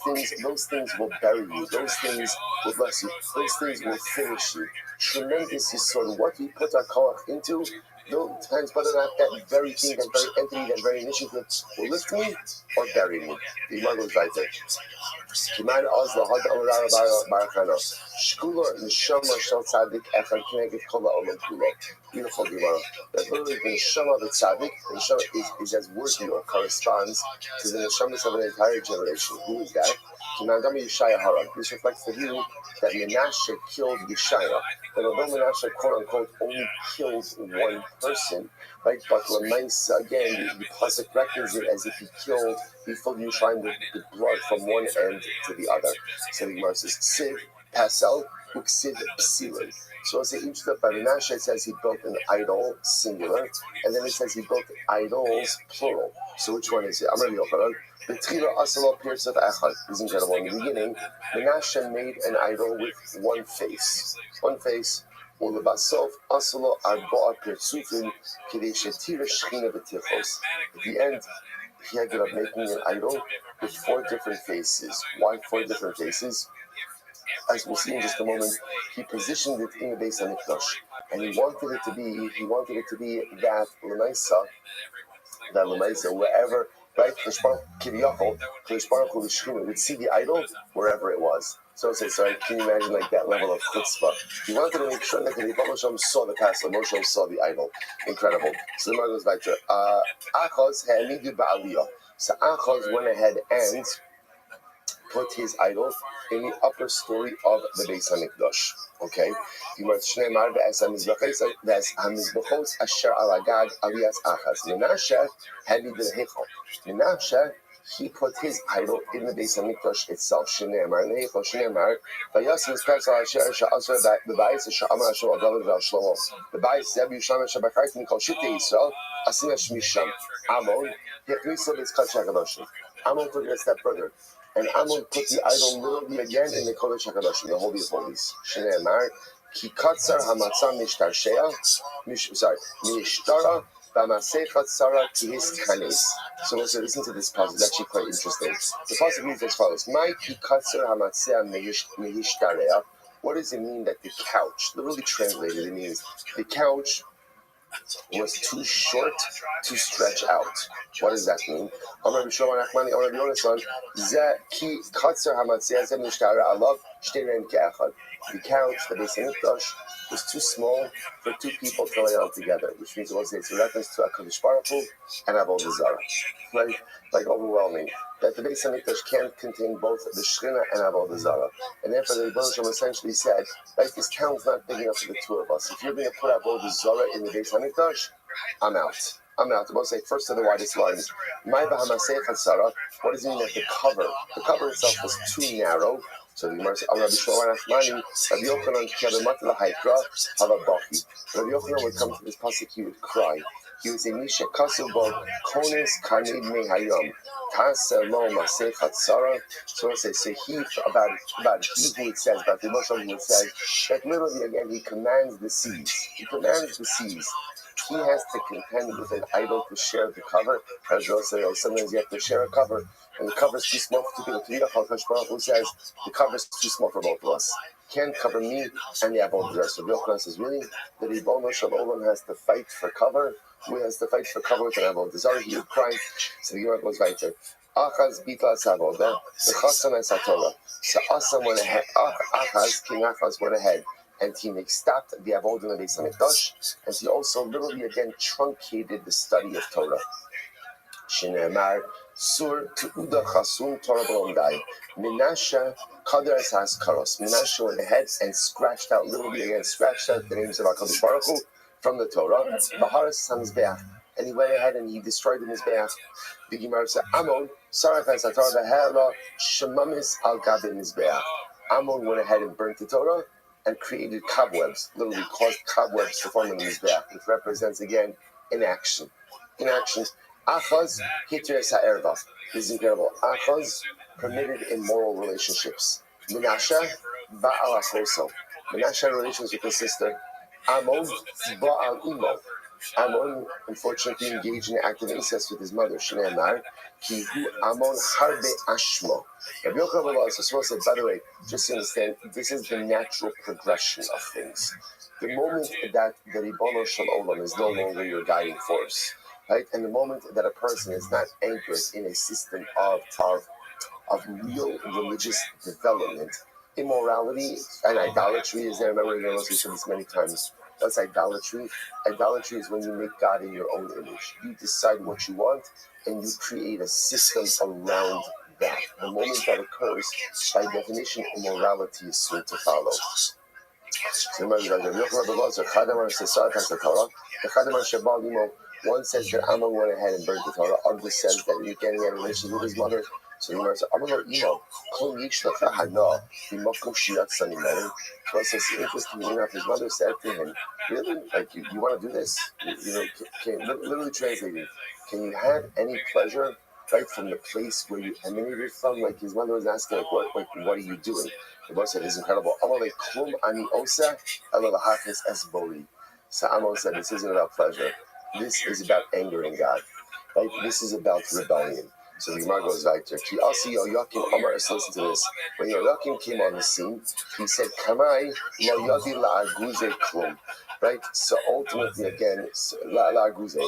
things will bury you. Those things will bless you. Those things will finish you. Tremendous yisod. What we put our koach into, depends whether or not that very thing, that very entity, that very initiative will lift me or bury me. The Gemara goes right there. Kiman oz lahad amar barakano. Shkula neshama shel tzaddik echad kineged kol ha'olam kulo. Beautiful Gemara. That literally the neshama of the tzaddik, the neshama is as worthy or corresponds to the neshamas of an entire generation. Who is that? Kiman gami Yishaya harag. This reflects the view that Menashe killed Yishaya. That although Menashe quote unquote only killed one person, right? But Lamaisa, again, the pasuk reckons it as if he filled Yerushalayim with blood from one end to the other. So the Gemara says, Sid, Pasel, Uksid, Psilin. So as each step by Menashe, it says he built an idol, singular, and then it says he built idols, plural. So which one is it? I'm Rabbi Yochanan. The Tchila Asalo Pirsat Echad is incredible. In the beginning, Menashe made an idol with one face. One face. Ulebasov Asalo Arba'a Pirsufin Kidei Shetira Shechina B'Tichos. At the end, he ended up making an idol with 4 different faces. Why 4 different faces? As we'll see in just a moment, he positioned it in the Beis HaMikdash, and he wanted it to be that Lemaisa, wherever, right? Kiviyachol, Baruch Hu, the Shechina would see the idol wherever it was. So can you imagine like that level of chutzpah? He wanted to make sure that the Rebbe Moshe saw the pastor, Moshe saw the idol. Incredible. So the Gemara goes back to Achaz ha'amidu ba'aliyah. So Achaz went ahead and put his idol in the upper story of the Beis HaMikdash. Okay? Menashe, he put his idol in the Beis HaMikdash itself. The Bayis said, Amon took it a step further. And Amon put the idol literally again in the Kodesh HaKadoshim, the Holy of Holies. Shnei Amar, Ki Katzar HaMatzah Mishtara B'Masei Chatzara Kihis Kanes. So listen to this passage. It's actually quite interesting. The passage reads as follows: My Ki Katzar HaMatzah Mihishtareah. What does it mean that the couch, literally translated, it means the couch was too short to stretch out. What does that mean? The couch, the Beis HaMikdash, was too small for 2 people to lay on together, which means it's a reference to HaKadosh Baruch Hu and Avodah Zarah. Right? Like overwhelming. That the Beis HaMikdash can't contain both the Shechina and Avodah Zarah. And therefore the Rebbe Shalom essentially said, like, this town's not big enough for the 2 of us. If you're going to put Avodah Zarah in the Beis HaMikdash, I'm out. I'm going to say first to the widest lines. What does it mean that the cover itself was too narrow? So the Gemara says, Rabbi Yochanan would come to this pasuk, he would cry. He would say, Misha Kasubo, Konis Karnid Mehayom, Taselo Maseh Chatzara. So he, about he who it says, about the Moshe who it says, that literally again he commands the seas. He commands the seas he has to contend with an idol to share the cover. As they'll say, sometimes you have to share a cover, and the cover's too small for two people. Who says the cover's too small for both of us? Can't cover me and the Avodah Zarah. So Yochanan says, really, the Ribono Shel Olam has to fight for cover. Who has to fight for cover with an Avodah Zarah? He would cry. So the Gemara goes weiter. Achaz bitla savoda, the Chasam and Satorah. So Asam went ahead. King Achaz went ahead, and he stopped the Avodah in the Beis Hamikdash, and he also literally again truncated the study of Torah. Shinemar Sur Tuuda Chasum Torah Blondai. Menashe Kaderes has Karos. Menashe went ahead and scratched out, literally again, scratched out the names of HaKadosh Baruch Hu from the Torah. Baharas Hamizbeach. And he went ahead and he destroyed the Mizbeach. The Gemara said, Amon, Sarach has the Torah, V'hela Shemamis al Gabi Mizbeach. Amon went ahead and burnt the Torah and created cobwebs, literally caused cobwebs to form in the Mizbeach, which represents again inaction. Inaction. Achaz Hitres Ha'erva. This is incredible. Achaz permitted immoral relationships. Menashe Ba'al Achoso. Menashe had relations with his sister. Amon Ba'al Imo. Amon unfortunately engaged in active incest with his mother. Shneimar Ki Hu Amon Harbe Ashmo. Rabbi Yochanan said, by the way, just to understand, this is the natural progression of things. The moment that the Ribono Shel Olam is no longer your guiding force, right? And the moment that a person is not anchored in a system of real religious development, immorality and idolatry is there. Remember, we said this many times. What's idolatry? Idolatry is when you make God in your own image. You decide what you want, and you create a system around that. The moment that occurs, by definition, immorality is soon to follow. One says that Ammon went ahead and burnt the Torah. Other says that he had a relationship with his mother. So the Gemara says, Plus, it's interesting enough, his mother said to him, really? Like, you want to do this? Literally translated, can you have any pleasure, right, from the place where you emanated from? Like, his mother was asking, what are you doing? The boy said, it's incredible. So Ammon said, this isn't about pleasure. This is about angering God. Right? This is about rebellion. So the Gemara goes back to Yoakim Amar. Listen to this. When Yoakim came on the scene, he said, Kamai lo yadi la'aguze klum. Right? So ultimately, again, la'aguze.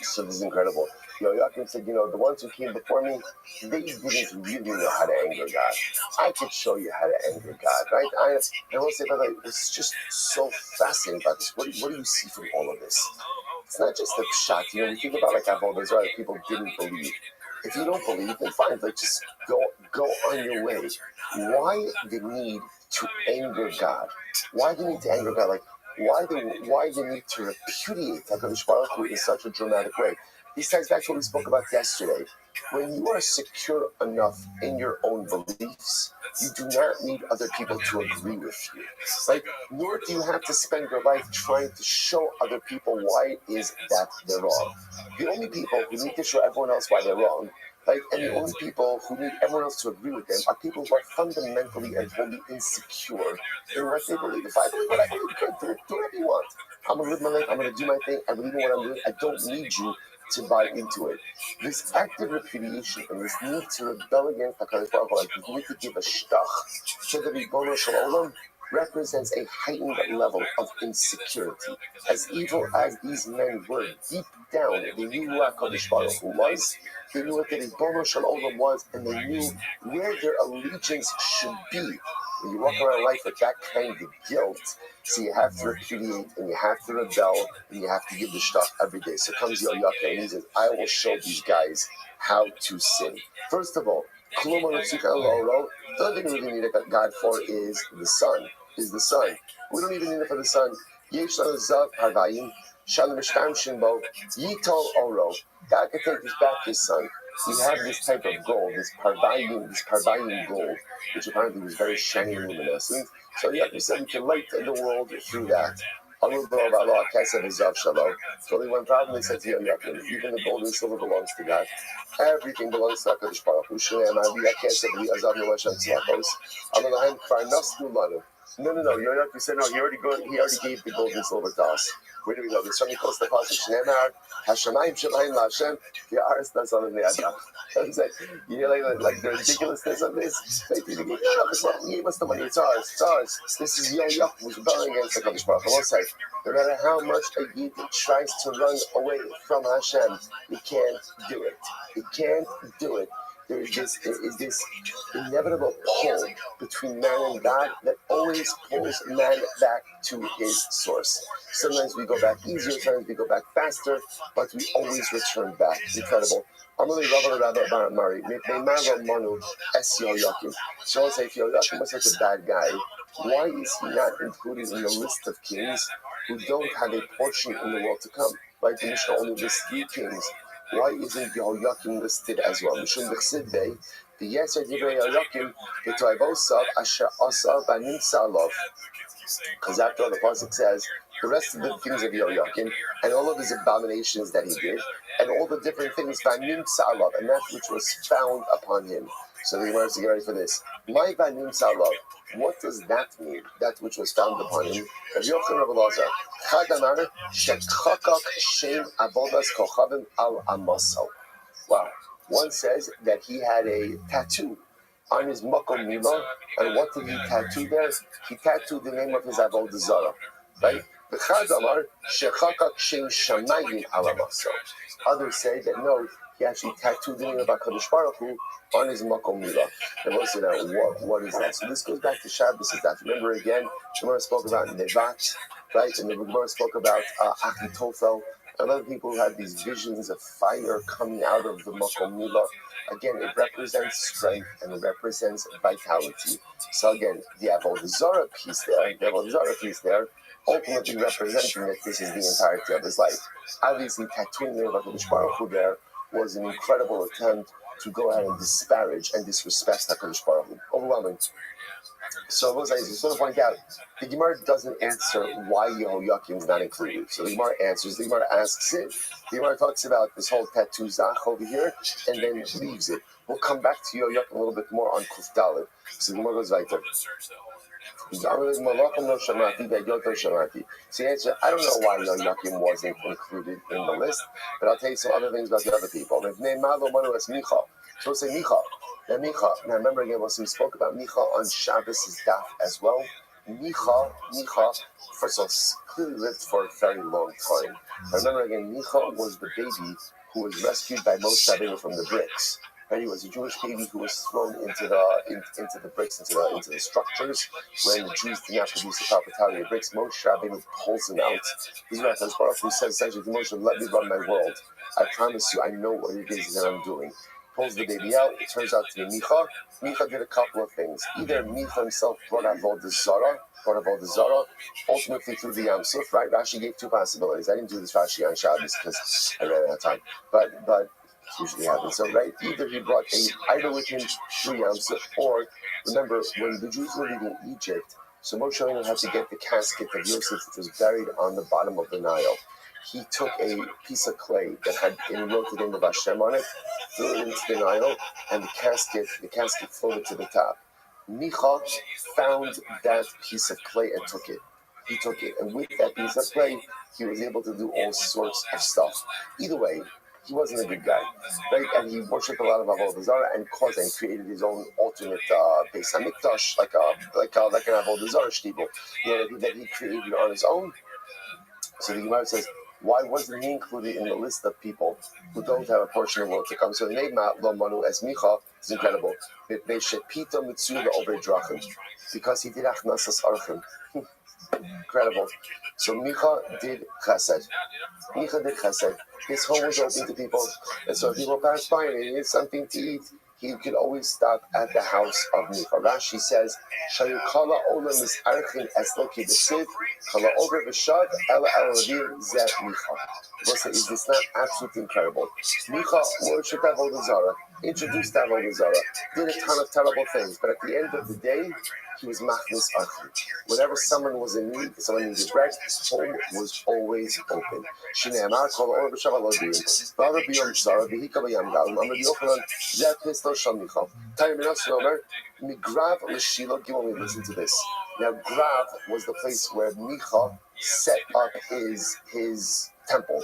So this is incredible. Yoakim said, the ones who came before me, they didn't really know how to anger God. I could show you how to anger God, right? I will say, by the way, it's just so fascinating about this. What do you see from all of this? It's not just a shot. We think about like Avodah Zarah, people didn't believe. If you don't believe, then fine, but just go on your way. Why the need to anger God? Why the need to anger God? Like, why the need to repudiate HaKadosh Baruch Hu in such a dramatic way? This ties back to what we spoke about yesterday. When you are secure enough in your own beliefs, you do not need other people to agree with you. Right? Nor do you have to spend your life trying to show other people why it is that they're wrong. The only people who need to show everyone else why they're wrong, right, and the only people who need everyone else to agree with them are people who are fundamentally and wholly insecure in what they believe. If I believe what I believe, good, do whatever you want. I'm going to live my life, I'm going to do my thing, I believe in what I'm doing, I don't need you to buy into it. This active repudiation and this need to rebel against HaKadosh Baruch Hu, like this need to give a shtach to the Ribono Shel Olam, represents a heightened level of insecurity. As evil as these men were, deep down, they knew who HaKadosh Baruch Hu was, they knew what the Ribono Shel Olam was, and they knew where their allegiance should be. When you walk around life with that kind of guilt, so you have to repudiate, and you have to rebel, and you have to give the stuff every day. So comes Yoakim, and he says, I will show these guys how to sin. First of all, the only thing we really need a God for is the sun. We don't even need it for the sun. God can take us back his son. We have this type of gold, this parvayim gold, which apparently was very shiny and luminescent. So we said we can light the world through that. Only one problem, they said to Yoakim, even the gold and silver belongs to God. Everything belongs to HaKadosh Baruch Hu. No. You said no. He already gave the gold and silver to us. Where do we go? There's something close to the pasuk. Shneimar Hashemayim Shemayim LaHashem V'Haaretz Nasalim Li'Adam. You hear like the ridiculousness of this? He gave us the money. It's ours. It's ours. This is Yoyach who's rebelling against the Kadosh Baruch Hu. I will say, no matter how much a Yid tries to run away from Hashem, he can't do it. He can't do it. There is this inevitable pull between man and God that always pulls man back to his source. Sometimes we go back easier, sometimes we go back faster, but we always return back. Incredible. Amalei Rabbi Mari, Manu Es Yoyakim. So I'll say, if Yoyakim was such a bad guy, why is he not included in the list of kings who don't have a portion in the world to come? Like the Mishnah only lists 3 kings. Why isn't Yehoyakim listed as well? Mishum b'chsid bey, v'yeser divrei Yehoyakim, v'toivosav asher asav v'nimtza alav. Because after all, the pasuk says the rest of the things of Yehoyakim and all of his abominations that he did, and all the different things v'nimtza alav, and that which was found upon him. So the Gemara has to get ready for this. My v'nimtza alav. What does that mean? That which was found upon him. Rabbi Yochanan Rabbi Lazar. Chad amar shechakak shem avodas kochavim al amaso. Wow. One says that he had a tattoo on his makom mila, and what did he tattoo there? He tattooed the name of his avodah zarah, right? Chad amar shechakak shem shamayim al amaso. Others say that no, he actually tattooed the name of HaKadosh Baruch Hu on his makom mila. And we'll say now, what is that? So this goes back to Shabbos. Remember again, Gemara spoke about Nevat, right? And the Gemara spoke about Achitophel, and other people who had these visions of fire coming out of the makom mila. Again, it represents strength and it represents vitality. So again, the avodah zarah piece there, ultimately representing that this is the entirety of his life. Obviously, tattooing the name of HaKadosh Baruch Hu there was an incredible attempt to go ahead and disparage and disrespect HaKadosh Baruch Hu. Overwhelming. So I just want to point out, the Gemara doesn't answer why Yehoyakim is not included. So the Gemara answers, the Gemara asks it, the Gemara talks about this whole tattoo zach over here, and then leaves it. We'll come back to Yehoyakim a little bit more on Kuf Daled. So the Gemara goes right there. So the answer, I don't know why Yehoyakim wasn't included in the list, but I'll tell you some other things about the other people. So we'll say Micha. Now remember again, we spoke about Micha on Shabbos' daf as well. Micha, first of all, clearly lived for a very long time. Remember again, Micha was the baby who was rescued by Moshe Rabbeinu from the bricks. Right? He was a Jewish baby who was thrown into the bricks, into the structures. When the Jews did not produce the proper tally of bricks, Moshe Rabbeinu pulls them out. This is what HaKadosh Baruch Hu says essentially to Moshe, let me run my world. I promise you, I know what it is that I'm doing. Pulls the baby out. It turns out to be Micha. Micha did a couple of things. Either Micha himself brought avodah zarah, ultimately through the Yam Suf, right? Rashi gave 2 possibilities. I didn't do this Rashi on Shabbos because I ran out of time. But it usually happens. So, right, either he brought an idol with him through Yam Suf, or remember, when the Jews were leaving Egypt, so Moshe Rabbeinu had to get the casket of Yosef, which was buried on the bottom of the Nile. He took a piece of clay that had wrote the name of Hashem on it, threw it into the Nile, and the casket floated to the top. Micha found that piece of clay and took it. He took it, and with that piece of clay, he was able to do all sorts of stuff. Either way, he wasn't a good guy, right? And he worshipped a lot of avodah zarah and created his own alternate Beis Hamikdash, like an avodah zarah shtibel, that he created on his own. So the Gemara says, why wasn't he included in the list of people who don't have a portion of the world to come? So the name Lo Manu as Micha is incredible. Because he did Achnasas Archim. Incredible. So Micha did Chesed. His home was open to people. And so if people passed by and he needed something to eat, he could always stop at the house of Micha. Rashi says, Shayukala Olam is Archin Esloki B'Siv, Kala Over B'Shav, Ela Elavim Zeh Micha. Is this not absolutely incredible? Micha worshipped avodah zarah, introduced avodah zarah, did a ton of terrible things, but at the end of the day, he was machnis archim. Whenever someone was in need, someone needed bread, his home was always open. Shneimar kol or b'shav alodim. V'ara b'yom tzara v'hika b'yam galim. Amar Yochanan zeh pistol shal Micha. Tayim Minas Yomer migrav l'shilo. Give me listen to this. Now Grav was the place where Micha set up his temple,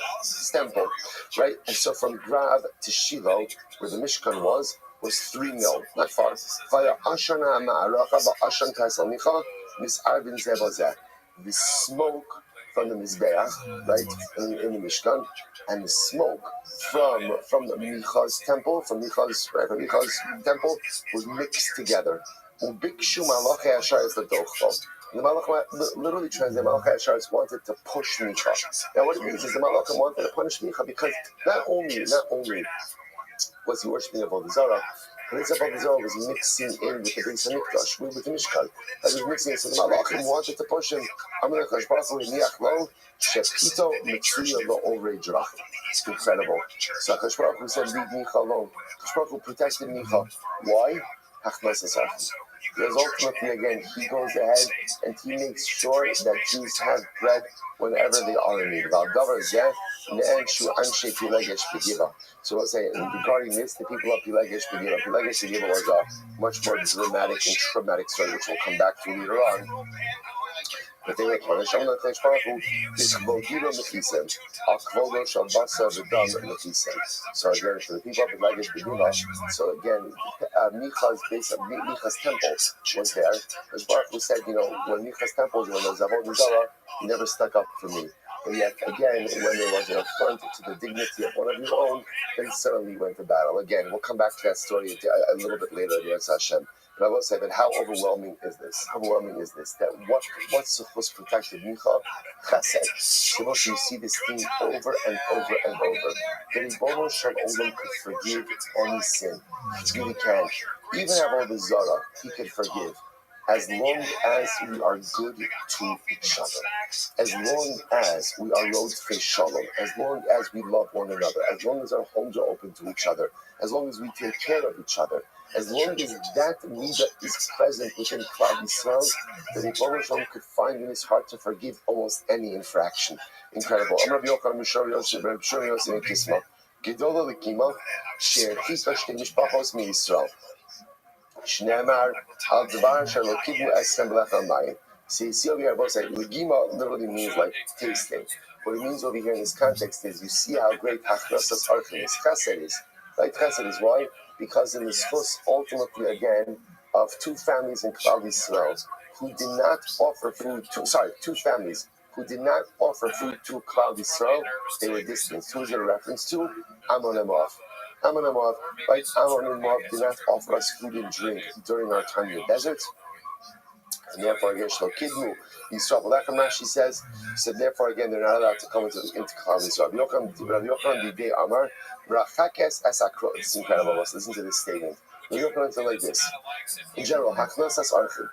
right? And so from Grav to Shiloh, where the Mishkan was 3 mil, not far. The smoke from the Mizbeach, right, in the Mishkan, and the smoke from the Micha's temple, from Micha's temple, was mixed together. The Malach literally translated Malachai Asharis wanted to push Micha. Now what it means is the Malachim wanted to punish Micha because not only was he worshiping Avodah Zarah, but his Avodah Zarah was mixing in with the Beis Hamikdash, with the Mishkan. He was mixing in, so the Malachim wanted to push him. It's incredible. So Akash Baruch Hu said, leave Micha alone. Akash Baruch Hu protected Micha. Why? Because ultimately, again, he goes ahead and he makes sure that Jews have bread whenever they are in need. So let's say, regarding this, the people of Pilegesh Begiva was a much more dramatic and traumatic story, which we'll come back to later on. But they were punished. So again, for the people of Pilegesh Begiva, so again, Micha's temple was there. As Baruch Hu said, when Micha's temple was, when there was Avodah Zarah, he never stuck up for me. But yet, again, when there was an affront to the dignity of one of your own, then suddenly went to battle. Again, we'll come back to that story a little bit later, Hashem. But I will say that how overwhelming is this? That what was protected Micha? Chesed. You see this theme over and over and over. That Ribono Shel Olam could forgive any sin. He really can. Even Avodah Zarah, he could forgive. As long as we are good to each other, as long as we are Rodfei Shalom, as long as we love one another, as long as our homes are open to each other, as long as we take care of each other, as long as that midah is present within Klal Yisrael, then the Ribono Shel Olam could find in his heart to forgive almost any infraction. Incredible. Rabbi Yochanan Mishor Yosef in Kisma, Gedola Lekima, She'erchisa Shtei Mishpachos MiYisrael. Shneimar al Dvar Shelo Kidmu Eskem B'Lechem Mayim. See over here, both say Legima literally means like tasting. What it means over here in this context is you see how great Hachnasas Archim is. Chesed is. Right? Chesed is why? Because in the schus, ultimately again, of two families in Klal Yisrael who did not offer food to, two families who did not offer food to Klal Yisrael, they were distanced. Who is it a reference to? Ammon and Moab. Ammon and Moab, right? Ammon and Moab did not offer us food and drink during our time in the desert. And therefore, again, Shlokidmu, Yisrael B'Lechem, Rashi says, so therefore, again, they're not allowed to come into Klal Yisrael. Rabbi Yochanan Didei Amar, Rachakes Esakro. It's incredible. Let's listen to this statement. Rabbi Yochanan said like this. In general, Hachnasas Archim,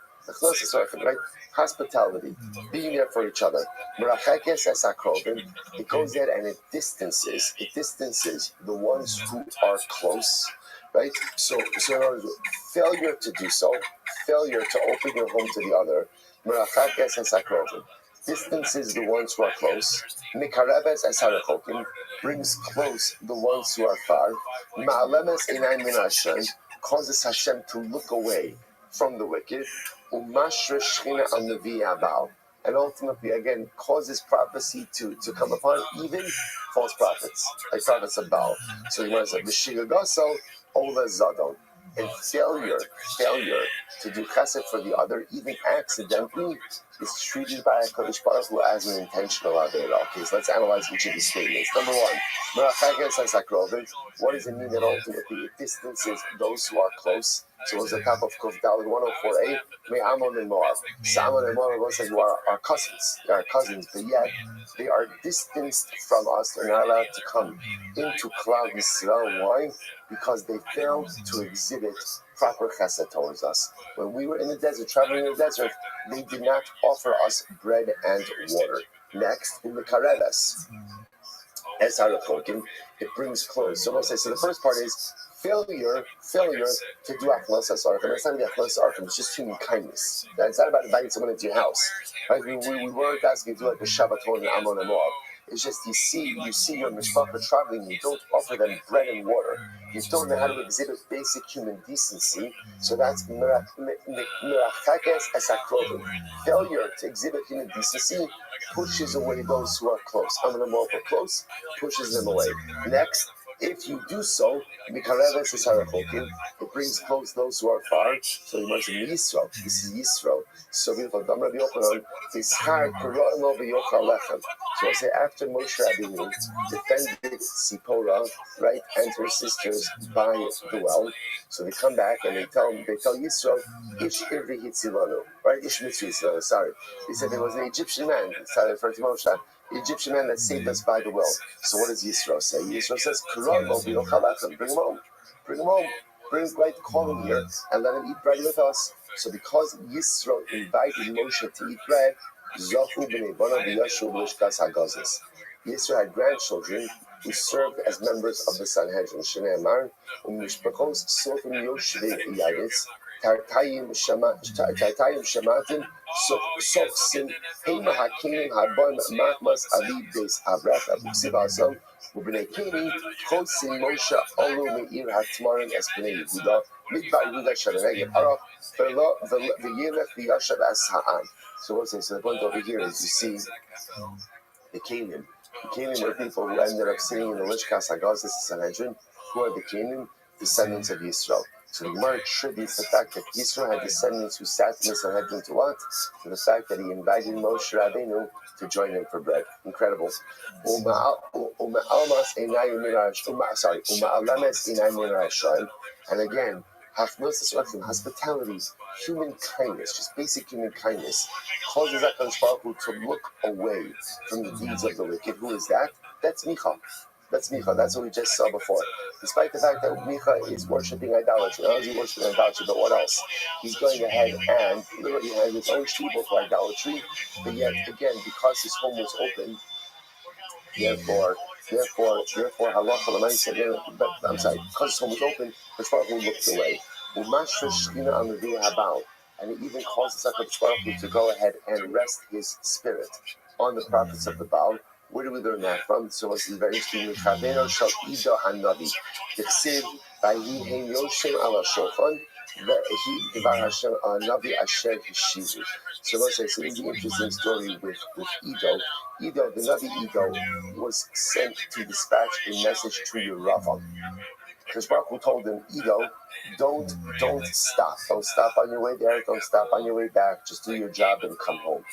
right? Hospitality, being there for each other. Merachakes Esakrovim, it goes there and it distances the ones who are close, right? So in other words, failure to do so, failure to open your home to the other, Merachakes Esakrovim, distances the ones who are close. Mikareves Esarachokim, brings close the ones who are far. Ma'alemes Einayim Min Hashem, causes Hashem to look away from the wicked. Umashre Shechina al Nevi Abal, and ultimately again causes prophecy to come upon even false prophets, like prophets of Baal. So you want to say V'shigagaso Ola Zadon, and failure to do chesed for the other, even accidentally, is treated by HaKadosh Baruch Hu as an intentional avera. Okay, so let's analyze each of these statements. Number one, what does it mean that ultimately it distances those who are close? So it was the top of Kuf Daled 104a, May Ammon and Moab. So Ammon and Moab both say you are our cousins. They are cousins, but yet they are distanced from us. They're not allowed to come into Klal Yisrael. Why? Because they failed to exhibit proper chesed towards us. When we were in the desert, traveling in the desert, they did not offer us bread and water. Next, in the Kareves. as Harachokim, it brings close. So we'll say, so the first part is failure to do Achlas Arkham. It's not the Achlas Arkham, it's just human kindness. It's not about inviting someone into your house. Right? We weren't asking to do like a Shabbaton and Amon and Moab. It's just you see your mishpacha traveling, you don't offer them bread and water. You don't know how to exhibit basic human decency. So that's merachakes esakrovim. Failure to exhibit human decency pushes away those who are close. Amon and Moab are close, pushes them away. Next, if you do so, mikareves esarachokim, it brings close those who are far. So you mentioned Yisro. This is Yisro. So beautiful. Dam Rabbi Yochanan, Tischar Koroim Lo V'Yochal Lechem. So I say after Moshe Rabbeinu defended Sipporah, right, and her sisters by the well, so they come back and they tell Yisro, Ish Irvi Hitzilanu, right, Ish Mitzvah, sorry. They said there was an Egyptian man, sorry, referring to Moshe, the Egyptian man that saved us by the well. So what does Yisro say? Yisro says, Koroim Lo V'Yochal Lechem, bring him home. Call him here and let him eat bread with us. So because Yisro invited Moshe to eat bread, Yisro had grandchildren who served as members of the Sanhedrin. Shneimar, Umishpachos Sofim Yoshvei Yadis, Tartayim Shamatim, Sofsim, Hema Hakim Habon Matmas Ali Beis Avrach Abusivasam, Ubnei Kini, Chosim Moshe Olu Meir Hatmarim Espnei Yehuda, Midbar Yehuda Shalaneged Arach, V'Yelech V'Yashav As-Ha'an. So what's this? So the point over here is you see the Canaan. The Canaan were people who ended up sitting in the Lishkas Hagazis Sanhedrin, who are the Canaan, descendants of Yisro. So the Gemara attributes the fact that Yisro had descendants who sat in the Sanhedrin to what? To the fact that he invited Moshe Rabbeinu to join him for bread. Incredible. And again, hospitality, human kindness, just basic human kindness, causes HaKadosh Baruch Hu to look away from the deeds of the wicked. Who is that? That's Micha. That's what we just saw before. Despite the fact that Micha is worshipping idolatry, not only worshipping idolatry, but what else? He's going ahead and literally has his own shibboleth for idolatry, but yet again, because his home was open, therefore, halacha l'maaseh. I'm sorry, because his home was open, the Baruch Hu looked away. And it even causes HaKadosh Baruch Hu to go ahead and rest his spirit on the prophets of the Baal. Where do we learn that from? So it's very interesting. Chaveno shal Ido hanavi. Dichsiv vayhi hein yoshem ala shulchan vehi divar Hashem hanavi asher hishivu. So let's say, so this is an interesting story with Ido. Ido, the Navi Ido, was sent to dispatch a message to your Rav. Because Baruch Hu told him, Ido, don't stop. Don't stop on your way there. Don't stop on your way back. Just do your job and come home.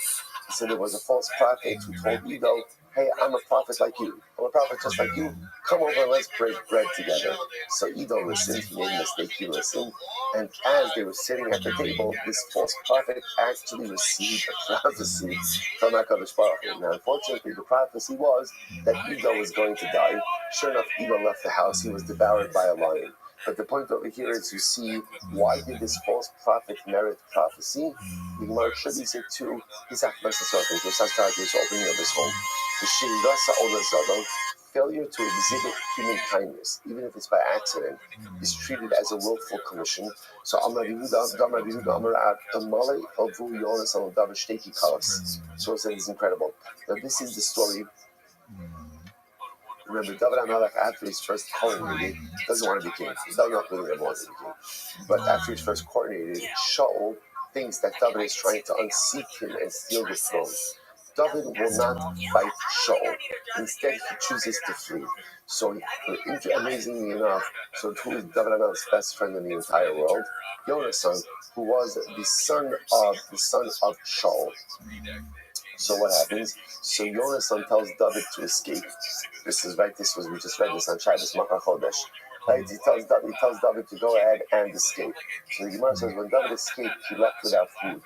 He said there was a false prophet who told Ido, hey, I'm a prophet like you. I'm a prophet just like you. Come over and let's break bread together. So Ido listened. He made a mistake. He listened. And as they were sitting at the table, this false prophet actually received a prophecy from HaKadosh Baruch Hu. Now, unfortunately, the prophecy was that Ido was going to die. Sure enough, Ido left the house. He was devoured by a lion. But the point over here is you see, why did this false prophet merit prophecy? The Gemara attributes it to his Achmasasarkin, to his opening of his home. The Shirasa Olazadon, failure to exhibit human kindness, even if it's by accident, is treated as a willful commission. So So it says it's incredible. Now this is the story. Remember, David HaMelech, after he's first coronated, doesn't want to be king. He does not really ever want to be king. But after he's first coronated, Shaul thinks that David is trying to unseat him and steal the throne. David will not fight Shaul. Instead, he chooses to flee. So, amazingly enough, so who is David HaMelech's best friend in the entire world? Yonasan, who was the son of Shaul. So what happens? So Yonasan tells David to escape. This is right. We just read this on Shabbos Machar Chodesh. Right? He tells David to go ahead and escape. So the Gemara says when David escaped, he left without food.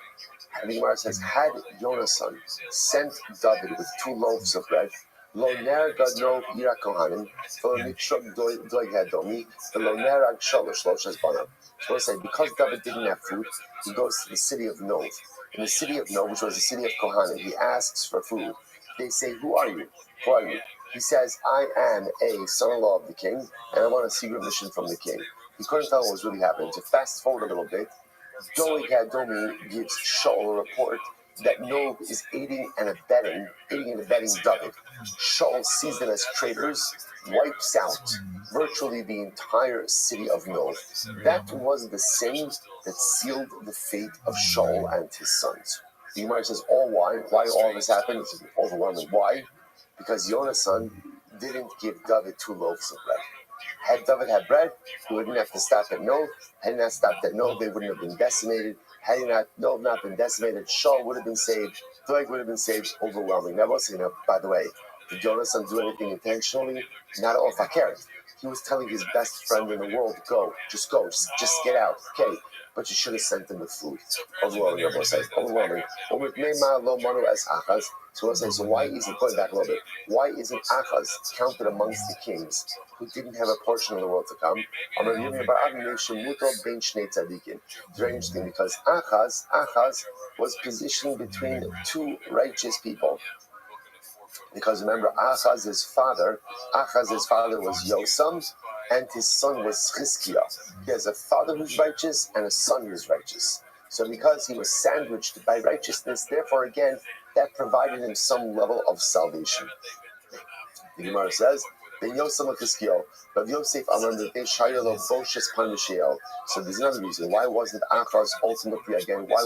And the Gemara says, had Yonasan sent David with 2 loaves of bread, lo ner gadno ira kohanim, v'lo nitrog doig hadomi, v'lo nerag shalosh loshas banav. So I say, because David didn't have food, he goes to the city of Nov. In the city of Nov, which was the city of Kohanim, he asks for food. They say, who are you? Who are you? He says, I am a son-in-law of the king, and I want a secret mission from the king. He couldn't tell what was really happening. To fast forward a little bit, Doeg Adomi gives Shaul a report that Nob is aiding and abetting David. Shaul sees them as traitors, wipes out virtually the entire city of Nob. That was the sin that sealed the fate of Shaul and his sons. The Gemara says, why all this happened? It's overwhelming. Why? Because Yonasan didn't give David 2 loaves of bread. Had David had bread, he wouldn't have to stop at Nob. Had he not stopped at Nob, they wouldn't have been decimated. Had he not been decimated, Shaul would have been saved. Doeg would have been saved. Overwhelming. Now, by the way, did Yonasan do anything intentionally? Not all. Fakir. He was telling his best friend in the world, just go, just get out. Okay. But you should have sent them with food. Overwhelming, Rabbi says. Overwhelming. So we'll say, so why isn't, going back a little bit, why isn't Achaz counted amongst the kings who didn't have a portion of the world to come? It's very interesting because Achaz was positioned between 2 righteous people. Because remember, Achaz's father was Yosam, and his son was Chizkiah. He has a father who's righteous and a son who's righteous. So because he was sandwiched by righteousness, therefore again, that provided him some level of salvation. The Gemara says, Ben Yosam and Chizkiah, Rav Yosef Amar Nitei Shayalo Boshes Panushiel. So there's another reason. Why wasn't Achaz ultimately again? Why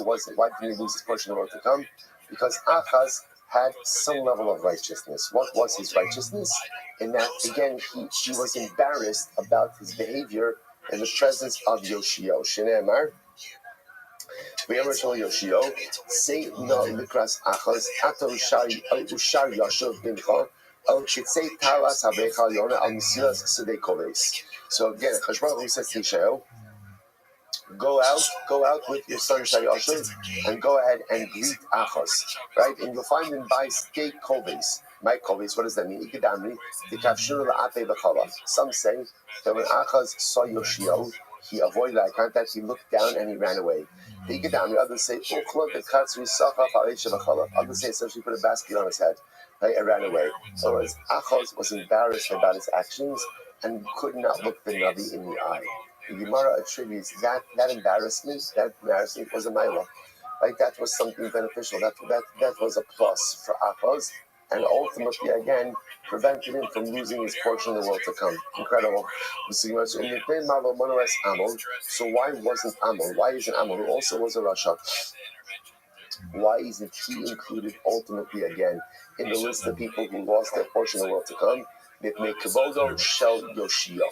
didn't he lose his portion of the world to come? Because Achaz had some level of righteousness. What was his righteousness? In that, again, he was embarrassed about his behavior in the presence of Yoshio. Shneimar, V'yamar Yoshio, say no likras Achaz, ato ushar Yashuv bincha, el chitzei talas habecha yona al misilas sedei koves. So again, Chashbaruch says to Yishael, go out with your son Shayashiv and go ahead and greet Achaz, right? And you'll find him by Skei Koves. My Koves, what does that mean? Ikidamri, the Kafshur La'ate B'chala. Some say that when Achaz saw Yoshio, he avoided eye contact, he looked down and he ran away. The Ikidamri, others say, Uchla the Katzri Sacha Fareisha B'chala. Others say essentially put a basket on his head, right? And ran away. So otherwise, Achaz was embarrassed about his actions and could not look the Navi in the eye. The Gemara attributes that embarrassment was a milah. Like that was something beneficial. That was a plus for Achaz, and ultimately again prevented him from losing his portion of the world to come. Incredible. So why wasn't Ammon? Why isn't Ammon, who also was a Rasha? Why isn't he included ultimately again in the list of people who lost their portion of the world to come? Kibodo Shel Yoshio.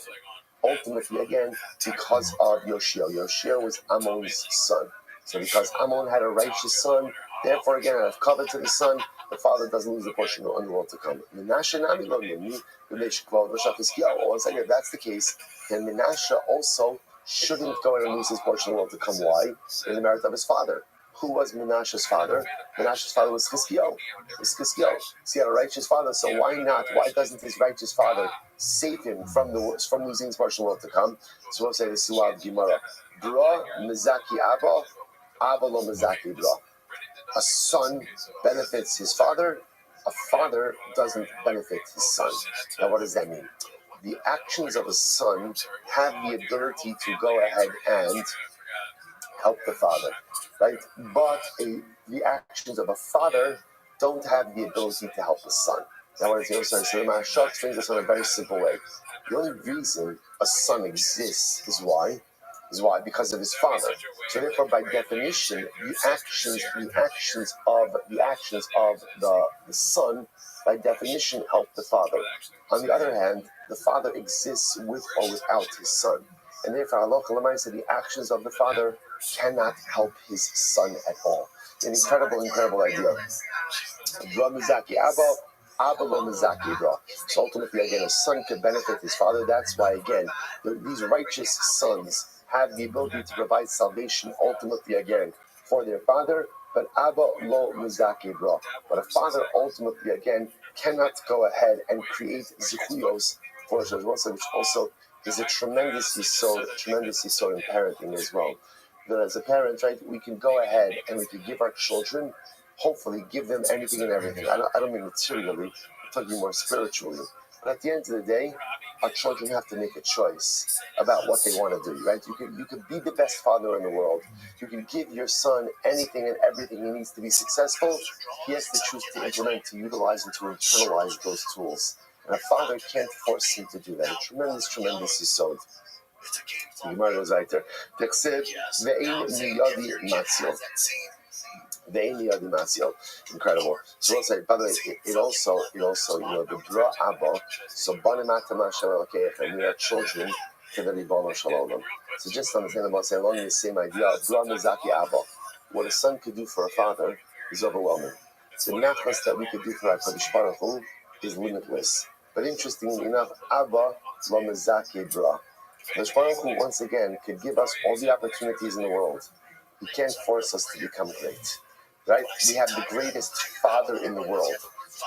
Ultimately, again, because of Yoshio. Yoshio was Ammon's son. So because Ammon had a righteous son, therefore, again, out of covet to the son, the father doesn't lose the portion of the world to come. Menashe nami lo nimni, once again, if that's the case, then Menashe also shouldn't go and lose his portion of the world to come. Why? In the merit of his father. Who was Menashe's father? Menashe's father was Chizkiah. So he had a righteous father, so why not? Why doesn't his righteous father save him from losing his portion of the world to come? So we'll say the Su'ab Gemara. Bra mizaki abba, abba lo mizaki bra. A son benefits his father, a father doesn't benefit his son. Now what does that mean? The actions of a son have the ability to go ahead and help the father, right? But the actions of a father don't have the ability to help the son. Now, what is the so the Maharshal explains this in a very simple way. The only reason a son exists is why? Because of his father. So therefore, by definition, the actions of the son, by definition, help the father. On the other hand, the father exists with or without his son. And therefore, Allah said the actions of the father cannot help his son at all. An incredible idea. So ultimately, again, a son could benefit his father. That's why, again, these righteous sons have the ability to provide salvation ultimately, again, for their father. But Abba lo mizaki bra. But a father ultimately, again, cannot go ahead and create zichuyos for his children, which also is a tremendously so in parenting as well. That as a parent, right, we can go ahead and we can give our children hopefully give them anything and everything. I don't mean materially, I'm talking more spiritually. But at the end of the day, our children have to make a choice about what they want to do, right? You can be the best father in the world. You can give your son anything and everything he needs to be successful. He has to choose to implement, to utilize, and to internalize those tools. And a father can't force him to do that. A tremendous, tremendous yesod. The Gemara goes right there. Incredible. So let's say, by the way, it also, the bra abba, so and we are children to the Ribono Shalom. So just understand about saying along the same idea, bra mizaki abba. What a son could do for a father is overwhelming. The nachas that we could do for our Kadosh Baruch Hu is limitless. But interestingly enough, abba lo mizaki bra. Kadosh Baruch Hu, once again, could give us all the opportunities in the world. He can't force us to become great. Right? We have the greatest father in the world.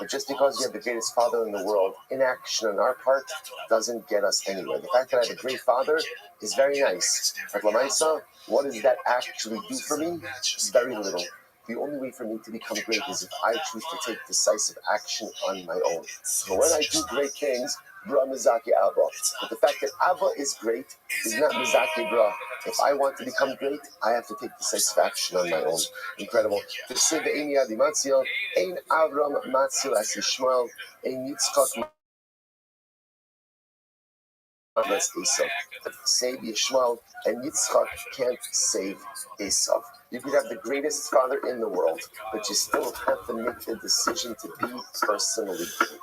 But just because we have the greatest father in the world, inaction on our part doesn't get us anywhere. The fact that I have a great father is very nice. But Lamaisa, what does that actually do for me? Very little. The only way for me to become great is if I choose to take decisive action on my own. So when I do great things, Bra Mizaki Abba. But the fact that Abba is great is not Mizaki Bra. If I want to become great, I have to take decisive action on my own. Incredible. The Siva Ein Yadi Matzil, Ein Avram Matzil as Yishmael, Ein Yitzchak Esav. Save Yishmael, and Yitzchak can't save Esav. You could have the greatest father in the world, but you still have to make the decision to be personally great.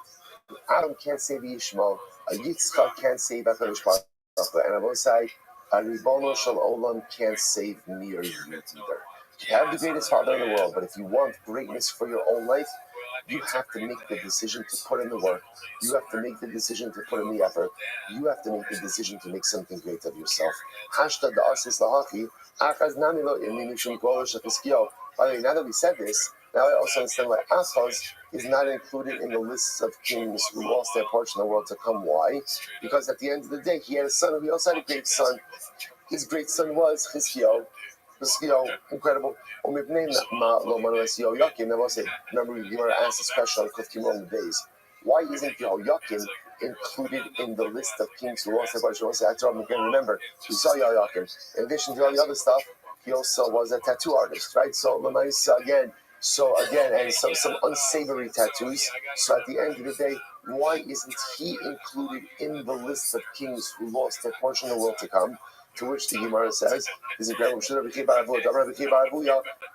Adam can't save Yishmael, a Yitzchak can't save HaKadosh Baruch Hu, and I will say, a Ribono Shel Olam can't save me or you either. You have the greatest father in the world, but if you want greatness for your own life, you have to make the decision to put in the work. You have to make the decision to put in the effort. You have to make the decision to make something great of yourself. Hashtag da'asis lahachi, achaz nami lo imini shum kol shechizkiyo. By the way, now that we said this, now I also understand why Achaz is not included in the lists of kings who lost their portion of the world to come. Why? Because at the end of the day, he had a son who also had a great son. His great son was Chizkiyo. Chizkiyo, incredible. Remember, you were asked this question on Kuf Kimon the days. Why isn't Yehoiakim included in the list of kings who lost their portion? Remember, we saw Yehoiakim. In addition to all the other stuff, he also was a tattoo artist, right? So again, and some unsavory tattoos. So at the end of the day, why isn't he included in the list of kings who lost their portion of the world to come? To which the Gemara says, "Is it great? Should Rabbi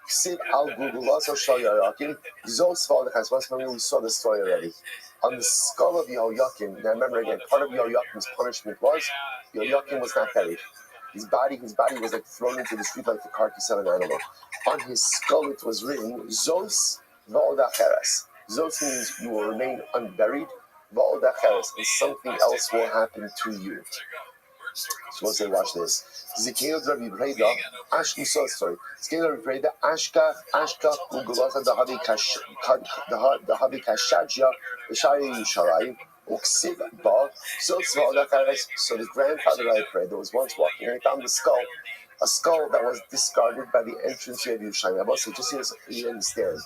sit al Google or show Yehoiakim? We saw the story already. On the skull of Yehoiakim. Now remember again, part of Yehoiakim's punishment was Yehoiakim was not buried. His body was like thrown into the street like the carcass of an animal. On his skull it was written, Zos v'odacheres. Zos means you will remain unburied, v'odacheres, and something else will happen to you. So let's say, watch this. Zikino Rabbi Breda, Ashki saw the story. Zikino Rabbi Breda, Ashka, Ugulacha, the Havi Kashadja, the Shari Yushalayim, Uksiv Ba, so the grandfather I prayed, there was once walking and he found a skull that was discarded by the entrance of Yerushalayim. I must say, just so you understand,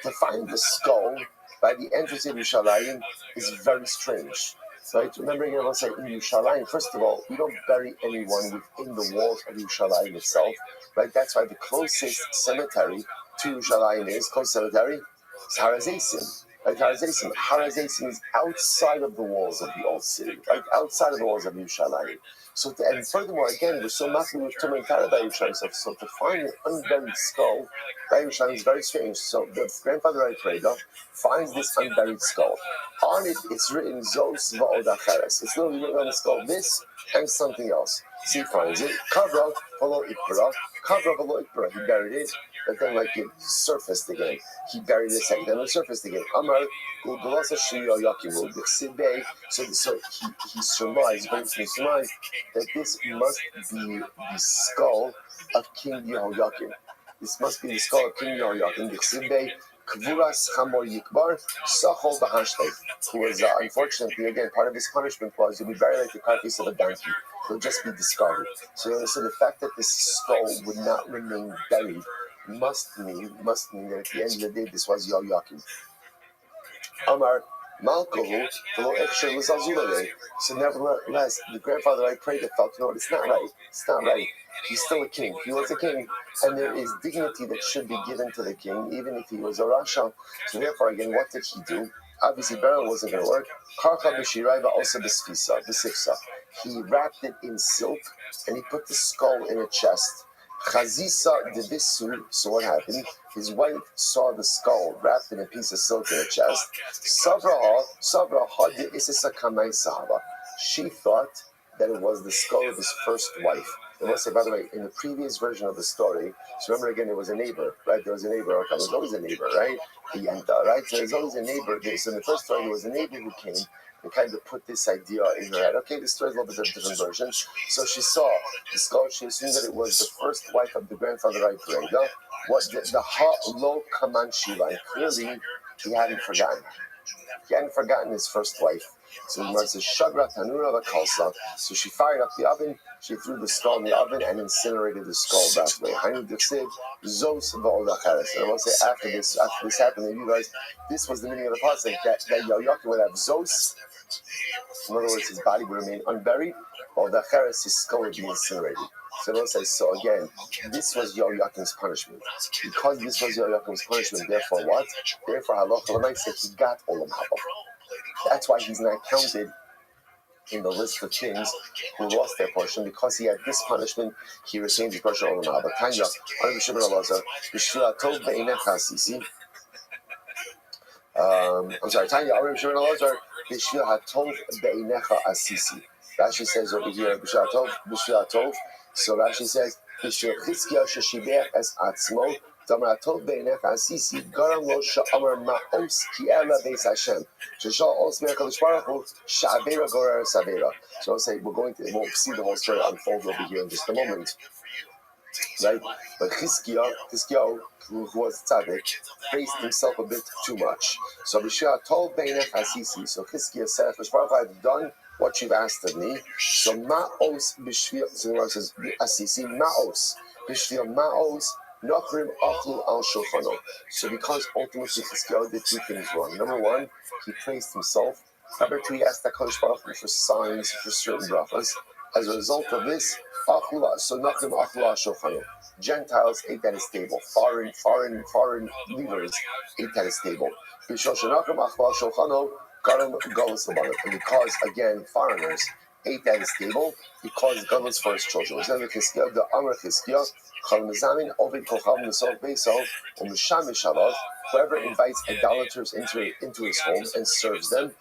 to find the skull by the entrance of Yerushalayim is very strange. Right? Remember, I will say in Yerushalayim, first of all, we don't bury anyone within the walls of Yerushalayim itself. Right? That's why the closest cemetery to Yerushalayim is, close cemetery, is Har HaZeisim. Like Har HaZeisim is outside of the walls of the old city, right? Outside of the walls of Yerushalayim. So, and furthermore, again, we're so massive with Tumah and by Yerushalayim. So to find an unburied skull by Yerushalayim is very strange. So the grandfather I prayed of finds this unburied skull. On it, it's written Zos va'odacheres. It's literally written on the skull, this and something else. So he finds it. Kavra v'lo ikbara. He buried it, but then it surfaced again. He buried it second, then it surfaced again. Amar Gulasa Shio Yakim Sibe. So he surmised, that this must be the skull of King Yehoiakim. This must be the skull of King Yehoiakim. Sibe. Kvuras Chamor Yikbar Sachol Bahashtei, who was unfortunately, again, part of his punishment was to be buried like the carcass of a donkey. It would just be discarded. So the fact that this skull would not remain buried must mean that at the end of the day, this was Yoyakim. Amar Malkohu, so nevertheless, the grandfather I prayed to felt, it's not right. It's not right. He's still a king. He was a king, and there is dignity that should be given to the king, even if he was a Rasha. So therefore, again, what did he do? Obviously, burial wasn't going to work. Karcha b'shiraiva also b'sifsa. He wrapped it in silk, and he put the skull in a chest. Chazisa debisu. So what happened? His wife saw the skull wrapped in a piece of silk in a chest. Savra de isisa kamei sahaba. She thought that it was the skull of his first wife. I must say, by the way, in the previous version of the story, so remember again, there was a neighbor, right? There was a neighbor. Okay, there's always a neighbor, right? The Yenta, right? So there's always a neighbor. So in the first story, there was a neighbor who came and kind of put this idea in her head. Okay, this story is a little bit of a different version. So she saw the skull. She assumed that it was the first wife of the grandfather I prayed. What the ha lo kaman shiva? And clearly, he hadn't forgotten. He hadn't forgotten his first wife. So the says shagra tanura v'kalsa. So she fired up the oven. She threw the skull in the oven and incinerated the skull that way. Hainu d'chsev zos v'odacheres. And I want to say after this happened, you guys, this was the meaning of the pasuk that Yoyakim would have zos. In other words, his body would remain unburied, or the cheres, his skull would be incinerated. So it says, so again, this was Yoyakim's punishment. Because this was Yoyakim's punishment, therefore what? Therefore, halacha l'maisa said he got olam haba. That's why he's not counted in the list of kings who lost their portion, because he had this punishment, he retained his portion olam haba. Tanya, I'm sorry, Tanya, Bishvil hatov be'inecha asisi. Rashi says over here, Bishvil hatov. So Rashi says, Bishvil chizkiah sheshibech es atzmo, damar hatov be'inecha asisi, garam lo sha'amar ma'os ki ela beis Hashem. Sheshal os me'akadosh baruch hu, sha'avera gorer savera. So I'll say, we'll see the whole story unfold over here in just a moment. Right? But Chizkiah, who was tzaddik, praised himself a bit too much. So Bishvil told Beinech Asisi. So Chizkiah said, I've done what you've asked of me. So Ma'os Bishvil, so the says Asisi, Ma'os Bishvil Ma'os Nochrim Achlu al Shulchano. So because ultimately Chizkiah did two things wrong. Number one, he praised himself. Number two, he asked the Kadosh Baruch Hu for signs for certain brachas. As a result of this, Gentiles ate at his table. Foreign leaders ate at his table. And because, again, foreigners ate at his table, he caused gullets for his children. Whoever invites idolaters into his home and serves them,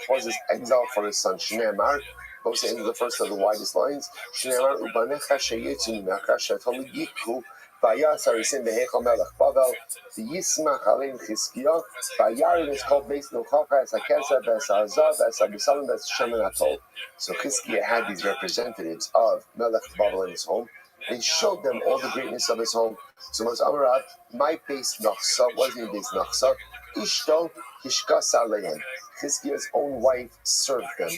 causes exile for his son. Shneimar, goes into the first of the widest lines. Shneimar ubanecha sheyetzu mimeka she'tolid yikhu vayasar yisim beheichal melech Bavel v'yismach aleim Chizkiah vayarim is called based on Chachar es hakesef es hazav es habisalim es shemen hatol. So Chizkiah had these representatives of Melech Bavel in his home. They showed them all the greatness of his home. So Mos Amarav, my base nachsa, what is his base nachsa? Ishto hishkasa lehem. Chizkiah's own wife served them.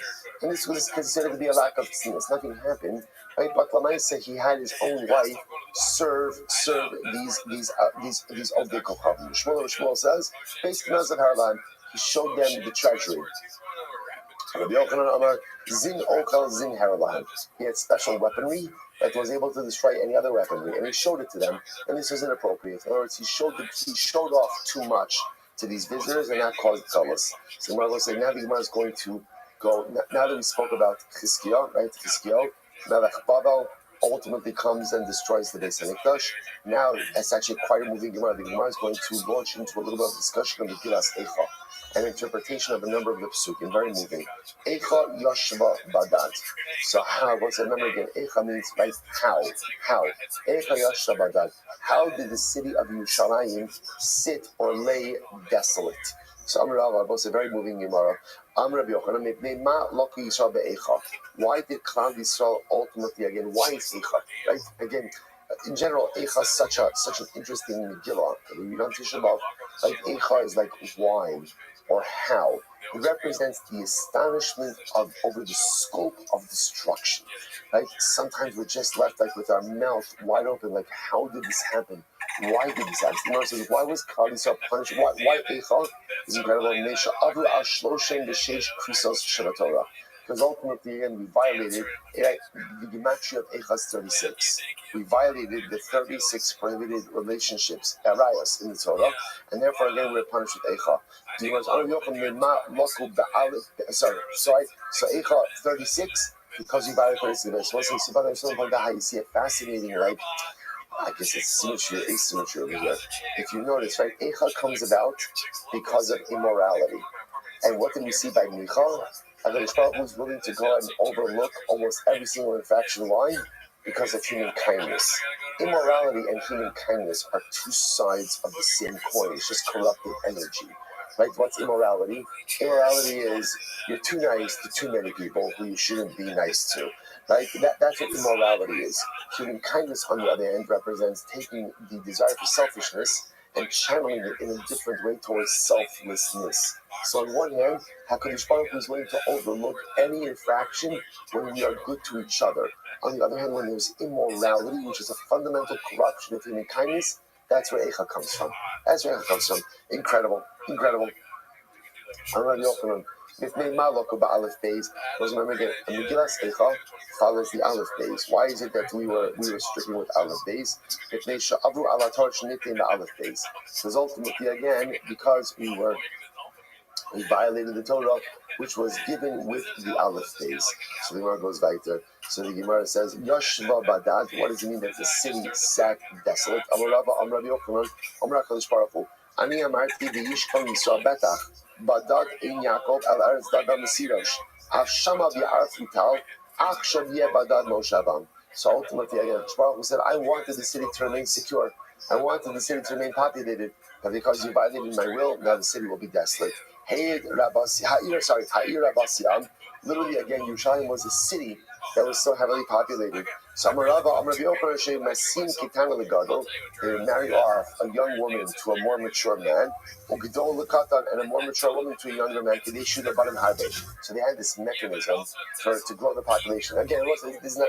And this was considered to be a lack of tznius. Nothing happened. Right? But Lamaisa, he had his own wife serve these Ovdei Kochavim. Shmuel says, based on Nazar Harlan, he showed them the treasury. Rabbi Yochanan Amar, Zin Okel Zin Harlan. He had special weaponry that was able to destroy any other weaponry, and he showed it to them, and this was inappropriate. In other words, he showed off too much to these visitors, and that caused gullus. So Gemara will say, now the Gemara is going to go, now that we spoke about Chizkiah, right? Chizkiah, Melech Bavel ultimately comes and destroys the Beis Hamikdash. Now, it's actually quite a moving Gemara. The Gemara is going to launch into a little bit of discussion of the Gilas Eicha, an interpretation of a number of the Pesukim, very moving. Eicha Yashva Badad. So how, what's the number again? Eicha means, right, how. Eicha Yashva Badad. How did the city of Yerushalayim sit or lay desolate? So Amar Rav, both a very moving Gemara. Amar Rabbi Yochanan, why did Klal Yisrael ultimately, again, why is Eicha? Right? Again, in general, Eicha is such an interesting Megillah. We read on Tisha B'Av, Like Eicha is like why or how. It represents the astonishment over the scope of destruction. Right? Sometimes we're just left like with our mouth wide open, like how did this happen? Why did this happen? The Gemara says, why was Kali so punished? Why Eicha? It's incredible. Because ultimately, again, we violated the gematria of Eicha is 36. We violated the 36 prohibited relationships, arayos, in the Torah, and therefore, again, we're punished with Eicha. So Eicha 36, because you violated 36. So you see a fascinating, like, I guess it's symmetry, asymmetry over here. If you notice, right, Eicha comes about because of immorality. And what did we see by Michal? HaKadosh Baruch Hu was willing to go and overlook almost every single infraction. Why? Because of human kindness. Immorality and human kindness are two sides of the same coin. It's just corrupted energy. Right? What's immorality? Immorality is you're too nice to too many people who you shouldn't be nice to. Right? That's what immorality is. Human kindness, on the other hand, represents taking the desire for selfishness and channeling it in a different way towards selflessness. So on one hand, HaKadosh Baruch Hu is willing to overlook any infraction when we are good to each other. On the other hand, when there's immorality, which is a fundamental corruption of human kindness, that's where Eicha comes from. That's where Eicha comes from. Incredible. Incredible. I'm Rabbi Yochanan. If made Maloko by Aleph Beis, was remember that Megillas Eicha follows the Aleph Beis. Why is it that we were stricken with Aleph Beis? If they Sha'avru ala Torah Shenitin the Aleph Beis. Because ultimately, again, because we violated the Torah, which was given with the Aleph Beis. So the Gemara goes weiter. So the Gemara says, Yoshva Badad. What does it mean that the city sat desolate? Amar Rabbi Yochanan, Amar HaKadosh Baruch Hu. Ani amarti v'yishkon Yisrael betach. Badad in Yaakov al Eretz Dada Mesirosh. Avshama v'aretz Utal. Achshav yeh Badad Moshavam. So ultimately, again, Baruch Hu said, I wanted the city to remain secure. I wanted the city to remain populated. But because you violated my will, now the city will be desolate. Ha'ir Rabasiyam. Literally, again, Yerushalayim was a city that was so heavily populated. So they married off a young woman to a more mature man, and a more mature woman to a younger man. So they had this mechanism to grow the population. Again, this is a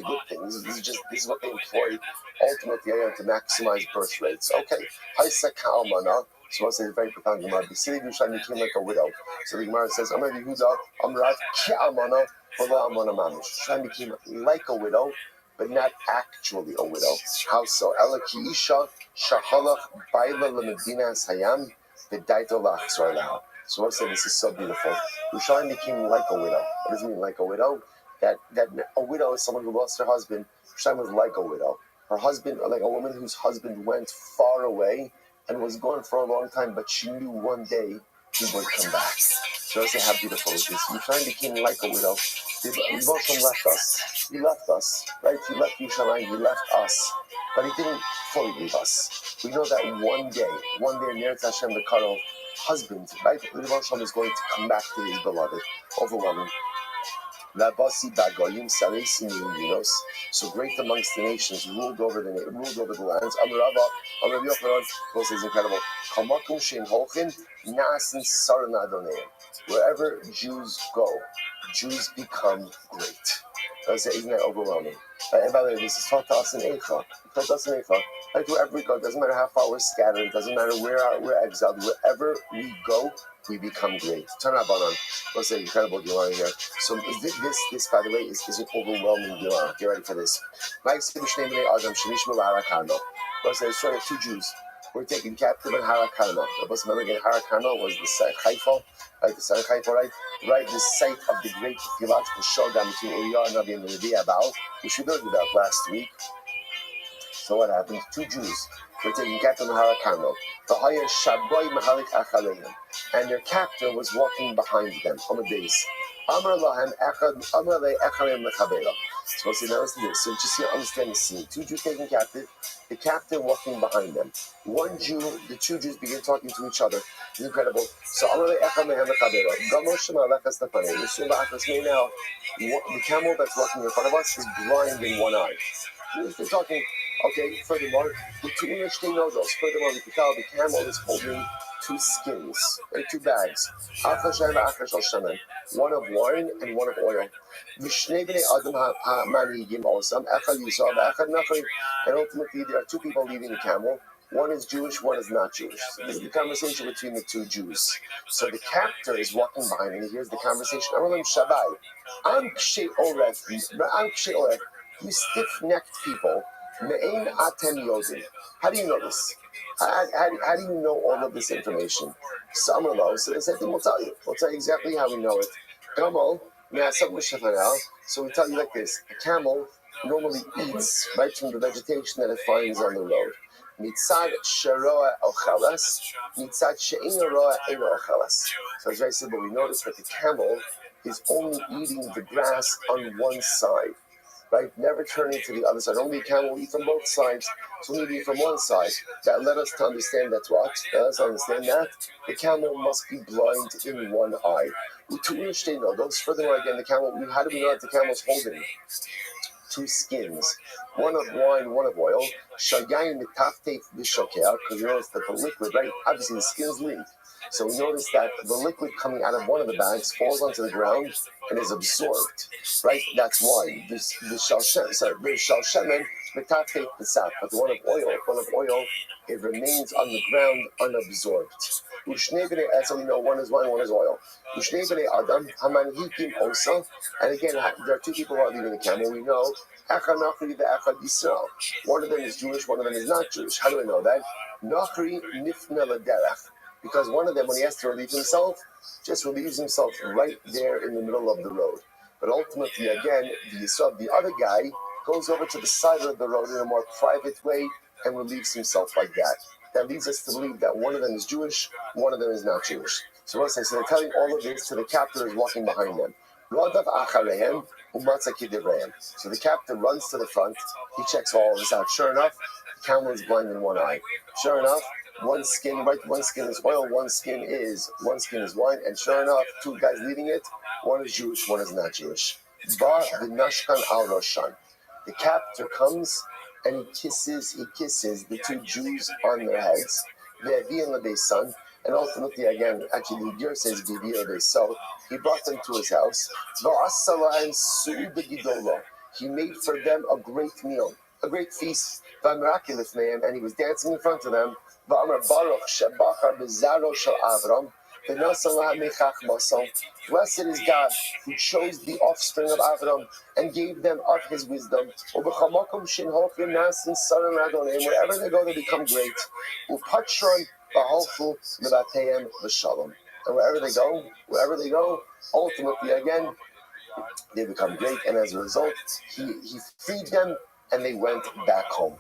good thing. This is what they employed ultimately to maximize birth rates. Okay. So what's a very profound Gemara? The city of Yerushalayim became like a widow. So the Gemara says, Amar Yehuda, Amrat Ki'amana, Hola Amana Mamish. Yerushalayim became like a widow, but not actually a widow. How so? Ela ki isha shahalach baila lemedina sayam v'daito lachzor leha. So what's this is so beautiful. Yerushalayim became like a widow. What does it mean, like a widow? That a widow is someone who lost her husband. Yerushalayim was like a widow. Her husband, like a woman whose husband went far away and was gone for a long time, but she knew one day he would come back. So I say how beautiful it is. Yerushalayim became like a widow. Yisrael left us. He left us, right? He left Yerushalayim. He left us, but he didn't fully leave us. We know that one day, in Eretz Hashem, the Karov husband, right? Yisrael is going to come back to his beloved. Overwhelming. So great amongst the nations, ruled over the lands. Rabbi Yochanan says incredible. Wherever Jews go, Jews become great. Isn't that overwhelming? And by the way, this is taught to us in Eicha. Like wherever we go, it doesn't matter how far we're scattered, it doesn't matter where we're exiled, wherever we go, we become great. Turn our on. Let's say incredible Gemara here. So this, by the way, is an overwhelming Gemara. Get ready for this. Let's say the story of two Jews were taken captive in Harakarma. Remember again, Harakarma was the site Haifa, right? The site Haifa, right? Right, the site of the great theological showdown between Uriah Nabi and Rabbi Abal, which we learned about last week. So what happened? Two Jews were taken captive in Harakarma. And their captor was walking behind them on the base. So see, now listen to this. So just to understand the scene. Two Jews taken captive, the captain walking behind them. The two Jews begin talking to each other. It's incredible. So the camel that's walking in front of us is blind in one eye. They're talking, Okay, furthermore, we can tell the camel is holding two skins, right? Two bags. One of wine and one of oil. And ultimately, there are two people leading the camel. One is Jewish, one is not Jewish. So this is the conversation between the two Jews. So the captor is walking behind and he hears the conversation. I'm kshe oref. You stiff-necked people. Me'ein atem yodim. How do you know this? How do you know all of this information? Some of those, so they said, we'll tell you. We'll tell you exactly how we know it. Gamal, so we tell you like this. A camel normally eats right from the vegetation that it finds on the road. Mitzad sheroa ochelas, mitzad she'ina roa eina ochelas. So it's very simple. We notice that the camel is only eating the grass on one side, right? Never turning to the other side. Only a camel will eat from both sides. So only eat from one side. That led us to understand that what? Let us understand that the camel must be blind in one eye. Those furthermore again, the camel. How do we know that the camel's holding two skins, one of wine, one of oil? Shagayin mitafte b'shokea, because you notice that the liquid, right? Obviously the skin's leak. So we notice that the liquid coming out of one of the bags falls onto the ground and is absorbed, right? That's why the shalshemen mitafte b'sap, but the one of oil, it remains on the ground unabsorbed. That's how we know one is wine, one is oil. Adam, Hamanhikim Osa, and again, there are two people who are leading the camel. We know one of them is Jewish, one of them is not Jewish. How do we know that? Nachri nifna laderach, because one of them, when he has to relieve himself, just relieves himself right there in the middle of the road. But ultimately, again, the other guy goes over to the side of the road in a more private way and relieves himself like that. That leads us to believe that one of them is Jewish, one of them is not Jewish. So what I say, so they're telling all of this to the captor who's walking behind them. So the captor runs to the front, he checks all of this out. Sure enough, the camel is blind in one eye. Sure enough, one skin is oil, one skin is wine, and sure enough, two guys leading it, one is Jewish, one is not Jewish. The captor comes and he kisses the two Jews on their heads. Son, and ultimately, again, actually, the Gur says so he brought them to his house. He made for them a great meal, a great feast. And he was dancing in front of them. Blessed is God who chose the offspring of Avram and gave them of his wisdom. Wherever they go, they become great. And wherever they go, ultimately again, they become great. And as a result, he freed them and they went back home.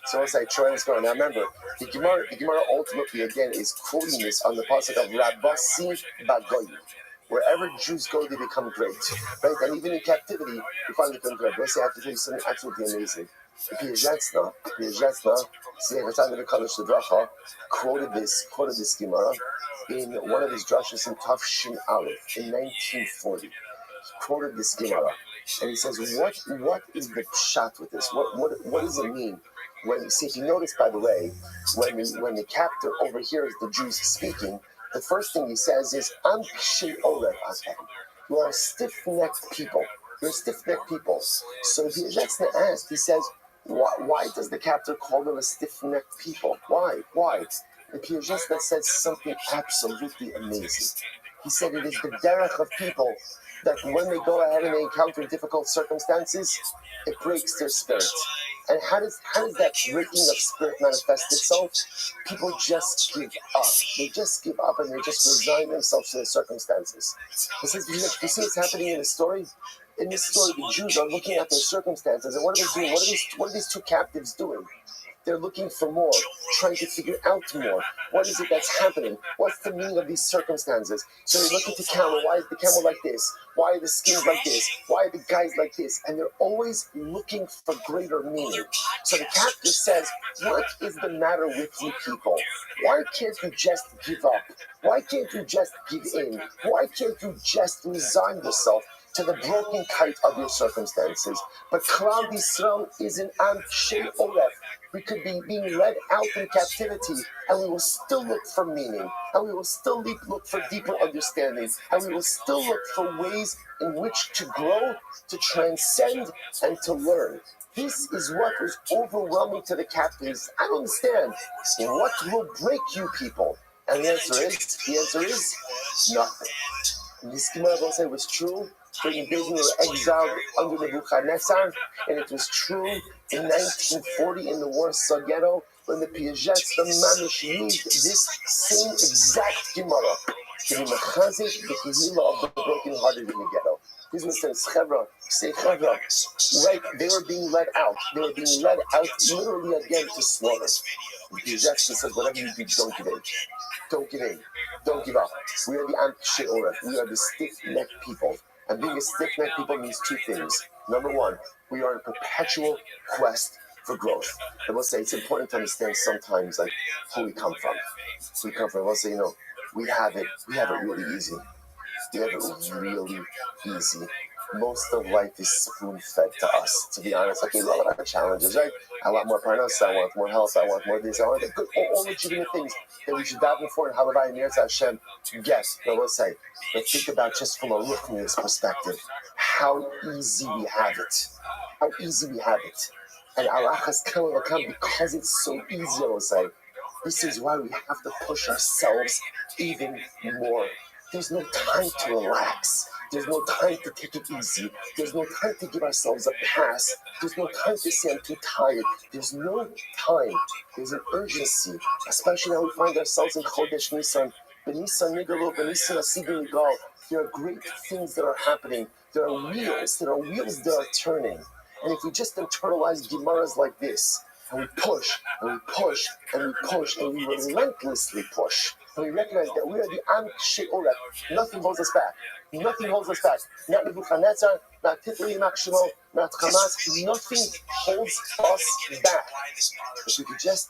So as I try and score, now remember, the Gemara ultimately again is quoting this on the pasuk of Rabbi Bagoy. Wherever Jews go, they become great, right? And even in captivity, you find them become great. Let's say I have to tell you something absolutely amazing. The Piazetzna, quoted this Gemara in one of his drashas in Tafshin Aleph in 1940. He quoted this Gemara. And he says, what is the pshat with this? What does it mean? If you notice, by the way, when the captor overhears the Jews speaking, the first thing he says is, Am kshe oref atem. You are stiff-necked people. So the Yetzna asked, he says, why does the captor call them a stiff-necked people? Why? The Piazetzna said something absolutely amazing. He said it is the derech of people that when they go ahead and they encounter difficult circumstances, it breaks their spirit. And how does that breaking of spirit manifest itself? People just give up. They just give up and they just resign themselves to the circumstances. He says, you see what's happening in the story? In this story, the Jews are looking at their circumstances, and what are they doing? What are these two captives doing? They're looking for more, trying to figure out more. What is it that's happening? What's the meaning of these circumstances? So they look at the camel. Why is the camel like this? Why are the skins like this? Why are the guys like this? And they're always looking for greater meaning. So the captor says, what is the matter with you people? Why can't you just give up? Why can't you just give in? Why can't you just resign yourself to the broken kite of your circumstances. But Klal Yisrael is an Am Shei Oref. We could be being led out in captivity, and we will still look for meaning, and we will still look for deeper understanding, and we will still look for ways in which to grow, to transcend, and to learn. This is what was overwhelming to the captives. I don't understand. What will break you people? And the answer is nothing. This Gemara say was true during the days when we were exiled under Nebuchadnezzar, and it was true in 1940 in the Warsaw Ghetto when the Piagets, the Mamish, used this same exact Gemara to be mechazik the kehillah of the brokenhearted in the ghetto. This one says chevra, say chevra. Right, they were being led out. They were being led out literally again to slaughter. The Piagets says, whatever you do, don't give in. Don't give in. Don't give up. We are the Am Shei Oref. We are the stiff-necked people. And being a stiff-necked people means two things. Number one, we are in perpetual quest for growth. I will say it's important to understand sometimes like who we come from. Who we come from. I will say, we have it really easy. We have it really easy. Most of life is spoon-fed to us, to be honest. Like, we love our challenges, right? I want more parnas, I want more health, I want more this, I want good, all legitimate things that we should daven for, and Rabbi and Hashem, yes, I will say, but think about just from a Ruchni's perspective, how easy we have it. How easy we have it. And Allah has come because it's so easy, I will say. This is why we have to push ourselves even more. There's no time to relax. There's no time to take it easy. There's no time to give ourselves a pass. There's no time to say I'm too tired. There's no time. There's an urgency, especially now we find ourselves in Chodesh Nisan. B'Nisan Nigalo, B'Nisan Asidim Nigal. There are great things that are happening. There are wheels that are turning. And if we just internalize Gemaras like this, and we push, and we push, and we push, and we relentlessly push, and we recognize that we are the Am Shei Oref. Nothing holds us back. Nothing holds us back. Not Nebuchadnezzar, not Titli Makshimo, not Hamas. Nothing holds us back. If we could just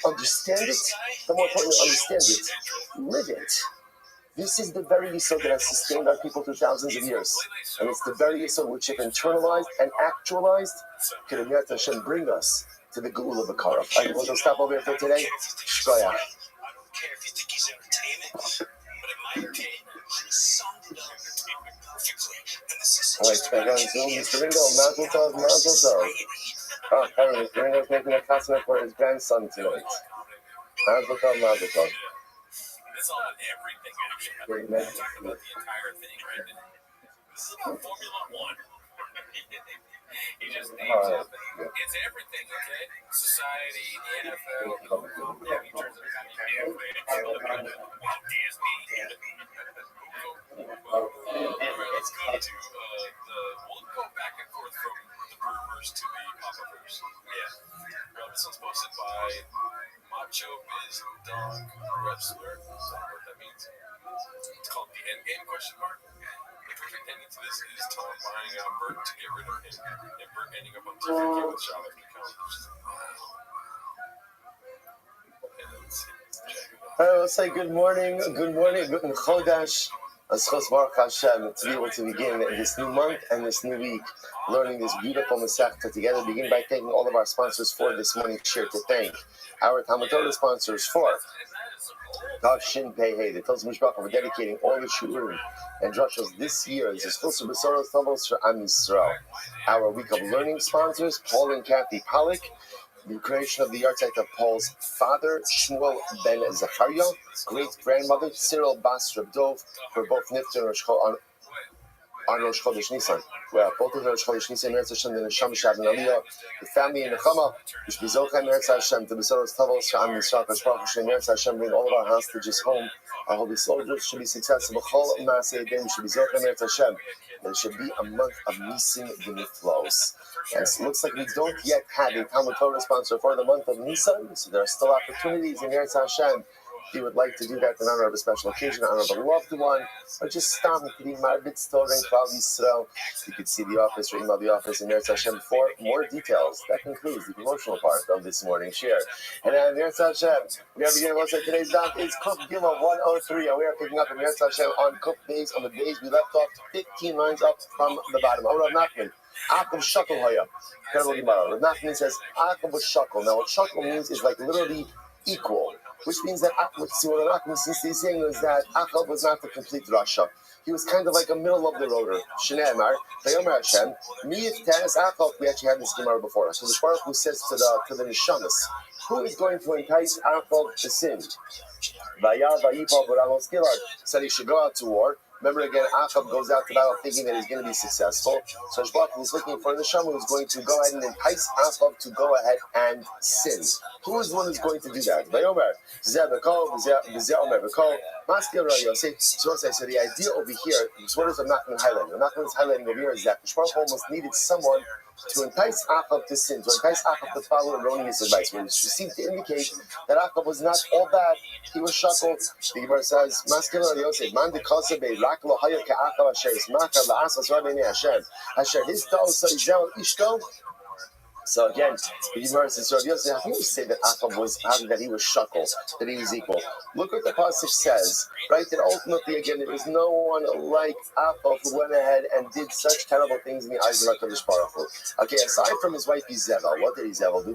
understand it, the more importantly, understand it, live it. This is the very yesod that has sustained our people through thousands of years. And it's the very yesod which, if internalized and actualized, can Hashem bring us to the Geula of the Karaf. All right, we'll stop over here for today. Shkoyach. I don't care if you think he's entertainment, but in my opinion, he summed it up perfectly. And this is All right, back on Zoom. Mr. Ringo, Mazel Tov, Mazel Tov. Oh, Henry, Mr. Ringo's making a costume for his grandson tonight. Mazel Tov, Mazel Tov. It's all about everything, actually. I'm not talking about the entire thing, right? This is about Formula One. He just names it. It's everything, okay? Society, the NFL, he turns it around. DSP. All right, let's go to we'll go back and forth from the Brewers to the Papa-verse. Yeah. This one's posted by Macho Biz Dog Wrestler. I don't know what that means. It's called the Endgame ? The perfect ending to this is Tom buying out Bert to get rid of him, and Bert ending up on TVK with Shabbat account. All right, let's say good morning, good Chodesh. Aschos Baruch Hashem, to be able to begin this new month and this new week, learning this beautiful Masechta together. Begin by thanking all of our sponsors for this morning's share, to thank our Talmud Torah sponsors for Tav Shin Pei Hey, the Tov Mishpachah, for dedicating all the shurim and drushos this year. This is Chosur B'Soros Tovos for Am Yisrael. Our week of learning sponsors, Paul and Kathy Pollack, the creation of the yahrzeit of Paul's father, Shmuel ben Zachariah, great-grandmother, Cyril Bas Reb Dov, were both nifter on Rosh Chodesh Nisan. Where both of Rosh Chodesh Nisan, Meretz Hashem, the Neshama Shav and Aliyah, the family in Nechama, which be Zochai Meretz Hashem, the Besoros Tavos, Sha'am Yisrael, Kashpach Hashem, Meretz Hashem, bring all of our hostages home. Our holy soldiers should be successful. Chol Maaseh Yedem should be Zochai Meretz Hashem. There should be a month of Nisim V'Niflos. Yes, it looks like we don't yet have a Talmud Torah sponsor for the month of Nisan, so there are still opportunities in Eretz Hashem he would like to do that in honor of a special occasion, in honor of a loved one, or just stop and be marbit store in Klal Yisrael. You can see the office, or email the office in Meretz Hashem for more details. That concludes the promotional part of this morning's share. And Meretz Hashem, we are beginning to today's daf is Kuf Gimel 103, and we are picking up in Meretz Hashem on Kuf Beis, on the days we left off 15 lines up from the bottom. Rav Nachman, Akav Shakel Haya. Rav Nachman says Akav was Shakel. Now what Shakel means is like literally equal, which means that what Rav Nachman seems to be saying is that Akav was not the complete Rasha. He was kind of like a middle of the roader. Shnei Amar, Vayomer Hashem, Mi Teres Akav. We actually had this Gemara before. So the Baruch who says to the Neshamas, who is going to entice Akav to sin? Said he should go out to war. Remember again, Achab goes out to battle thinking that he's going to be successful. So Shbach is looking for the Neshama who's going to go ahead and entice Achab to go ahead and sin. Who is the one who's going to do that? So the idea over here, so what is I'm not going to highlight? I'm not going to highlight over here is that Shbach almost needed someone to entice Achab to sin, to entice Achab to follow erroneous advice, which seemed to indicate that Achab was not all bad. He was shackled. The Gemara says, "Maskil Yosef, man de kasabe rak lo haya ke Achab asher ismaka la'asas rabbeinu Hashem, asher his ta'osa izel ishko." So again, the Gemara says, "Yosef, how can you say that Achab was that he was shackled, that he was equal?" Look what the pasuk says, right? That ultimately, again, there was no one like Achab who went ahead and did such terrible things in the eyes of HaKadosh Baruch Hu. Okay, aside from his wife Izebel, what did Izebel do?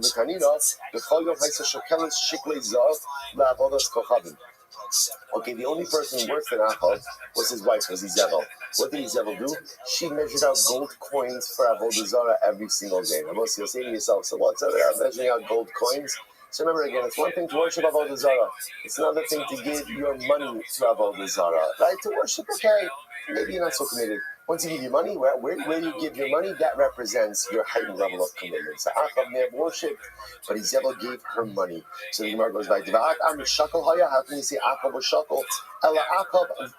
Okay, the only person worse than Achab was his wife, was Izebel. What did Izebel do? She measured out gold coins for Avodah Zarah every single day. Now, most of you say to yourself, so what's up with measuring out gold coins? So remember again, it's one thing to worship Avodah Zarah. It's another thing to give your money to Avodah Zarah. Right? To worship, okay, maybe you're not so committed. Once you give your money, where you give your money, that represents your heightened level of commitment. So Achab may have worshipped, but Izebel gave her money. So the Gemara goes back to how can you say Achab was shakel?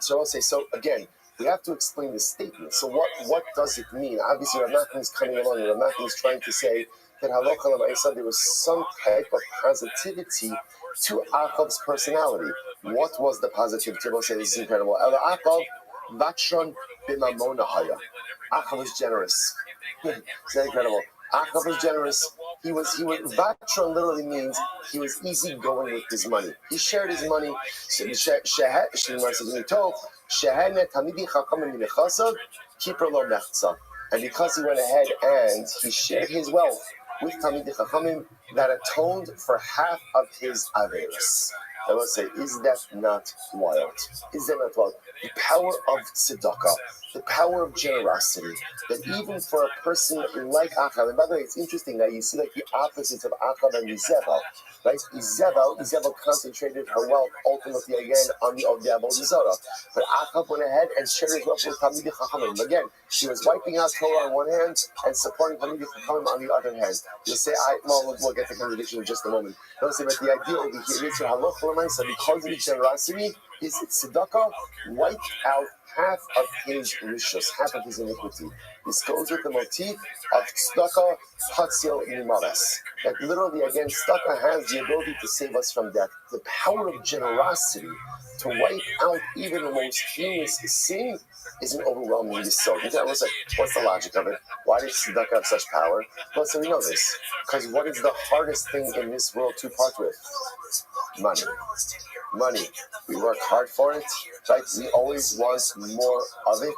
So I'll say, so again, we have to explain the statement. So what does it mean? Obviously, Rav Nachman is coming along, and Rav Nachman is trying to say that halacha l'maisa there was some type of positivity to Achab's personality. What was the positivity? We'll say this is incredible. Achab vatron b'mamona haya. Achab was generous. It's incredible. Achab was generous. He was vatron literally means he was easygoing with his money. He shared his money. And because he went ahead and he shared his wealth with Talmidei Chachamim, that atoned for half of his averos. I will say, is that not wild? Is that not wild? The power of tzedakah, the power of generosity, that even for a person like Achab, and by the way, it's interesting that you see like the opposites of Achab and Izebel, right? Izebel concentrated her wealth ultimately again on the Avodah Zarah, but Achab went ahead and shared his wealth with Talmidei Chachamim. Again, she was wiping out Torah on one hand and supporting Talmidei Chachamim on the other hand. You'll say, we'll get the contradiction in just a moment. Don't say, but the idea over here is halacha l'maisa, because of the generosity, his tzedakah wiped out half of his rishus, half of his iniquity. This goes with the motif of tzedakah hatzil mimaras. That literally, again, tzedakah has the ability to save us from death. The power of generosity to wipe out even the most heinous sin is an overwhelming so. I was like, what's the logic of it? Why does tzedakah have such power? Well, so we know this. Because what is the hardest thing in this world to part with? Money. We work hard for it, right? We always want more of it.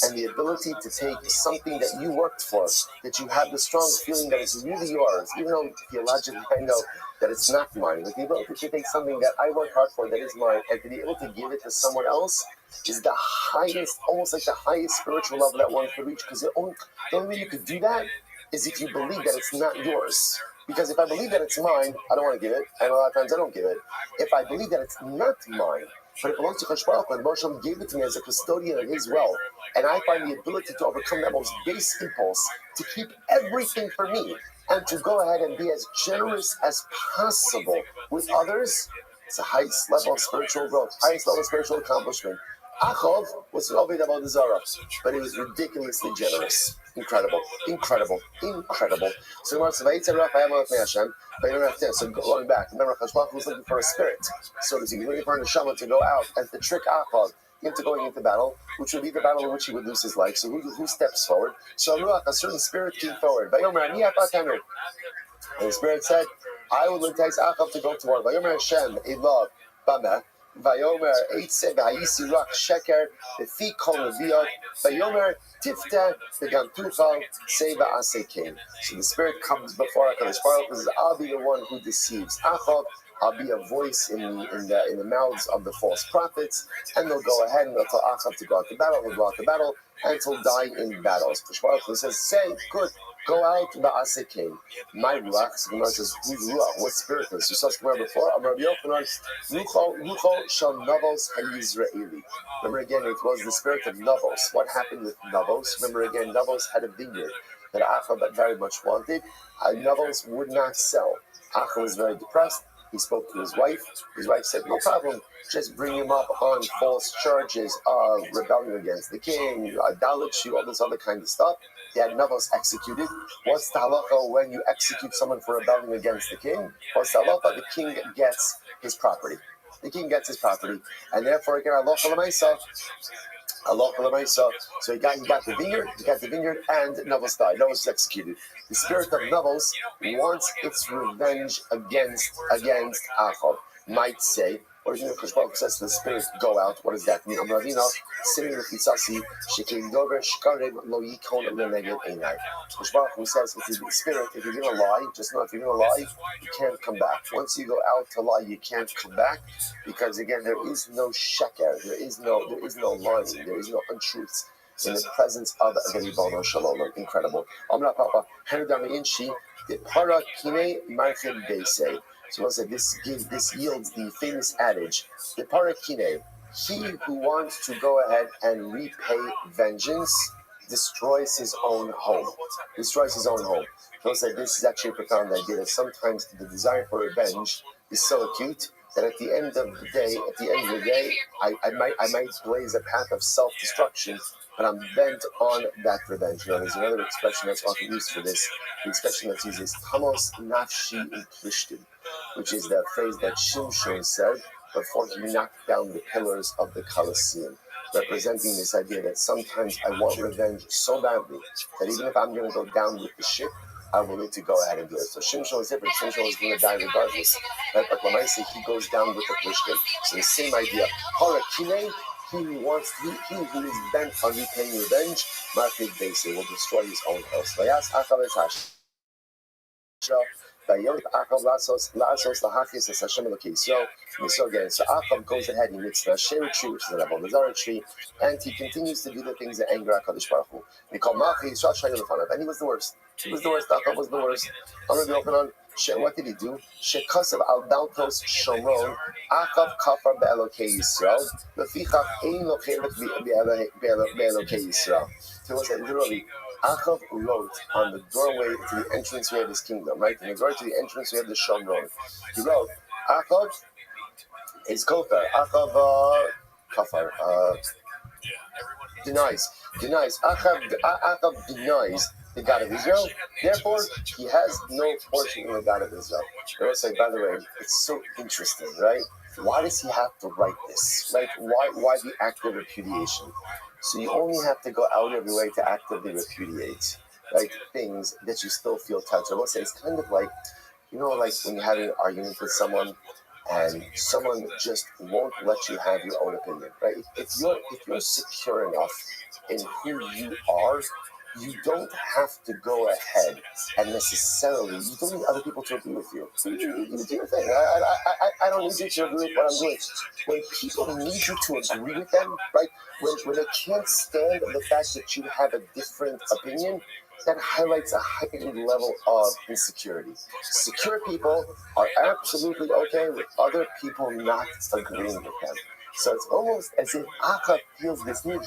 And the ability to take something that you worked for, that you have the strong feeling that it's really yours, even though theologically I know that it's not mine. Like the ability to take something that I work hard for, that is mine, and to be able to give it to someone else is the highest, almost like the highest spiritual level that one could reach. Because the only way you could do that is if you believe that it's not yours. Because if I believe that it's mine, I don't want to give it, and a lot of times I don't give it. If I believe that it's not mine, but it belongs to Kadosh Baruch Hu, and Moshe gave it to me as a custodian of his wealth, and I find the ability to overcome that most base impulse to keep everything for me and to go ahead and be as generous as possible with others, it's the highest level of spiritual growth, highest level of spiritual accomplishment. Achov was an Ovid Avodah Zarah, but he was ridiculously generous. Incredible, incredible, incredible. So going back, remember, Chashbach was looking for a spirit, so to speak, looking for a neshama to go out and to trick Achov into going into battle, which would be the battle in which he would lose his life. So who steps forward? So a certain spirit came forward. And the spirit said, I will entice Achab to go to war. Vayomer Hashem, Elov, Bama, Vayomer Eitze, Vayisi Rak Sheker, Befi Kol Neviot, Vayomer Tifta, Begantuchal, Seva Asekim. So the spirit comes before HaKadosh Baruch Hu and says, I'll be the one who deceives Achab. I'll be a voice in the mouths of the false prophets, and they'll go ahead and they'll tell Achab to go out to battle. He'll go out to battle, and he'll die in battles. HaKadosh Baruch Hu says, say, good. Go out ba'asekim. My ruach. So the Gemara says, who's ruach? What spirit is? You saw this Gemara before. Rabbi Yochanan, rucho shel navos hayizraeli. Remember again, it was the spirit of Navos. What happened with Navos? Remember again, Navos had a vineyard that Achab very much wanted. Navos would not sell. Achab was very depressed. He spoke to his wife. His wife said, no problem. Just bring him up on false charges of rebellion against the king, idolatry, all this other kind of stuff. He had Navos executed. What's the halacha when you execute someone for rebelling against the king? What's the halacha? The king gets his property. The king gets his property. And therefore, again, halacha l'maisa. So he got the vineyard, and Navos died. Navos was executed. The spirit of Navos wants its revenge against Achab. Might say, or you know, Chashbach says to the spirit, go out. What does that mean? Amravina, sitting in the chitzasi, shekin dover shkarim lo yikon leneged einai. Chashbach who says, if you're the spirit, if you're going to lie, just know if you're going to lie, you can't come back. Once you go out to lie, you can't come back, because again, there is no sheker, there is no lying, there is no untruths in the presence of the Ribono Shalom. Incredible. Amra Papa, Hanudami Inchi, the para kine marchin beise. So we'll say this yields the famous adage, the parakine, he who wants to go ahead and repay vengeance destroys his own home. So we'll say this is actually a profound idea that sometimes the desire for revenge is so acute that at the end of the day, I might blaze a path of self-destruction, but I'm bent on that revenge. You know, there's another expression that's often used for this. The expression that's used is Tamos Nafshi Uplishtim, which is the phrase that Shimshon said before he knocked down the pillars of the Colosseum, representing this idea that sometimes I want revenge so badly that even if I'm going to go down with the ship, I'm willing to go ahead and do it. So Shimshon is different. Shimshon is going to die regardless. Right? But when I say he goes down with the Plishtim, so the same idea. Harakine, he who is bent on repaying revenge, Markid Base will destroy his own house. Vayas Achab Hash. So again, so Achab goes ahead, he makes the Asherah tree, which is an Avodah Zarah tree, and he continues to do the things that anger HaKadosh Baruch Hu. And he was the worst. Achab was the worst. What did he do? Shekasav al Daltos Shomron, Achab kafar be'elokei Yisrael, lefichach ein lo chelek be'elokei Yisrael. So it was literally, Achab wrote on the doorway to the entranceway of his kingdom, right? In the doorway to the entranceway of the Shomron. He wrote, Achab is kofar. Achab kafar. Denies. Achab denies the God of Israel. Therefore, he has no portion in the God of Israel. I will say, by the way, it's so interesting, right? Why does he have to write this? Like, why the act of repudiation? So you only have to go out of your way to actively repudiate, like things that you still feel touched. I will say, it's kind of like, you know, like when you're having an argument with someone and someone just won't let you have your own opinion, right? If you're secure enough in who you are, you don't have to go ahead and necessarily, you don't need other people to agree with you. You do your thing. I don't need you to agree with what I'm doing. When people need you to agree with them, right? When they can't stand the fact that you have a different opinion, that highlights a heightened level of insecurity. Secure people are absolutely okay with other people not agreeing with them. So it's almost as if Achab feels this need.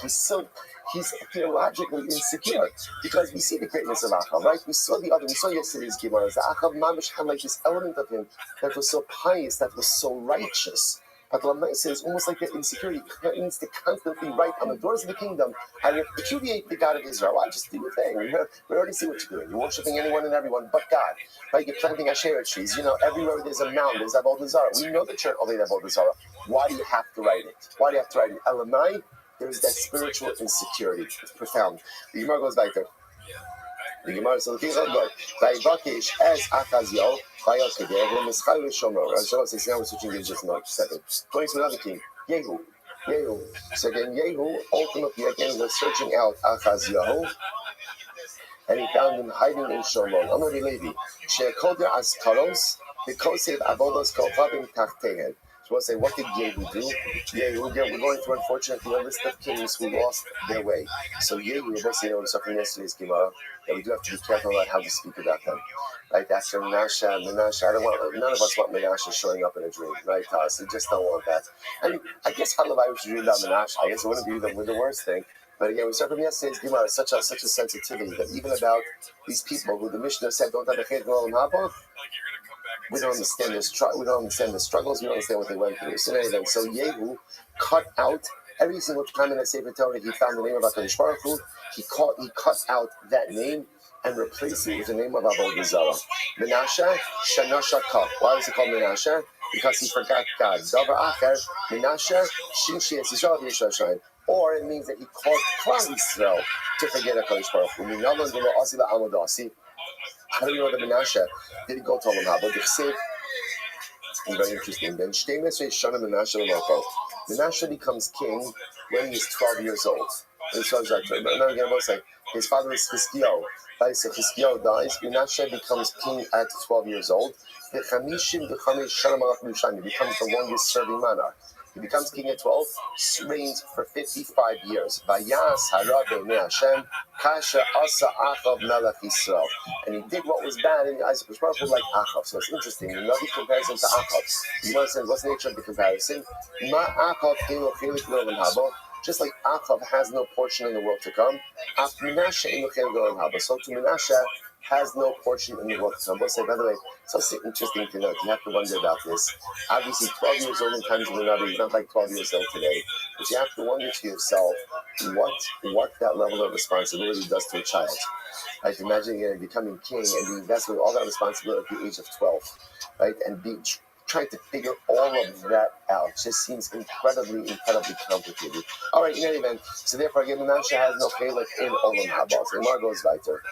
He's theologically insecure because we see the greatness of Achab, right? We saw yesterday's Gemara. Achab mamish had like this element of him that was so pious, that was so righteous, But the Lamai says almost like that insecurity needs to constantly write on the doors of the kingdom and repudiate the God of Israel. Why? Just do your thing. We already see what you're doing. You're worshiping anyone and everyone but God. Right? You're planting Asherah trees. Everywhere there's a mound, there's Avodah Zarah. We know that you're only Avodah Zarah. Why do you have to write it? Why do you have to write it? Elamai, there's that spiritual insecurity. It's profound. The Gemara goes back there. The Gemara says, "Vayivakish as Achazio, Vayokedev, and Mischal Rishono." Rashi says, "Now we're switching gears just a second." Going to another king, Yehu. So again, Yehu ultimately again was searching out Achazio, and he found him hiding in Shomron. Amar Levi, she'koder as Taros, because avodas kohabim tachtehen. So we'll say, what did Yehu do? We're going through, unfortunately, a list of kings who lost their way. So Yehu, we're we saw from yesterday's Gemara, that we do have to be careful about how to speak about them. Right? After Menashe, none of us want Menashe showing up in a dream, right? We just don't want that. And I guess Halavai we should read about Menashe. I guess it wouldn't be the worst thing. But again, we saw from yesterday's Gemara such a sensitivity that even about these people who the Mishnah said don't have a chet rolam haba, we don't understand their struggles. We don't understand what they went through. So Yehu cut out every single time in the Sefer Torah he found the name of HaKadosh Baruch Hu. He cut out that name and replaced it with the name of Avodah Zarah. Menashe Shana Shaka. Why was it called Menashe? Because he forgot God. Davar Acher Menashe Shimshi Yisrael Yisrael. Or it means that he caused Klal Yisrael to forget HaKadosh Baruch Hu. Minalan Delo Asi LaAmodasi. How do we know that Menashe did he go to Olam Haba? It's very interesting. Then Menashe becomes king when he's 12 years old. His father is Chizkiyahu. So Chizkiyahu dies. Menashe becomes king at 12 years old. He becomes the longest serving monarch. He becomes king at 12, reigns for 55 years. Vayas harabe me'Hashem kasha asa Achav melech Yisrael. And he did what was bad in the eyes of His Baruch like Achav. So it's interesting. Another comparison to Achav. You want to say, what's the nature of the comparison? Ma Achav elu chelik le'olam haba. Just like Achav has no portion in the world to come, Af Menashe elu chelik le'olam haba. So to Menashe has no portion in the world to come. But say, by the way, it's also interesting to note. You have to wonder about this. Obviously, 12 years old in times of the Rabbi is not like 12 years old today. But you have to wonder to yourself what that level of responsibility does to a child. Right? Imagine becoming king and being vested with all that responsibility at the age of 12, right? And trying to figure all of that out just seems incredibly complicated. All right, in any event, so therefore, again, Menashe has no chelik in Olam Haba. So Gemara goes weiter.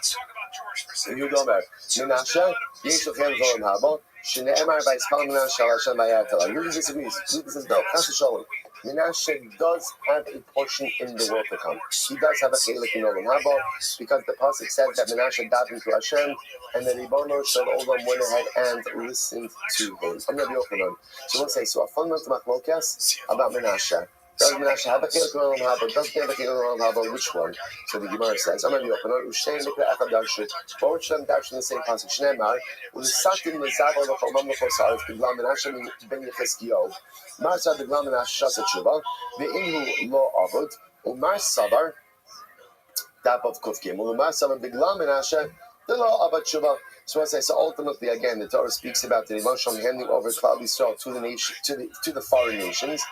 Yudomer Menashe Yeshu chelik Olam Haba. Shneimar Vayispalam Menashe Al Hashem Vayartel. Yudi disagrees. Yudi says no. Chas v'sholom. Menashe does have a portion in the world to come. He does have a chelik in Olam Haba because the pasuk said that Menashe davened to Hashem and the Ribono Shel Olam went ahead and listened to him. I'm going to be open on. So we'll say, so a fundamental machlokas about Menashe. Does Menashe have a chelik in Olam Haba? Does he have a chelik in Olam Haba? Which one? So the Gemara says, I'm going to be open on. Ushtein Mikra Echad Darshu. Both of them darshu in the same pasuk. Shneimar Ulisatim Lezavar L'Chol Mamlechos Haaretz B'Glam Menashe Ben Yechezkiyahu. Mar Sad B'Glam Menashe Shasa Tshuva Ve'inhu Lo Avod Umar Savar Dap of Kuf Gimel Umar Savar B'Glam Menashe the Lo Avad Tshuva. So I say, so ultimately, again, the Torah speaks about the emotional handing over Klal Yisrael to the nation, to the foreign nations.